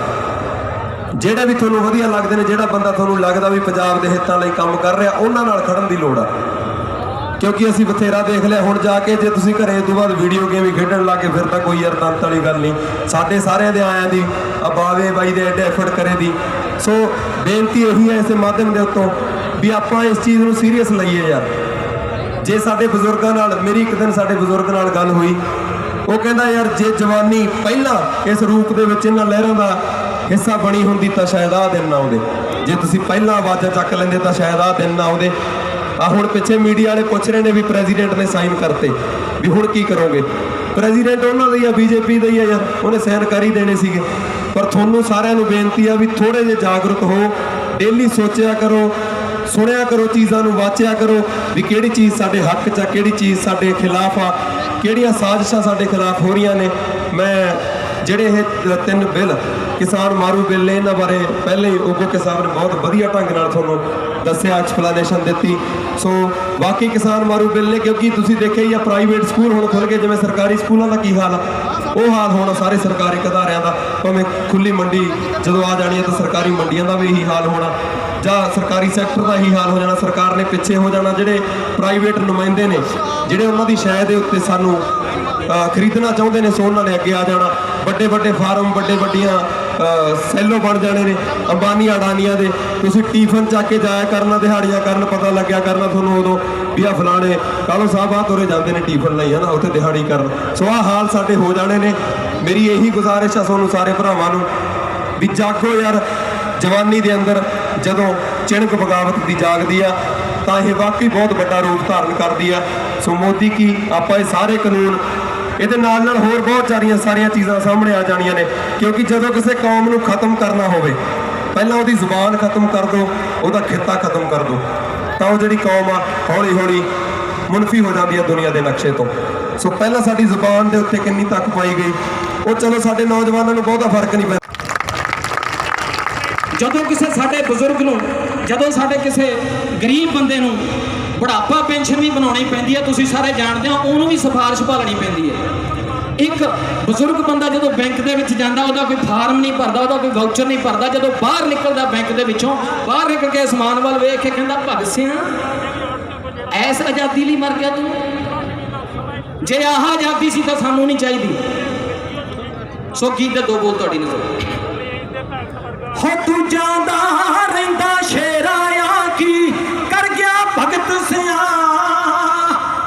ਜਿਹੜੇ ਵੀ ਤੁਹਾਨੂੰ ਵਧੀਆ ਲੱਗਦੇ ਨੇ, ਜਿਹੜਾ ਬੰਦਾ ਤੁਹਾਨੂੰ ਲੱਗਦਾ ਵੀ ਪੰਜਾਬ ਦੇ ਹਿੱਤਾਂ ਲਈ ਕੰਮ ਕਰ ਰਿਹਾ, ਉਹਨਾਂ ਨਾਲ ਖੜਨ ਦੀ ਲੋੜ ਆ। ਕਿਉਂਕਿ ਅਸੀਂ ਬਥੇਰਾ ਦੇਖ ਲਿਆ, ਹੁਣ ਜਾ ਕੇ ਜੇ ਤੁਸੀਂ ਘਰੇ ਤੋਂ ਬਾਅਦ ਵੀਡੀਓ ਗੇਮ ਹੀ ਖੇਡਣ ਲੱਗ ਗਏ, ਫਿਰ ਤਾਂ ਕੋਈ ਯਾਰ ਤੰਤ ਵਾਲੀ ਗੱਲ ਨਹੀਂ। ਸਾਡੇ ਸਾਰਿਆਂ ਦੇ ਆਇਆਂ ਦੀ, ਆ ਬਾਵੇ ਬਾਈ ਦੇ ਐਡੇ ਐਫਰਟ ਕਰੇ ਦੀ, ਸੋ ਬੇਨਤੀ ਇਹੀ ਹੈ ਇਸ ਮਾਧਿਅਮ ਦੇ ਉੱਤੋਂ ਵੀ ਆਪਾਂ ਇਸ ਚੀਜ਼ ਨੂੰ ਸੀਰੀਅਸ ਲਈਏ ਯਾਰ। ਜੇ ਸਾਡੇ ਬਜ਼ੁਰਗਾਂ ਨਾਲ, ਮੇਰੀ ਇੱਕ ਦਿਨ ਸਾਡੇ ਬਜ਼ੁਰਗ ਨਾਲ ਗੱਲ ਹੋਈ, ਉਹ ਕਹਿੰਦਾ ਯਾਰ ਜੇ ਜਵਾਨੀ ਪਹਿਲਾਂ ਇਸ ਰੂਪ ਦੇ ਵਿੱਚ ਇਹਨਾਂ ਲਹਿਰਾਂ ਦਾ ਹਿੱਸਾ ਬਣੀ ਹੁੰਦੀ ਤਾਂ ਸ਼ਾਇਦ ਆਹ ਦਿਨ ਨਾ ਆਉਂਦੇ। ਜੇ ਤੁਸੀਂ ਪਹਿਲਾਂ ਆਵਾਜ਼ਾਂ ਚੱਕ ਲੈਂਦੇ ਤਾਂ ਸ਼ਾਇਦ ਆਹ ਦਿਨ ਨਾ ਆਉਂਦੇ। ਆ ਹੁਣ ਪਿੱਛੇ ਮੀਡੀਆ ਵਾਲੇ ਪੁੱਛ ਰਹੇ ਨੇ ਵੀ ਪ੍ਰੈਜ਼ੀਡੈਂਟ ਨੇ ਸਾਈਨ ਕਰਤੇ, ਵੀ ਹੁਣ ਕੀ ਕਰੋਗੇ? ਪ੍ਰੈਜ਼ੀਡੈਂਟ ਉਹਨਾਂ ਦਾ ਹੀ ਆ, ਬੀਜੇਪੀ ਦਾ ਹੀ ਆ ਯਾਰ, ਉਹਨੇ ਸਾਈਨ ਕਰ ਹੀ ਦੇਣੇ ਸੀਗੇ। ਪਰ ਤੁਹਾਨੂੰ ਸਾਰਿਆਂ ਨੂੰ ਬੇਨਤੀ ਆ ਵੀ ਥੋੜੇ ਜਿਹੇ ਜਾਗਰੂਕ ਹੋ, ਡੇਲੀ ਸੋਚਿਆ ਕਰੋ, ਸੁਣਿਆ ਕਰੋ, ਚੀਜ਼ਾਂ ਨੂੰ ਵਾਚਿਆ ਕਰੋ ਵੀ ਕਿਹੜੀ ਚੀਜ਼ ਸਾਡੇ ਹੱਕ 'ਚ ਆ, ਕਿਹੜੀ ਚੀਜ਼ ਸਾਡੇ ਖਿਲਾਫ ਆ, ਕਿਹੜੀਆਂ ਸਾਜ਼ਿਸ਼ਾਂ ਸਾਡੇ ਖਿਲਾਫ ਹੋ ਰਹੀਆਂ ਨੇ। ਮੈਂ ਜਿਹੜੇ ਇਹ 3 ਬਿੱਲ ਕਿਸਾਨ ਮਾਰੂ ਬਿੱਲ ਨੇ, ਇਹਨਾਂ ਬਾਰੇ ਪਹਿਲੇ ਹੀ ਓਗੋਕੇ ਸਾਹਿਬ ਨੇ ਬਹੁਤ ਵਧੀਆ ਢੰਗ ਨਾਲ ਤੁਹਾਨੂੰ ਦੱਸਿਆ, ਐਕਸਪਲੇਨੇਸ਼ਨ ਦਿੱਤੀ। ਸੋ ਬਾਕੀ ਕਿਸਾਨ ਮਾਰੂ ਬਿੱਲ ਨੇ, ਕਿਉਂਕਿ ਤੁਸੀਂ ਦੇਖਿਆ ਹੀ ਆ ਪ੍ਰਾਈਵੇਟ ਸਕੂਲ ਹੁਣ ਖੁੱਲ੍ਹ ਗਏ, ਜਿਵੇਂ ਸਰਕਾਰੀ ਸਕੂਲਾਂ ਦਾ ਕੀ ਹਾਲ ਆ, ਉਹ ਹਾਲ ਹੋਣਾ ਸਾਰੇ ਸਰਕਾਰੀ ਅਦਾਰਿਆਂ ਦਾ। ਭਾਵੇਂ ਖੁੱਲ੍ਹੀ ਮੰਡੀ ਜਦੋਂ ਆ ਜਾਣੀ ਹੈ ਤਾਂ ਸਰਕਾਰੀ ਮੰਡੀਆਂ ਦਾ ਵੀ ਇਹੀ ਹਾਲ ਹੋਣਾ, ਜਾਂ ਸਰਕਾਰੀ ਸੈਕਟਰ ਦਾ ਇਹੀ ਹਾਲ ਹੋ ਜਾਣਾ। ਸਰਕਾਰ ਨੇ ਪਿੱਛੇ ਹੋ ਜਾਣਾ। ਜਿਹੜੇ ਪ੍ਰਾਈਵੇਟ ਨੁਮਾਇੰਦੇ ਨੇ, ਜਿਹੜੇ ਉਹਨਾਂ ਦੀ ਸ਼ੈ ਦੇ ਉੱਤੇ ਸਾਨੂੰ ਖਰੀਦਣਾ ਚਾਹੁੰਦੇ ਨੇ, ਸੋ ਉਹਨਾਂ ਨੇ ਅੱਗੇ ਆ ਜਾਣਾ। ਵੱਡੇ ਵੱਡੇ ਫਾਰਮ, ਵੱਡੀਆਂ ਸੈਲੋ ਬਣ ਜਾਣੇ ਨੇ ਅੰਬਾਨੀ ਅਡਾਨੀਆਂ ਦੇ। ਤੁਸੀਂ ਟਿਫਨ ਚੱਕ ਕੇ ਜਾਇਆ ਕਰਨਾ, ਦਿਹਾੜੀਆਂ ਕਰਨ, ਪਤਾ ਲੱਗਿਆ ਕਰਨਾ ਤੁਹਾਨੂੰ ਉਦੋਂ ਵੀ ਆ ਫਲਾਣੇ ਕਾਲੋ ਸਾਹਿਬ ਆ ਤੁਰੇ ਜਾਂਦੇ ਨੇ ਟਿਫਨ ਲਈ, ਹੈ ਨਾ, ਉੱਥੇ ਦਿਹਾੜੀ ਕਰਨ। ਸੋ ਆਹ ਹਾਲ ਸਾਡੇ ਹੋ ਜਾਣੇ ਨੇ। ਮੇਰੀ ਇਹੀ ਗੁਜ਼ਾਰਿਸ਼ ਆ ਤੁਹਾਨੂੰ ਸਾਰੇ ਭਰਾਵਾਂ ਨੂੰ ਵੀ ਜਾਗੋ ਯਾਰ। ਜਵਾਨੀ ਦੇ ਅੰਦਰ ਜਦੋਂ ਚਿਣਕ ਬਗਾਵਤ ਦੀ ਜਾਗਦੀ ਆ ਤਾਂ ਇਹ ਵਾਕਈ ਬਹੁਤ ਵੱਡਾ ਰੂਪ ਧਾਰਨ ਕਰਦੀ ਆ। ਸੋ ਮੋਦੀ ਕੀ ਆਪਾਂ ਇਹ ਸਾਰੇ ਕਾਨੂੰਨ, ਇਹਦੇ ਨਾਲ ਨਾਲ ਹੋਰ ਬਹੁਤ ਸਾਰੀਆਂ ਚੀਜ਼ਾਂ ਸਾਹਮਣੇ ਆ ਜਾਣੀਆਂ ਨੇ। ਕਿਉਂਕਿ ਜਦੋਂ ਕਿਸੇ ਕੌਮ ਨੂੰ ਖਤਮ ਕਰਨਾ ਹੋਵੇ, ਪਹਿਲਾਂ ਉਹਦੀ ਜ਼ੁਬਾਨ ਖਤਮ ਕਰ ਦਿਓ, ਉਹਦਾ ਖਿੱਤਾ ਖਤਮ ਕਰ ਦਿਓ, ਤਾਂ ਉਹ ਜਿਹੜੀ ਕੌਮ ਆ ਹੌਲੀ ਹੌਲੀ ਮੁਨਫੀ ਹੋ ਜਾਂਦੀ ਆ ਦੁਨੀਆ ਦੇ ਨਕਸ਼ੇ ਤੋਂ। ਸੋ ਪਹਿਲਾਂ ਸਾਡੀ ਜ਼ੁਬਾਨ ਦੇ ਉੱਤੇ ਕਿੰਨੀ ਤੱਕ ਪਾਈ ਗਈ, ਉਹ ਚਲੋ ਸਾਡੇ ਨੌਜਵਾਨਾਂ ਨੂੰ ਬਹੁਤਾ ਫਰਕ ਨਹੀਂ ਪੈਂਦਾ। ਜਦੋਂ ਕਿਸੇ ਸਾਡੇ ਬਜ਼ੁਰਗ ਨੂੰ, ਜਦੋਂ ਸਾਡੇ ਕਿਸੇ ਗਰੀਬ ਬੰਦੇ ਨੂੰ ਬੁਢਾਪਾ ਪੈਨਸ਼ਨ ਵੀ ਬਣਾਉਣੀ ਪੈਂਦੀ ਹੈ, ਤੁਸੀਂ ਸਾਰੇ ਜਾਣਦੇ ਹੋ, ਉਹਨੂੰ ਵੀ ਸਿਫਾਰਿਸ਼ ਭਾਲਣੀ ਪੈਂਦੀ ਹੈ। ਇੱਕ ਬਜ਼ੁਰਗ ਬੰਦਾ ਜਦੋਂ ਬੈਂਕ ਦੇ ਵਿੱਚ ਜਾਂਦਾ, ਉਹਦਾ ਕੋਈ ਫਾਰਮ ਨਹੀਂ ਭਰਦਾ, ਉਹਦਾ ਕੋਈ ਵਾਊਚਰ ਨਹੀਂ ਭਰਦਾ। ਜਦੋਂ ਬਾਹਰ ਨਿਕਲਦਾ ਬੈਂਕ ਦੇ ਵਿੱਚੋਂ, ਬਾਹਰ ਨਿਕਲ ਕੇ ਅਸਮਾਨ ਵੱਲ ਵੇਖ ਕੇ ਕਹਿੰਦਾ, ਭਗਤ ਸਿੰਘ ਐਸ ਆਜ਼ਾਦੀ ਲਈ ਮਰ ਗਿਆ ਤੂੰ, ਜੇ ਆਹ ਆਜ਼ਾਦੀ ਸੀ ਤਾਂ ਸਾਨੂੰ ਨਹੀਂ ਚਾਹੀਦੀ। ਸੋ ਗੀਤ ਦੇ 2 ਬੋਲ ਤੁਹਾਡੀ ਨਜ਼ਰ। ਹੋ ਤੂੰ ਜਾਂਦਾ ਰਹਿੰਦਾ ਸ਼ੇਰਾਇਆ ਕੀ ਕਰ ਗਿਆ ਭਗਤ ਸਿਆ,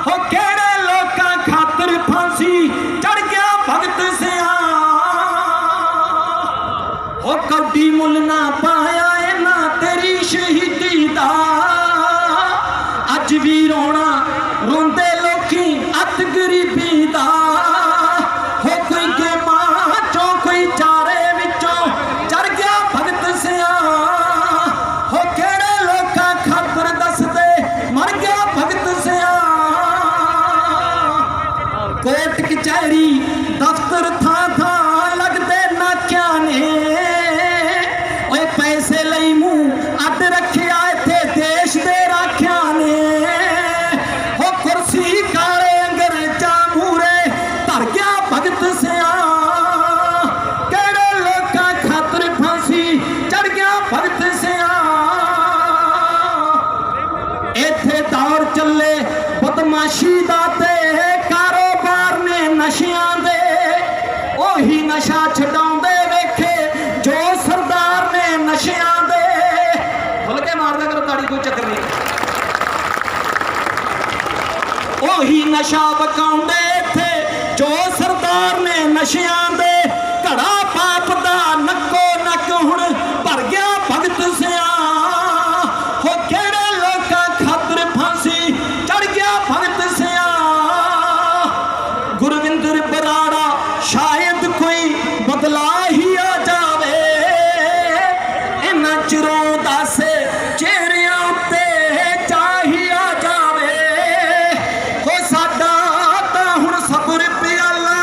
ਹੋ ਕਿਹੜੇ ਲੋਕਾਂ ਖਾਤਰ ਫਾਂਸੀ ਚੜ ਗਿਆ ਭਗਤ ਸਿਆ, ਹੋ ਕੌਡੀ ਮੁੱਲ ਨਾ ਪਾਇਆ ਇਹਨਾਂ ਤੇਰੀ ਸ਼ਹੀਦੀ ਦਾ, ਅੱਜ ਵੀ ਰੋਣਾ ਰੋਂਦੇ ਲੋਕੀ ਅੱਤ ਗਰੀਬੀ ਦਾ, ਹੋ ਕੋਈ ਗੇਮਾਂ ਚੋਂ ਕੋਈ ਚਾਰੇ ਵਿੱਚੋਂ ਚੜ ਗਿਆ ਭਗਤ ਸਿਆ, ਹੋ ਕਿਹੜੇ ਲੋਕਾਂ ਖਾਤਰ ਦੱਸਦੇ ਮਰ ਗਿਆ ਭਗਤ ਸਿਆ, ਕੋਟ ਕਚਹਿਰੀ ਦਫ਼ਤਰ ਥਾਂ ਥਾਂ ਲੱਗਦੇ ਨਾਕਿਆਂ ਨੇ, ਓਏ ਪੈਸੇ ਲਈ ਮੂੰਹ ਅੱਡ ਰੱਖਿਆ ਇੱਥੇ ਦੇਸ਼ ਦੇ ਰਾਖਿਆਂ ਨੇ, ਹੋ ਕੁਰਸੀ ਕਾਲੇ ਅੰਗਰੇਜ਼ਾਂ ਮੂਹਰੇ ਧਰ ਗਿਆ ਭਗਤ ਸਿਆ, ਕਿਹੜੇ ਲੋਕਾਂ ਖਾਤਰ ਫਾਂਸੀ ਚੜ ਗਿਆ ਭਗਤ ਸਿਆ, ਇੱਥੇ ਦੌਰ ਚੱਲੇ ਬਦਮਾਸ਼ੀ ਦਾ ਤੇ ਕਾਰੋਬਾਰ ਨੇ ਨਸ਼ਿਆਂ ਦੇ, ਉਹੀ ਨਸ਼ਾ ਛਡਾਉਂਦੇ ਵੇਖੇ ਜੋ ਸਰਦਾਰ ਨੇ ਨਸ਼ਿਆਂ ਦੇ, ਖੁੱਲ ਕੇ ਮਾਰਦਾ ਕਰੋ ਤਾੜੀ, ਕੋਈ ਚੱਕਰ ਨਹੀਂ, ਉਹੀ ਨਸ਼ਾ ਵਕਾਉਂਦੇ ਇੱਥੇ ਜੋ ਸਰਦਾਰ ਨੇ ਨਸ਼ਿਆਂ ਦੇ, ਘੜਾ ਪਾਪ ਦਾ ਨੱਕੋ ਨੱਕ ਹੁਣ ਭਰ ਗਿਆ ਭਗਤ ਸਿਆ, ਹੋ ਕਿਹੜੇ ਲੋਕਾਂ ਖਾਤਰ ਫਾਂਸੀ ਚੜ ਗਿਆ ਭਗਤ ਸਿਆ, ਗੁਰਵਿੰਦਰ ਬਰਾੜਾ ਸ਼ਾਇਦ ਕੋਈ ਬਦਲਾ ਹੀ ਆ ਜਾਵੇ, ਇਹਨਾਂ ਚਿਰੋਂ ਦਾਸੇ ਚਿਹਰਿਆਂ ਉੱਤੇ ਚਾਹੀ ਆ ਜਾਵੇ, ਹੋ ਸਾਡਾ ਤਾਂ ਹੁਣ ਸਬਰ ਪਿਆਲਾ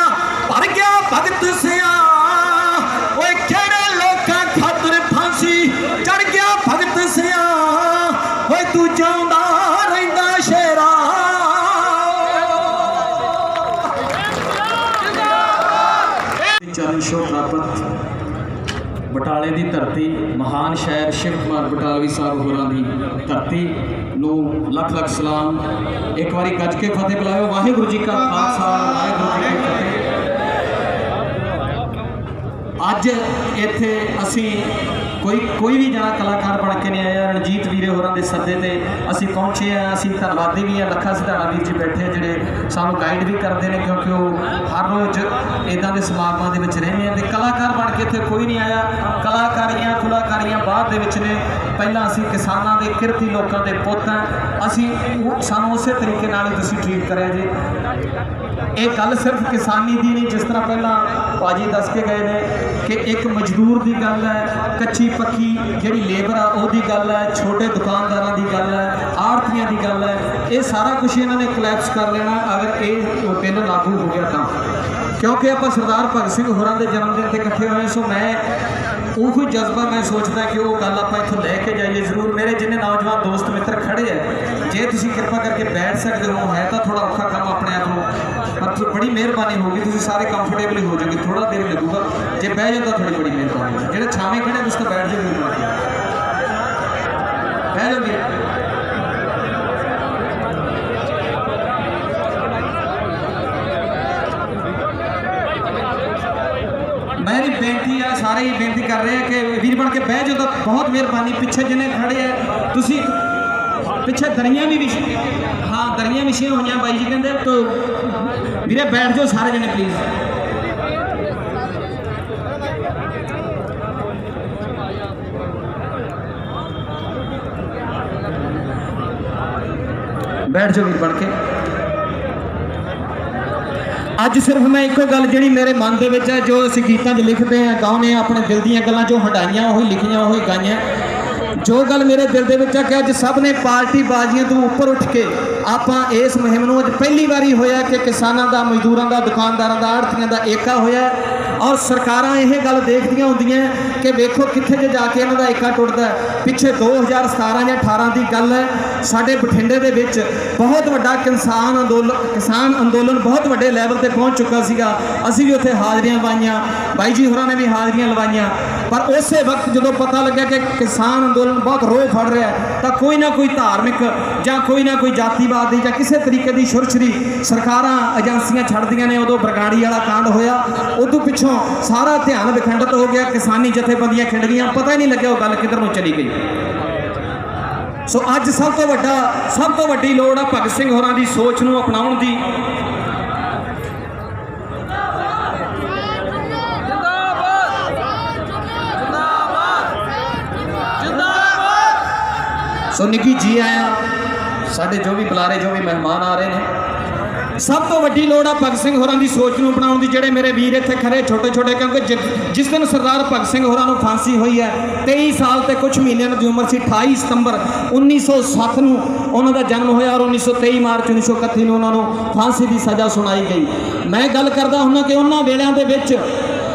ਭਰ ਗਿਆ ਭਗਤ ਸਿਆ, ਓਏ ਕਿਹੜੇ ਲੋਕਾਂ ਖਾਤਰ ਫਾਂਸੀ ਚੜ ਗਿਆ ਭਗਤ ਸਿਆ, ਓਏ ਤੂੰ ਜਿਉਂਦਾ ਰਹਿੰਦਾ ਸ਼ੇਰਾ। ਚਰਨ ਛੋਹ ਪ੍ਰਾਪਤ ਬਟਾਲੇ ਦੀ ਧਰਤੀ, ਮਹਾਨ ਸ਼ਾਇਰ ਸ਼ਿਵ ਕੁਮਾਰ ਬਟਾਲਵੀ ਸਾਹਿਬ ਹੋਰਾਂ ਦੀ ਧਰਤੀ ਨੂੰ ਲੱਖ ਲੱਖ ਸਲਾਮ। ਇੱਕ ਵਾਰੀ ਗੱਜ ਕੇ ਫਤਿਹ ਬੁਲਾਇਓ। ਵਾਹਿਗੁਰੂ ਜੀ ਕਾ ਖਾਲਸਾ, ਵਾਹਿਗੁਰੂ ਜੀ ਕੀ ਫਤਿਹ। ਅੱਜ ਇੱਥੇ ਅਸੀਂ ਕੋਈ ਵੀ ਜਣਾ ਕਲਾਕਾਰ ਬਣ ਕੇ ਨਹੀਂ ਆਇਆ। ਰਣਜੀਤ ਵੀਰੇ ਹੋਰਾਂ ਦੇ ਸੱਦੇ ਤੇ ਅਸੀਂ ਪਹੁੰਚੇ ਆ। ਅਸੀਂ ਧੰਨਵਾਦੀ ਵੀ ਆ। ਲੱਖਾ ਸਿਧਾਣਾ ਵੀਰ ਜੀ ਬੈਠੇ ਆ ਜਿਹੜੇ ਸਾਨੂੰ ਗਾਈਡ ਵੀ ਕਰਦੇ ਨੇ, ਕਿਉਂਕਿ ਉਹ ਹਰ ਰੋਜ਼ ਇਦਾਂ ਦੇ ਸਮਾਗਮਾਂ ਦੇ ਵਿੱਚ ਰਹਿੰਦੇ ਆ। ਤੇ ਕਲਾਕਾਰ ਬਣ ਕੇ ਇੱਥੇ ਕੋਈ ਨਹੀਂ ਆਇਆ। ਕਲਾਕਾਰੀਆਂ ਬਾਅਦ ਦੇ ਵਿੱਚ ਨੇ। ਪਹਿਲਾਂ ਅਸੀਂ ਕਿਸਾਨਾਂ ਦੇ ਕਿਰਤੀ ਲੋਕਾਂ ਦੇ ਪੁੱਤ ਆ। ਅਸੀਂ ਸਾਨੂੰ ਉਸੇ ਤਰੀਕੇ ਨਾਲ ਹੀ ਤੁਸੀਂ ਟ੍ਰੀਟ ਕਰਿਆ ਜੀ। ਇਹ ਗੱਲ ਸਿਰਫ ਕਿਸਾਨੀ ਦੀ ਨਹੀਂ, ਜਿਸ ਤਰ੍ਹਾਂ ਪਹਿਲਾਂ ਭਾਜੀ ਦੱਸ ਕੇ ਗਏ ਨੇ ਕਿ ਇੱਕ ਮਜ਼ਦੂਰ ਦੀ ਗੱਲ ਹੈ, ਕੱਚੀ ਪੱਕੀ ਜਿਹੜੀ ਲੇਬਰ ਆ ਉਹਦੀ ਗੱਲ ਹੈ, ਛੋਟੇ ਦੁਕਾਨਦਾਰਾਂ ਦੀ ਗੱਲ ਹੈ, ਆੜ੍ਹਤੀਆਂ ਦੀ ਗੱਲ ਹੈ। ਇਹ ਸਾਰਾ ਕੁਝ ਇਹਨਾਂ ਨੇ ਕੋਲੈਪਸ ਕਰ ਲੈਣਾ ਅਗਰ ਇਹ ਬਿੱਲ ਲਾਗੂ ਹੋ ਗਿਆ ਤਾਂ, ਕਿਉਂਕਿ ਆਪਾਂ ਸਰਦਾਰ ਭਗਤ ਸਿੰਘ ਹੋਰਾਂ ਦੇ ਜਨਮ ਦਿਨ ਤੇ ਇਕੱਠੇ ਹੋਏ। ਸੋ ਮੈਂ ਉਹ ਜਜ਼ਬਾ ਮੈਂ ਸੋਚਦਾ ਕਿ ਉਹ ਗੱਲ ਆਪਾਂ ਇੱਥੋਂ ਲੈ ਕੇ ਜਾਈਏ ਜ਼ਰੂਰ। ਮੇਰੇ ਜਿੰਨੇ ਨੌਜਵਾਨ ਦੋਸਤ ਮਿੱਤਰ ਖੜੇ ਹੈ, ਜੇ ਤੁਸੀਂ ਕਿਰਪਾ ਕਰਕੇ ਬੈਠ ਸਕਦੇ ਹੋ, ਹੈ ਤਾਂ ਥੋੜਾ ਔਖਾ ਕੰਮ ਆਪਣੇ ਆਪ ਨੂੰ, ਪਰ ਬੜੀ ਮਿਹਰਬਾਨੀ ਹੋਗੀ, ਤੁਸੀਂ ਸਾਰੇ ਕੰਫਰਟੇਬਲ ਹੋ ਜਾਓਗੇ। ਥੋੜਾ ਦੇਰ ਲੱਗੂਗਾ, ਜੇ ਬਹਿ ਜਾਂਦਾ ਥੋੜੀ ਬੜੀ ਮਿਹਰਬਾਨੀ। ਜਿਹੜੇ ਛਾਵੇਂ ਖੜੇ ਤੁਸੀਂ ਤਾਂ ਬੈਠ ਜਾਓਗੇ, ਬਹਿ ਜਾਓਗੇ। मेरी बेनती है, सारे ही बेनती कर रहे हैं कि वीर बन के बह जाओ, तो बहुत मेहरबानी। पीछे जिन्हें खड़े है तुसी पिछे दरियां भी विछी, हाँ दरियां विछियां हुई बाई जी कहते, तो वीरे बैठ जाओ सारे जने प्लीज। बैठ जाओ वीर बन के। ਅੱਜ ਸਿਰਫ ਮੈਂ ਇੱਕੋ ਗੱਲ ਜਿਹੜੀ ਮੇਰੇ ਮਨ ਦੇ ਵਿੱਚ ਹੈ, ਜੋ ਅਸੀਂ ਗੀਤਾਂ 'ਚ ਲਿਖਦੇ ਹਾਂ, ਗਾਉਂਦੇ ਹਾਂ, ਆਪਣੇ ਦਿਲ ਦੀਆਂ ਗੱਲਾਂ ਜੋ ਹੰਡਾਈਆਂ ਉਹੀ ਲਿਖੀਆਂ ਉਹੀ ਗਾਈਆਂ। ਜੋ ਗੱਲ ਮੇਰੇ ਦਿਲ ਦੇ ਵਿੱਚ ਆ ਕਿ ਅੱਜ ਸਭ ਨੇ ਪਾਰਟੀ ਬਾਜ਼ੀਆਂ ਤੋਂ ਉੱਪਰ ਉੱਠ ਕੇ ਆਪਾਂ ਇਸ ਮੁਹਿੰਮ ਨੂੰ ਅੱਜ ਪਹਿਲੀ ਵਾਰੀ ਹੋਇਆ ਕਿ ਕਿਸਾਨਾਂ ਦਾ, ਮਜ਼ਦੂਰਾਂ ਦਾ, ਦੁਕਾਨਦਾਰਾਂ ਦਾ, ਆੜ੍ਹਤੀਆਂ ਦਾ ਏਕਾ ਹੋਇਆ। ਔਰ ਸਰਕਾਰਾਂ ਇਹ ਗੱਲ ਦੇਖਦੀਆਂ ਹੁੰਦੀਆਂ ਕਿ ਵੇਖੋ ਕਿੱਥੇ ਜੇ ਜਾ ਕੇ ਇਹਨਾਂ ਦਾ ਏਕਾ ਟੁੱਟਦਾ। ਪਿੱਛੇ 2017 ਜਾਂ 18 ਦੀ ਗੱਲ ਹੈ, ਸਾਡੇ ਬਠਿੰਡੇ ਦੇ ਵਿੱਚ ਬਹੁਤ ਵੱਡਾ ਕਿਸਾਨ ਅੰਦੋਲਨ ਬਹੁਤ ਵੱਡੇ ਲੈਵਲ ਤੇ ਪਹੁੰਚ ਚੁੱਕਾ ਸੀਗਾ। ਅਸੀਂ ਵੀ ਉੱਥੇ ਹਾਜ਼ਰੀਆਂ ਪਾਈਆਂ, ਬਾਈ ਜੀ ਹੋਰਾਂ ਨੇ ਵੀ ਹਾਜ਼ਰੀਆਂ ਲਵਾਈਆਂ। ਪਰ ਉਸੇ ਵਕਤ ਜਦੋਂ ਪਤਾ ਲੱਗਿਆ ਕਿ ਕਿਸਾਨ ਅੰਦੋਲਨ ਬਹੁਤ ਰੋਹ ਫੜ ਰਿਹਾ, ਤਾਂ ਕੋਈ ਨਾ ਕੋਈ ਧਾਰਮਿਕ ਜਾਂ ਕੋਈ ਨਾ ਕੋਈ ਜਾਤੀਵਾਦ ਦੀ ਜਾਂ ਕਿਸੇ ਤਰੀਕੇ ਦੀ ਛੁਰਛਰੀ ਸਰਕਾਰਾਂ ਏਜੰਸੀਆਂ ਛੱਡਦੀਆਂ ਨੇ। ਉਦੋਂ ਬਰਗਾੜੀ ਵਾਲਾ ਕਾਂਡ ਹੋਇਆ, ਉਦੋਂ ਪਿੱਛੋਂ ਸਾਰਾ ਧਿਆਨ ਵਿਖੰਡਿਤ ਹੋ ਗਿਆ, ਕਿਸਾਨੀ ਜਥੇਬੰਦੀਆਂ ਖਿੰਡ ਗਈਆਂ, ਪਤਾ ਹੀ ਨਹੀਂ ਲੱਗਿਆ ਉਹ ਗੱਲ ਕਿੱਧਰ ਨੂੰ ਚਲੀ ਗਈ। ਸੋ ਅੱਜ ਸਭ ਤੋਂ ਵੱਡੀ ਲੋੜ ਆ ਭਗਤ ਸਿੰਘ ਹੋਰਾਂ ਦੀ ਸੋਚ ਨੂੰ ਅਪਣਾਉਣ ਦੀ। ਸੋ ਨਿੱਕੀ ਜੀ ਆਇਆ, ਸਾਡੇ ਜੋ ਵੀ ਬੁਲਾਰੇ, ਜੋ ਵੀ ਮਹਿਮਾਨ ਆ ਰਹੇ ਨੇ, ਸਭ ਤੋਂ ਵੱਡੀ ਲੋੜ ਆ ਭਗਤ ਸਿੰਘ ਹੋਰਾਂ ਦੀ ਸੋਚ ਨੂੰ ਅਪਣਾਉਣ ਦੀ। ਜਿਹੜੇ ਮੇਰੇ ਵੀਰ ਇੱਥੇ ਖੜੇ ਛੋਟੇ, ਕਿਉਂਕਿ ਜਿਸ ਦਿਨ ਸਰਦਾਰ ਭਗਤ ਸਿੰਘ ਹੋਰਾਂ ਨੂੰ ਫਾਂਸੀ ਹੋਈ ਹੈ, 23 ਸਾਲ ਤੇ ਕੁਝ ਮਹੀਨਿਆਂ ਦੀ ਉਮਰ ਸੀ। 28 ਸਤੰਬਰ 1907 ਨੂੰ ਉਹਨਾਂ ਦਾ ਜਨਮ ਹੋਇਆ ਔਰ 1923 ਮਾਰਚ 1931 ਨੂੰ ਉਹਨਾਂ ਨੂੰ ਫਾਂਸੀ ਦੀ ਸਜ਼ਾ ਸੁਣਾਈ ਗਈ। ਮੈਂ ਗੱਲ ਕਰਦਾ ਹੁੰਦਾ ਕਿ ਉਹਨਾਂ ਵੇਲਿਆਂ ਦੇ ਵਿੱਚ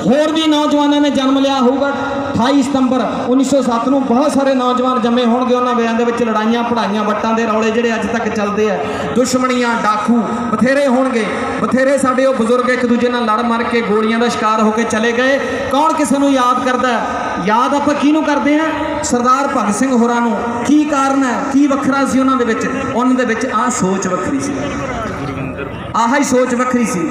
ਹੋਰ ਵੀ ਨੌਜਵਾਨਾਂ ਨੇ ਜਨਮ ਲਿਆ ਹੋਊਗਾ। 28 ਸਤੰਬਰ 1907 ਨੂੰ ਬਹੁਤ ਸਾਰੇ ਨੌਜਵਾਨ ਜੰਮੇ ਹੋਣਗੇ। ਉਹਨਾਂ ਵੇਲਿਆਂ ਦੇ ਵਿੱਚ ਲੜਾਈਆਂ, ਪੜਾਈਆਂ, ਵੱਟਾਂ ਦੇ ਰੌਲੇ ਜਿਹੜੇ ਅੱਜ ਤੱਕ ਚੱਲਦੇ ਆ, ਦੁਸ਼ਮਣੀਆਂ, ਡਾਕੂ ਬਥੇਰੇ ਹੋਣਗੇ। ਬਥੇਰੇ ਸਾਡੇ ਉਹ ਬਜ਼ੁਰਗ ਇੱਕ ਦੂਜੇ ਨਾਲ ਲੜ ਮਰ ਕੇ ਗੋਲੀਆਂ ਦਾ ਸ਼ਿਕਾਰ ਹੋ ਕੇ ਚਲੇ ਗਏ। ਕੌਣ ਕਿਸੇ ਨੂੰ ਯਾਦ ਕਰਦਾ? ਯਾਦ ਆਪਾਂ ਕਿਹਨੂੰ ਕਰਦੇ ਆ? ਸਰਦਾਰ ਭਗਤ ਸਿੰਘ ਹੋਰਾਂ ਨੂੰ। ਕੀ ਕਾਰਨ ਹੈ? ਕੀ ਵੱਖਰਾ ਸੀ ਉਹਨਾਂ ਦੇ ਵਿੱਚ? ਉਹਨਾਂ ਦੇ ਵਿੱਚ ਆਹ ਸੋਚ ਵੱਖਰੀ ਸੀ, ਆਹ ਹੀ ਸੋਚ ਵੱਖਰੀ ਸੀ।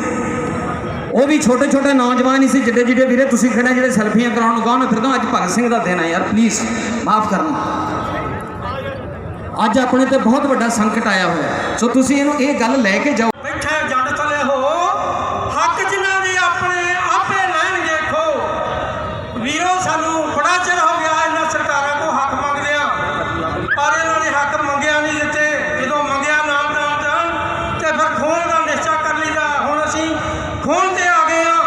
ਉਹ ਵੀ ਛੋਟੇ ਨੌਜਵਾਨ ਹੀ ਸੀ ਜਿੱਡੇ ਵੀਰੇ ਤੁਸੀਂ ਖੜੇ ਜਿਹੜੇ ਸੈਲਫੀਆਂ ਕਰਾਉਣ ਨੂੰ ਗਾਉਣ ਫਿਰਦੇ ਹੋ। ਅੱਜ ਭਗਤ ਸਿੰਘ ਦਾ ਦਿਨ ਹੈ ਯਾਰ, ਪਲੀਜ਼ ਮਾਫ ਕਰਨਾ। ਅੱਜ ਆਪਣੇ ਤੇ ਬਹੁਤ ਵੱਡਾ ਸੰਕਟ ਆਇਆ ਹੋਇਆ। ਸੋ ਤੁਸੀਂ ਇਹਨੂੰ ਇਹ ਗੱਲ ਲੈ ਕੇ ਜਾਓ। ਬੈਠੇ ਜੱਟ ਥਲੇ ਹੋ, ਹੱਕ ਜਿਨ੍ਹਾਂ ਦੇ ਆਪਣੇ ਆਪੇ ਲੈਣਗੇ ਖੋ। ਵੀਰੋ ਸਾਨੂੰ ਬੜਾ ਚਿਰ ਹੋ ਗਿਆ ਇਹਨਾਂ ਸਰਕਾਰਾਂ ਤੋਂ ਹੱਕ ਮੰਗਦਿਆਂ, ਪਰ ਇਹਨਾਂ ਨੇ ਹੱਕ ਮੰਗਿਆ ਨਹੀਂ ਦਿੱਤੇ। ਜਦੋਂ ਮੰਗਿਆ ਨਾ ਤੇ ਫਿਰ ਖੋਣ ਦਾ ਨਿਸ਼ਚਾ ਕਰ ਲਈਦਾ। ਹੁਣ ਅਸੀਂ ਖੋਣ ਤੇ ਆ ਗਏ ਹਾਂ।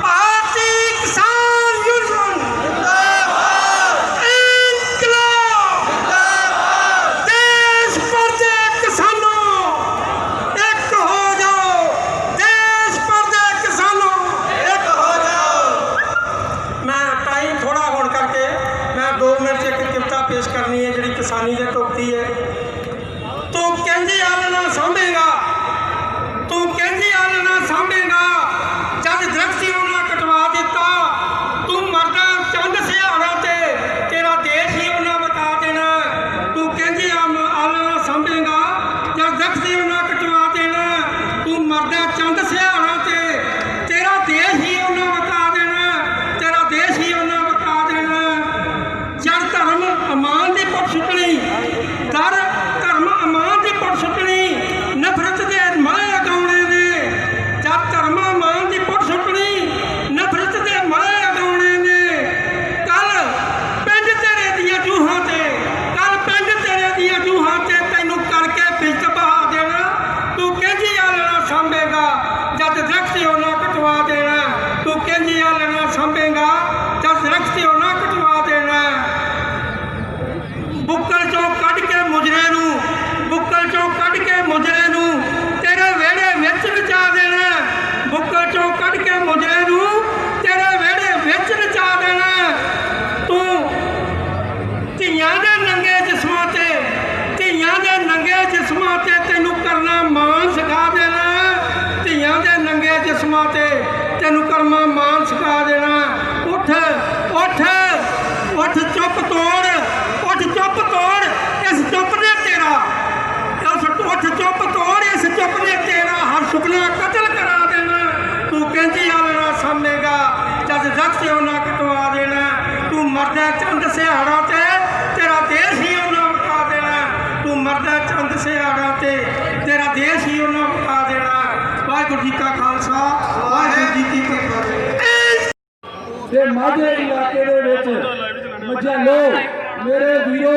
ਭਾਰਤੀ ਕਿਸਾਨ ਯੂਨੀਅਨ ਜਿੰਦਾਬਾਦ, ਇਨਕਲਾਬ ਜਿੰਦਾਬਾਦ। ਦੇਸ਼ ਭਰ ਦੇ ਕਿਸਾਨੋਂ ਇੱਕ ਹੋ ਜਾਓ, ਦੇਸ਼ ਭਰ ਦੇ ਕਿਸਾਨੋਂ ਇੱਕ ਹੋ ਜਾਓ। ਮੈਂ ਟਾਈਮ ਥੋੜਾ ਹੋਣ ਕਰਕੇ ਮੈਂ 2 ਮਿੰਟ 'ਚ ਇੱਕ ਕਵਿਤਾ ਪੇਸ਼ ਕਰਨੀ ਹੈ ਜਿਹੜੀ ਕਿਸਾਨੀ ਦੇ ਟੁਕਤੀ ਹੈ। ਤੂੰ ਕਹਿੰਦੀ ਆਲ ਨਾ ਸਾਂਭੇਗਾ, ਤੂੰ ਕਹਿੰਦੀ ਆਲ ਨਾ ਸਾਂਭੇਗਾ, ਜਦ ਦਰਖਤੀ ਉਹਨਾਂ ਕਟਵਾ ਦਿੱਤਾ। ਤੂੰ ਮਰਦਾ ਚੰਦ ਸਿਆਣਾ ਤੇ ਤੇਰਾ ਦੇਸ਼ ਹੀ ਉਹਨਾਂ ਬਤਾ ਦੇਣਾ। ਤੂੰ ਕਹਿੰਦੀ ਆਲ ਨਾ ਸਾਂਭੇਗਾ, ਜਦ ਦਰਖਤੀ ਉਹਨਾਂ ਕਟਵਾ ਦੇਣਾ। ਤੂੰ ਮਰਦਾ ਚੰਦ ਸਿਆਣਾ ਤੇ ਤੇਰਾ ਦੇਸ਼ ਹੀ ਉਹਨਾਂ ਬਤਾ ਦੇਣਾ, ਤੇਰਾ ਦੇਸ਼ ਹੀ ਉਹਨਾਂ ਬਤਾ ਦੇਣਾ। ਕਿਸੇ ਆਗਾਂ ਤੇ ਤੇਰਾ ਦੇਸ਼ ਹੀ ਉਹਨਾਂ ਬਤਾ ਦੇਣਾ। ਵਾਹਿਗੁਰੂ ਜੀ ਕਾ ਖਾਲਸਾ, ਵਾਹਿਗੁਰੂ ਜੀ ਕੀ ਫਤਿਹ। ਤੇ ਮਾਝੇ ਇਲਾਕੇ ਦੇ ਵਿੱਚ ਮਝਾਲੋ ਮੇਰੇ ਵੀਰੋ,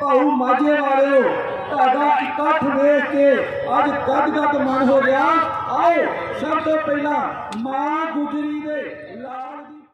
ਭਾਊ ਮਾਝੇ ਵਾਲਿਓ, ਤੁਹਾਡਾ ਇਕੱਠ ਵੇਖ ਕੇ ਅੱਜ ਗੱਦ ਮਨ ਹੋ ਗਿਆ। ਆਓ ਸਭ ਤੋਂ ਪਹਿਲਾਂ ਮਾਂ ਗੁਜਰੀ ਦੇ ਲਾਲ